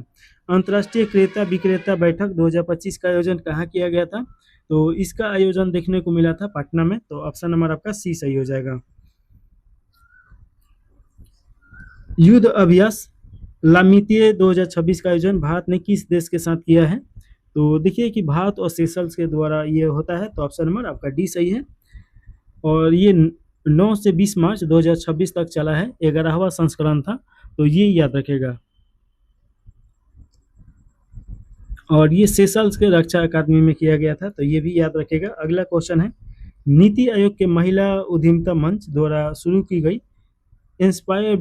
अंतर्राष्ट्रीय क्रेता विक्रेता बैठक 2025 का आयोजन कहाँ किया गया था? तो इसका आयोजन देखने को मिला था पटना में। तो ऑप्शन नंबर आपका सी सही हो जाएगा। युद्ध अभ्यास लामितीय 2026 का आयोजन भारत ने किस देश के साथ किया है? तो देखिए कि भारत और सेशल्स के द्वारा ये होता है। तो ऑप्शन नंबर आपका डी सही है। और ये 9 से 20 मार्च 2026 तक चला है, 11वां संस्करण था। तो ये याद रखेगा। और ये सेशल्स के रक्षा अकादमी में किया गया था, तो ये भी याद रखेगा। अगला क्वेश्चन है, नीति आयोग के महिला उद्यमिता मंच द्वारा शुरू की गई एम्फोयर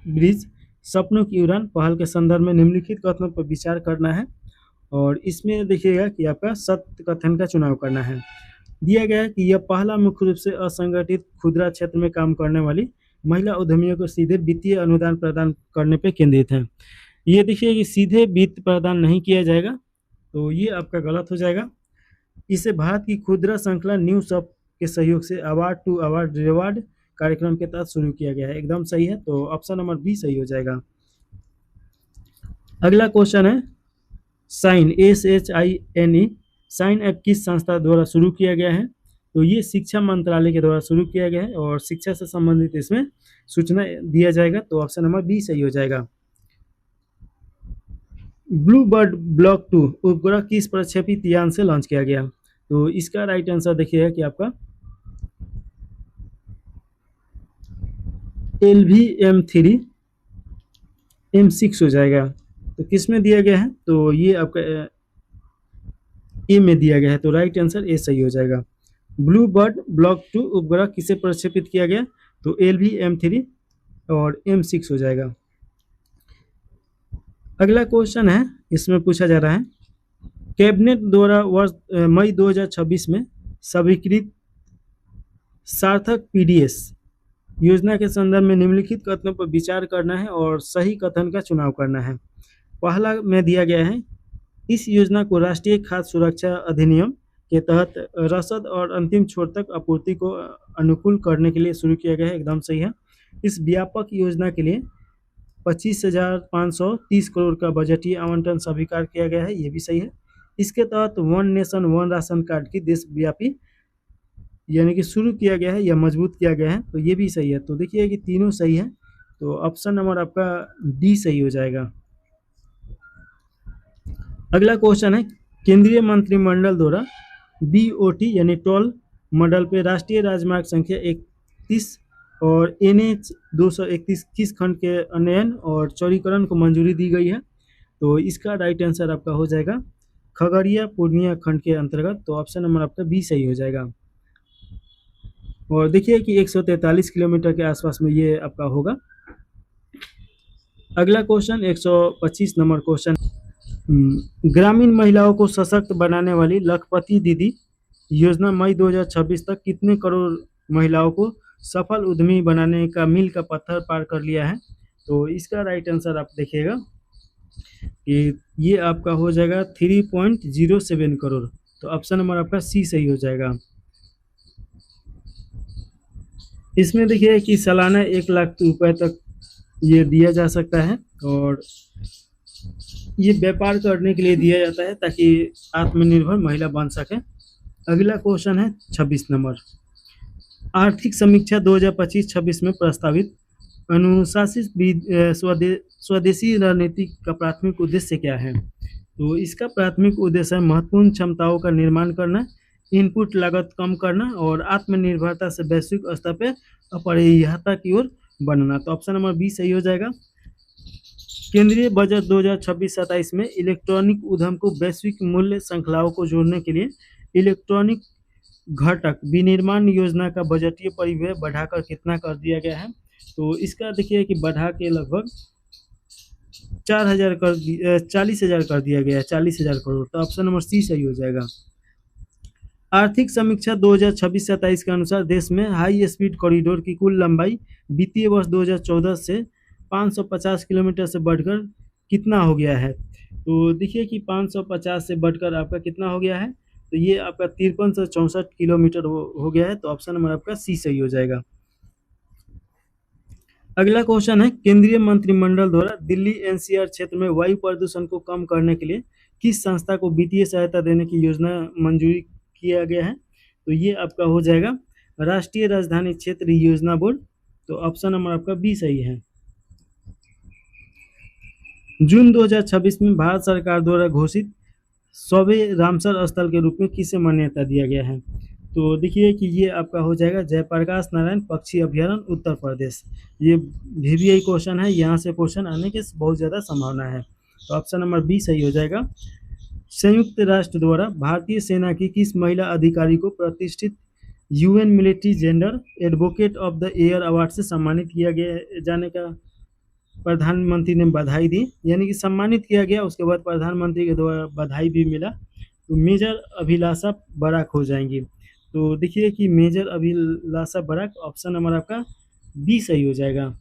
ब्रिज सपनों की उड़ान पहल के संदर्भ में निम्नलिखित कथनों पर विचार करना है। और इसमें देखिएगा कि आपका सत्य कथन का चुनाव करना है। दिया गया है कि यह पहला मुख्य रूप से असंगठित खुदरा क्षेत्र में काम करने वाली महिला उद्यमियों को सीधे वित्तीय अनुदान प्रदान करने पर केंद्रित है। ये देखिए कि सीधे वित्त प्रदान नहीं किया जाएगा, तो ये आपका गलत हो जाएगा। इसे भारत की खुदरा श्रृंखला न्यूज अप के सहयोग से अवार्ड टू अवार्ड रिवार्ड कार्यक्रम के तहत शुरू किया गया है। एकदम सही है। तो ऑप्शन नंबर बी सही हो जाएगा। अगला क्वेश्चन है, साइन SHINE साइन ऐप किस संस्था द्वारा शुरू किया गया है? तो ये शिक्षा मंत्रालय के द्वारा शुरू किया गया है और शिक्षा से संबंधित इसमें सूचना दिया जाएगा। तो ऑप्शन नंबर बी सही हो जाएगा। ब्लू बर्ड ब्लॉक 2 उपग्रह किस प्रक्षेपित यान से लॉन्च किया गया? तो इसका राइट आंसर देखिएगा कि आपका LV-M3 M6 हो जाएगा। तो किस में दिया गया है? तो ये आपका ए में दिया गया है। तो राइट आंसर ए सही हो जाएगा। ब्लू बर्ड ब्लॉक 2 उपग्रह किसे प्रक्षेपित किया गया? तो LV-M3 और M6 हो जाएगा। अगला क्वेश्चन है, इसमें पूछा जा रहा है, कैबिनेट द्वारा वर्ष मई 2026 में स्वीकृत सार्थक PDS योजना के संदर्भ में निम्नलिखित कथनों पर विचार करना है और सही कथन का चुनाव करना है। पहला में दिया गया है, इस योजना को राष्ट्रीय खाद्य सुरक्षा अधिनियम के तहत रसद और अंतिम छोर तक आपूर्ति को अनुकूल करने के लिए शुरू किया गया है। एकदम सही है। इस व्यापक योजना के लिए 25,530 करोड़ का बजटीय आवंटन स्वीकार किया गया है। ये भी सही है। इसके तहत one nation one ration card की देशव्यापी यानी कि शुरू किया गया है या मजबूत किया गया है। तो ये भी सही है। तो देखिए कि तीनों सही है। तो ऑप्शन नंबर आपका डी सही हो जाएगा। अगला क्वेश्चन है, केंद्रीय मंत्रिमंडल द्वारा BOT यानी टोल मॉडल पे राष्ट्रीय राजमार्ग संख्या 31 और NH 231 किस खंड के उन्नयन और चौड़ीकरण को मंजूरी दी गई है? तो इसका राइट आंसर आपका हो जाएगा खगड़िया पूर्णिया खंड के अंतर्गत। तो ऑप्शन नंबर आपका बी सही हो जाएगा। और देखिए कि 143 किलोमीटर के आसपास में ये आपका होगा। अगला क्वेश्चन 125 नंबर क्वेश्चन, ग्रामीण महिलाओं को सशक्त बनाने वाली लखपति दीदी योजना मई 2026 तक कितने करोड़ महिलाओं को सफल उद्यमी बनाने का मील का पत्थर पार कर लिया है? तो इसका राइट आंसर आप देखिएगा कि ये आपका हो जाएगा 3.07 करोड़। तो ऑप्शन नंबर आपका सी सही हो जाएगा। इसमें देखिए कि सालाना 1 लाख रुपए तक ये दिया जा सकता है और ये व्यापार करने के लिए दिया जाता है ताकि आत्मनिर्भर महिला बन सके। अगला क्वेश्चन है 26 नंबर, आर्थिक समीक्षा 2025-26 में प्रस्तावित अनुशासित स्वदेशी रणनीति का प्राथमिक उद्देश्य क्या है? तो इसका प्राथमिक उद्देश्य है महत्वपूर्ण क्षमताओं का निर्माण करना, इनपुट लागत कम करना और आत्मनिर्भरता से वैश्विक स्तर पर अपरिहार्यता की ओर बढ़ना। तो ऑप्शन नंबर बी सही हो जाएगा। केंद्रीय बजट 2026-27 में इलेक्ट्रॉनिक उद्यम को वैश्विक मूल्य श्रृंखलाओं को जोड़ने के लिए इलेक्ट्रॉनिक घटक विनिर्माण योजना का बजटीय परिव्यय बढ़ाकर कितना कर दिया गया है? तो इसका देखिए कि बढ़ा के लगभग 40,000 कर दिया गया है, 40,000 करोड़। तो ऑप्शन नंबर सी सही हो जाएगा। आर्थिक समीक्षा 2026-27 के अनुसार देश में हाई स्पीड कॉरिडोर की कुल लंबाई वित्तीय वर्ष 2014 से 550 किलोमीटर से बढ़कर कितना हो गया है? तो देखिए कि 550 से बढ़कर आपका कितना हो गया है? तो ये आपका 5364 किलोमीटर हो गया है। तो ऑप्शन नंबर आपका सी सही हो जाएगा। अगला क्वेश्चन है, केंद्रीय मंत्रिमंडल द्वारा दिल्ली एनसीआर क्षेत्र में वायु प्रदूषण को कम करने के लिए किस संस्था को वित्तीय सहायता देने की योजना मंजूरी किया गया है? तो ये आपका हो जाएगा राष्ट्रीय राजधानी क्षेत्र योजना बोर्ड। तो ऑप्शन नंबर आपका बी सही है। जून 2026 में भारत सरकार द्वारा घोषित 100वें रामसर स्थल के रूप में किसे मान्यता दिया गया है? तो देखिए कि ये आपका हो जाएगा जयप्रकाश नारायण पक्षी अभ्यारण्य उत्तर प्रदेश। ये VVI क्वेश्चन है, यहाँ से क्वेश्चन आने की बहुत ज़्यादा संभावना है। तो ऑप्शन नंबर बी सही हो जाएगा। संयुक्त राष्ट्र द्वारा भारतीय सेना की किस महिला अधिकारी को प्रतिष्ठित UN military gender advocate of the year award से सम्मानित किया गया जाने का प्रधानमंत्री ने बधाई दी, यानी कि सम्मानित किया गया, उसके बाद प्रधानमंत्री के द्वारा बधाई भी मिला। तो मेजर अभिलाषा बराक हो जाएंगी। तो देखिए कि मेजर अभिलाषा बराक, ऑप्शन नंबर आपका बी सही हो जाएगा।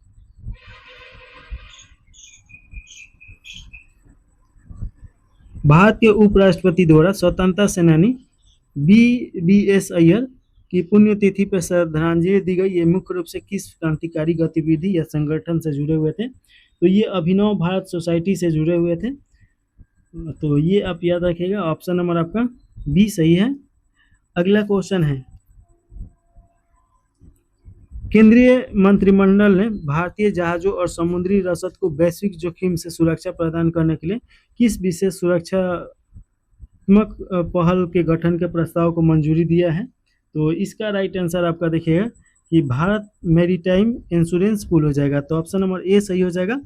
भारत के उपराष्ट्रपति द्वारा स्वतंत्रता सेनानी BBS अय्यर की पुण्यतिथि पर श्रद्धांजलि दी गई। ये मुख्य रूप से किस क्रांतिकारी गतिविधि या संगठन से जुड़े हुए थे? तो ये अभिनव भारत सोसाइटी से जुड़े हुए थे। तो ये आप याद रखिएगा, ऑप्शन नंबर आपका बी सही है। अगला क्वेश्चन है, केंद्रीय मंत्रिमंडल ने भारतीय जहाजों और समुद्री रसद को वैश्विक जोखिम से सुरक्षा प्रदान करने के लिए किस विशेष सुरक्षात्मक पहल के गठन के प्रस्ताव को मंजूरी दिया है? तो इसका राइट आंसर आपका देखिएगा कि भारत मैरीटाइम इंश्योरेंस पूल हो जाएगा। तो ऑप्शन नंबर ए सही हो जाएगा।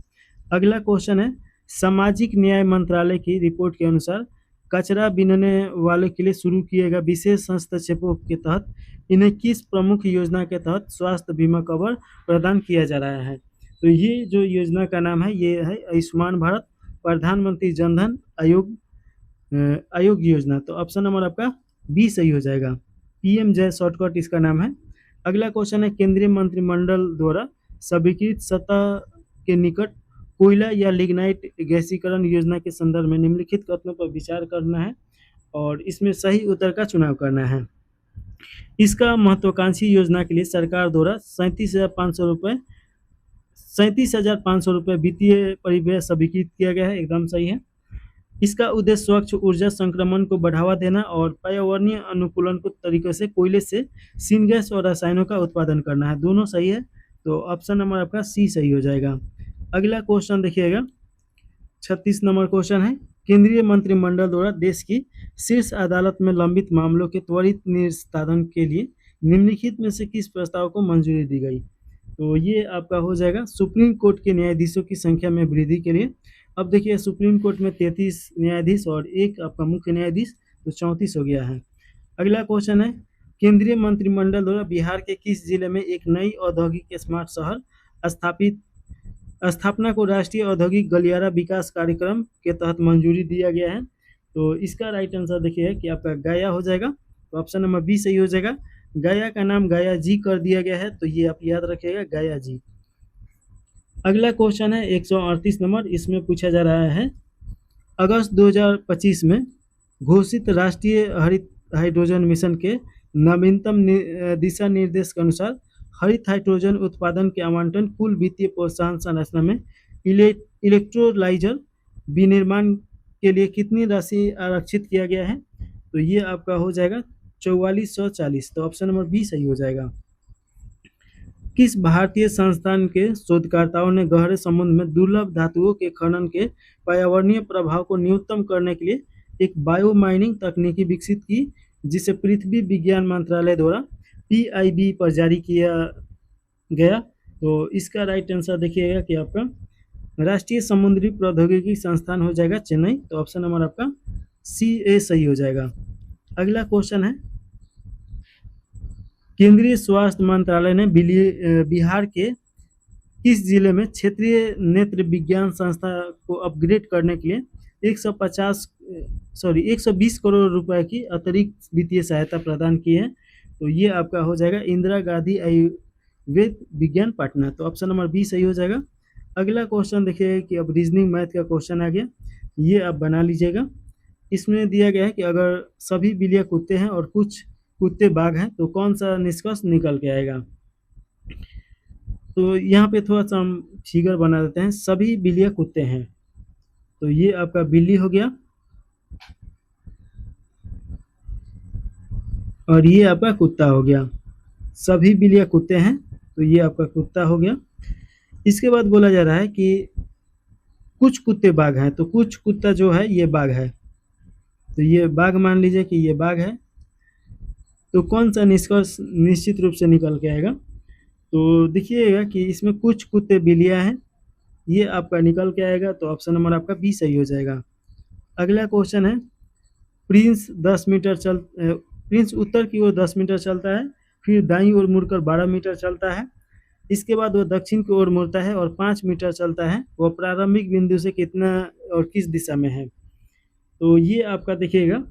अगला क्वेश्चन है, सामाजिक न्याय मंत्रालय की रिपोर्ट के अनुसार कचरा बीनने वालों के लिए शुरू किए गए विशेष हस्तक्षेपों के तहत इन्हें किस प्रमुख योजना के तहत स्वास्थ्य बीमा कवर प्रदान किया जा रहा है? तो ये जो योजना का नाम है ये है आयुष्मान भारत प्रधानमंत्री जनधन आयोग योजना। तो ऑप्शन नंबर आपका बी सही हो जाएगा। PM जय शॉर्टकट इसका नाम है। अगला क्वेश्चन है, केंद्रीय मंत्रिमंडल द्वारा स्वीकृत सतह के निकट कोयला या लिग्नाइट गैसीकरण योजना के संदर्भ में निम्नलिखित कथनों पर विचार करना है और इसमें सही उत्तर का चुनाव करना है। इसका महत्वाकांक्षी योजना के लिए सरकार द्वारा 37,500 रुपये वित्तीय परिव्यय स्वीकृत किया गया है, एकदम सही है। इसका उद्देश्य स्वच्छ ऊर्जा संक्रमण को बढ़ावा देना और पर्यावरणीय अनुकूलन को तरीके से कोयले से सिनगैस और रसायनों का उत्पादन करना है, दोनों सही है। तो ऑप्शन नंबर आपका सी सही हो जाएगा। अगला क्वेश्चन देखिएगा, 36 नंबर क्वेश्चन है, केंद्रीय मंत्रिमंडल द्वारा देश की शीर्ष अदालत में लंबित मामलों के त्वरित निस्तारण के लिए निम्नलिखित में से किस प्रस्ताव को मंजूरी दी गई? तो ये आपका हो जाएगा सुप्रीम कोर्ट के न्यायाधीशों की संख्या में वृद्धि के लिए। अब देखिए सुप्रीम कोर्ट में 33 न्यायाधीश और एक आपका मुख्य न्यायाधीश, तो 34 हो गया है। अगला क्वेश्चन है, केंद्रीय मंत्रिमंडल द्वारा बिहार के किस जिले में एक नई औद्योगिक स्मार्ट शहर स्थापना को राष्ट्रीय औद्योगिक गलियारा विकास कार्यक्रम के तहत मंजूरी दिया गया है? तो इसका राइट आंसर देखिए कि आपका गया हो जाएगा। तो ऑप्शन नंबर बी सही हो जाएगा। गया का नाम गया जी कर दिया गया है, तो ये आप याद रखिएगा, गया जी। अगला क्वेश्चन है 138 नंबर, इसमें पूछा जा रहा है, अगस्त 2025 में घोषित राष्ट्रीय हरित हाइड्रोजन मिशन के नवीनतम दिशा निर्देश के अनुसार हरित हाइड्रोजन उत्पादन के आवंटन कुल वित्तीय प्रोत्साहन संरचना में इलेक्ट्रोलाइजर विनिर्माण के लिए कितनी राशि आरक्षित किया गया है? तो ये आपका हो जाएगा 4440। तो ऑप्शन नंबर बी सही हो जाएगा। किस भारतीय संस्थान के शोधकर्ताओं ने गहरे समुद्र में दुर्लभ धातुओं के खनन के पर्यावरणीय प्रभाव को न्यूनतम करने के लिए एक बायोमाइनिंग तकनीकी विकसित की, जिसे पृथ्वी विज्ञान मंत्रालय द्वारा PIB पर जारी किया गया? तो इसका राइट आंसर देखिएगा कि आपका राष्ट्रीय समुद्री प्रौद्योगिकी संस्थान हो जाएगा चेन्नई। तो ऑप्शन नंबर आपका CA सही हो जाएगा। अगला क्वेश्चन है, केंद्रीय स्वास्थ्य मंत्रालय ने बिहार के किस जिले में क्षेत्रीय नेत्र विज्ञान संस्था को अपग्रेड करने के लिए 120 करोड़ रुपए की अतिरिक्त वित्तीय सहायता प्रदान की है? तो ये आपका हो जाएगा इंदिरा गांधी आयुर्वेद विज्ञान पटना। तो ऑप्शन नंबर बी सही हो जाएगा। अगला क्वेश्चन देखिए कि अब रीजनिंग मैथ का क्वेश्चन आ गया, ये आप बना लीजिएगा। इसमें दिया गया है कि अगर सभी बिल्लियाँ कुत्ते हैं और कुछ कुत्ते बाघ हैं तो कौन सा निष्कर्ष निकल के आएगा? तो यहाँ पे थोड़ा सा हम फिगर बना देते हैं। सभी बिल्लियाँ कुत्ते हैं, तो ये आपका बिल्ली हो गया और ये आपका कुत्ता हो गया। सभी बिल्लियाँ कुत्ते हैं, तो ये आपका कुत्ता हो गया। इसके बाद बोला जा रहा है कि कुछ कुत्ते बाघ हैं, तो कुछ कुत्ता जो है ये बाघ है, तो ये बाघ मान लीजिए कि ये बाघ है। तो कौन सा निष्कर्ष निश्चित रूप से निकल के आएगा? तो देखिएगा कि इसमें कुछ कुत्ते बिल्लियाँ हैं, ये आपका निकल के आएगा। तो ऑप्शन नंबर आपका बी सही हो जाएगा। अगला क्वेश्चन है, प्रिंस प्रिंस उत्तर की ओर 10 मीटर चलता है, फिर दाईं ओर मुड़कर 12 मीटर चलता है, इसके बाद वो दक्षिण की ओर मुड़ता है और 5 मीटर चलता है। वो प्रारंभिक बिंदु से कितना और किस दिशा में है? तो ये आपका देखिएगा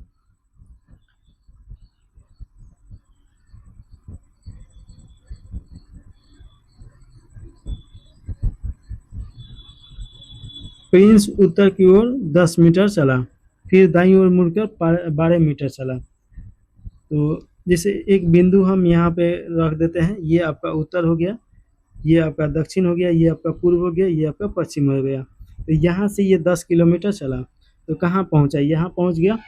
प्रिंस उत्तर की ओर 10 मीटर चला, फिर दाईं ओर मुड़कर 12 मीटर चला। तो जैसे एक बिंदु हम यहाँ पे रख देते हैं, ये आपका उत्तर हो गया, ये आपका दक्षिण हो गया, ये आपका पूर्व हो गया, ये आपका पश्चिम हो गया। तो यहाँ से ये 10 किलोमीटर चला, तो कहाँ पहुँचा? यहाँ पहुँच गया।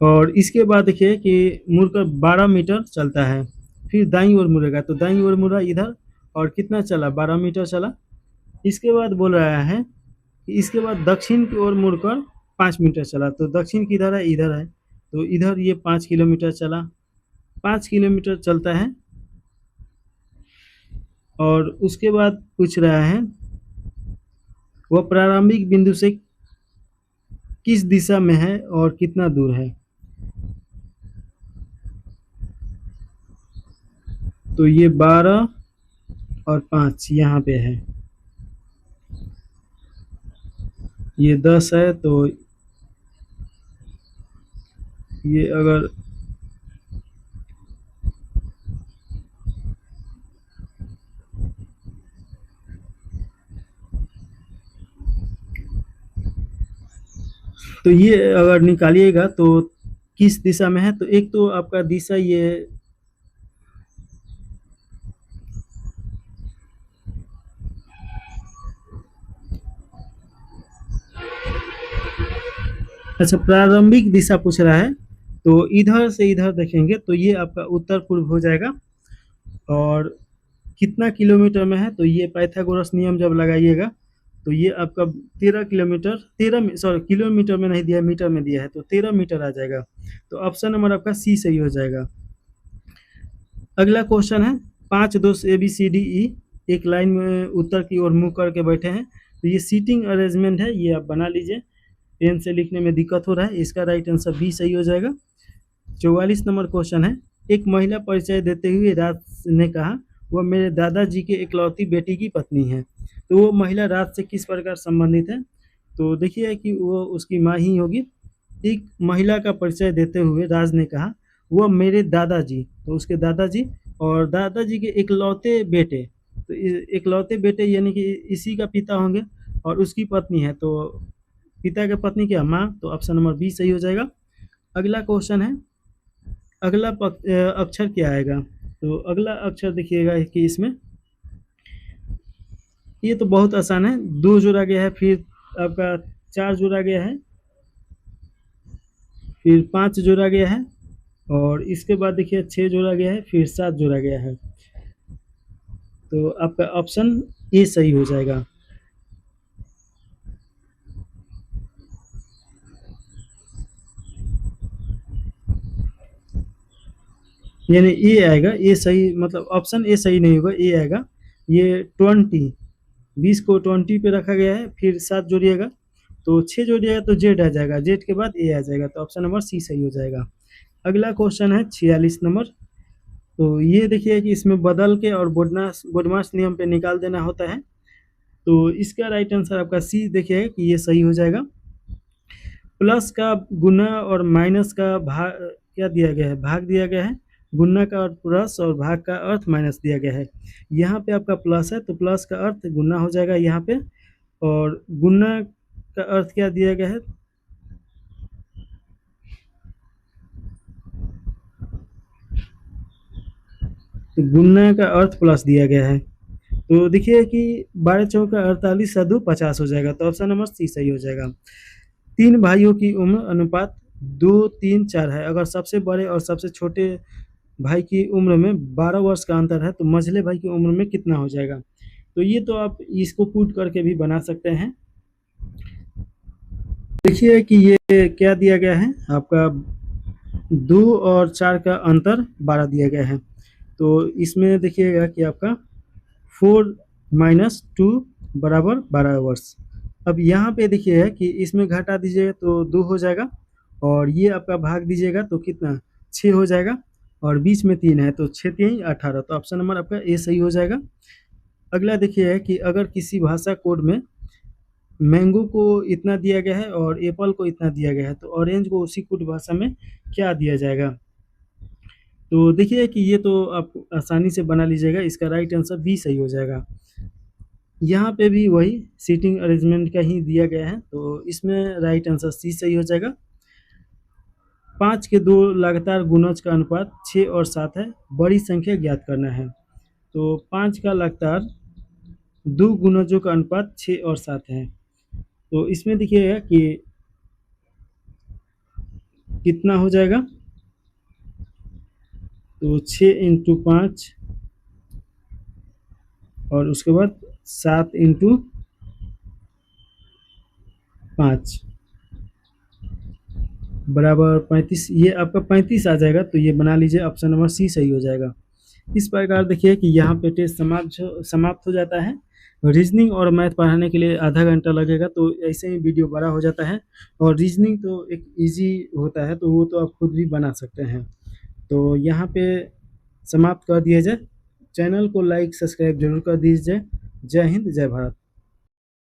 और इसके बाद देखिए कि मुड़कर 12 मीटर चलता है, फिर दाईं ओर मुड़ेगा, तो दाईं ओर मुड़ा इधर और कितना चला? 12 मीटर चला। इसके बाद बोल रहा है कि इसके बाद दक्षिण की ओर मुड़कर 5 मीटर चला, तो दक्षिण किधर है? इधर है, तो इधर ये 5 किलोमीटर चला। 5 किलोमीटर चलता है और उसके बाद पूछ रहा है वह प्रारंभिक बिंदु से किस दिशा में है और कितना दूर है? तो ये 12 और 5 यहाँ पे है, ये 10 है, तो ये अगर तो ये अगर निकालिएगा तो किस दिशा में है? तो एक तो आपका दिशा ये अच्छा प्रारंभिक दिशा पूछ रहा है, तो इधर से इधर देखेंगे तो ये आपका उत्तर पूर्व हो जाएगा। और कितना किलोमीटर में है? तो ये पाइथागोरस नियम जब लगाइएगा तो ये आपका 13 किलोमीटर, किलोमीटर में नहीं दिया, मीटर में दिया है, तो 13 मीटर आ जाएगा। तो ऑप्शन नंबर आपका सी सही हो जाएगा। अगला क्वेश्चन है, 5 दोस्त ABCDE एक लाइन में उत्तर की ओर मुंह करके बैठे हैं, तो ये सीटिंग अरेंजमेंट है, ये आप बना लीजिए। पेन से लिखने में दिक्कत हो रहा है, इसका राइट आंसर बी सही हो जाएगा। 44 नंबर क्वेश्चन है, एक महिला परिचय देते हुए राज ने कहा वह मेरे दादाजी के इकलौती बेटी की पत्नी है, तो वो महिला राज से किस प्रकार संबंधित है? तो देखिए कि वो उसकी माँ ही होगी। एक महिला का परिचय देते हुए राज ने कहा वह मेरे दादाजी, तो उसके दादाजी और दादाजी के इकलौते बेटे, तो इकलौते बेटे यानी कि इसी का पिता होंगे, और उसकी पत्नी है, तो पिता के पत्नी क्या? माँ। तो ऑप्शन नंबर बी सही हो जाएगा। अगला क्वेश्चन है, अगला अक्षर क्या आएगा? तो अगला अक्षर देखिएगा कि इसमें ये तो बहुत आसान है, 2 जोड़ा गया है, फिर आपका 4 जोड़ा गया है, फिर 5 जोड़ा गया है, और इसके बाद देखिए 6 जोड़ा गया है, फिर 7 जोड़ा गया है, तो आपका ऑप्शन ए सही हो जाएगा। यानी ए आएगा, ए सही, मतलब ऑप्शन ए सही नहीं होगा, ए आएगा। ये 20, 20 को 20 पे रखा गया है, फिर 7 जोड़िएगा तो 6 जोड़िएगा तो जेड आ जाएगा, जेड के बाद ए आ जाएगा, तो ऑप्शन नंबर सी सही हो जाएगा। अगला क्वेश्चन है 46 नंबर। तो ये देखिए कि इसमें बदल के और बोडमास नियम पे निकाल देना होता है, तो इसका राइट आंसर आपका सी देखिए कि ये सही हो जाएगा। प्लस का गुना और माइनस का भाग क्या दिया गया है, भाग दिया गया है। गुना का अर्थ प्लस और भाग का अर्थ माइनस दिया गया है। यहाँ पे आपका प्लस है तो प्लस का अर्थ गुना हो जाएगा यहाँ पे, और गुना का अर्थ क्या दिया गया है, तो गुना का अर्थ प्लस दिया गया है। तो देखिए कि 12 चौका 48 + 2 50 हो जाएगा, तो ऑप्शन नंबर सी सही हो जाएगा। 3 भाइयों की उम्र अनुपात 2, 3, 4 है। अगर सबसे बड़े और सबसे छोटे भाई की उम्र में 12 वर्ष का अंतर है तो मझले भाई की उम्र में कितना हो जाएगा। तो ये तो आप इसको पुट करके भी बना सकते हैं। देखिए कि ये क्या दिया गया है, आपका 2 और 4 का अंतर 12 दिया गया है, तो इसमें देखिएगा कि आपका 4 - 2 बराबर 12 वर्ष। अब यहाँ पे देखिए कि इसमें घटा दीजिएगा तो 2 हो जाएगा, और ये आपका भाग दीजिएगा तो कितना 6 हो जाएगा, और बीच में 3 है तो 6 × 3 = 18, तो ऑप्शन नंबर आपका ए सही हो जाएगा। अगला देखिए कि अगर किसी भाषा कोड में मैंगो को इतना दिया गया है और एप्पल को इतना दिया गया है, तो ऑरेंज को उसी कोड भाषा में क्या दिया जाएगा। तो देखिए कि ये तो आप आसानी से बना लीजिएगा, इसका राइट आंसर बी सही हो जाएगा। यहाँ पे भी वही सीटिंग अरेंजमेंट का ही दिया गया है, तो इसमें राइट आंसर सी सही हो जाएगा। 5 के 2 लगातार गुणज का अनुपात 6 और 7 है, बड़ी संख्या ज्ञात करना है। तो 5 का लगातार 2 गुणजों का अनुपात 6 और 7 है, तो इसमें देखिएगा कि कितना हो जाएगा, तो 6 × 5 और उसके बाद 7 × 5 बराबर 35, ये आपका 35 आ जाएगा, तो ये बना लीजिए, ऑप्शन नंबर सी सही हो जाएगा। इस प्रकार देखिए कि यहाँ पे टेस्ट समाप्त हो जाता है। रीजनिंग और मैथ पढ़ाने के लिए आधा घंटा लगेगा, तो ऐसे ही वीडियो बड़ा हो जाता है, और रीजनिंग तो एक इजी होता है, तो वो तो आप खुद भी बना सकते हैं। तो यहाँ पे समाप्त कर दिया जाए। चैनल को लाइक सब्सक्राइब जरूर कर दीजिए। जय हिंद, जय भारत।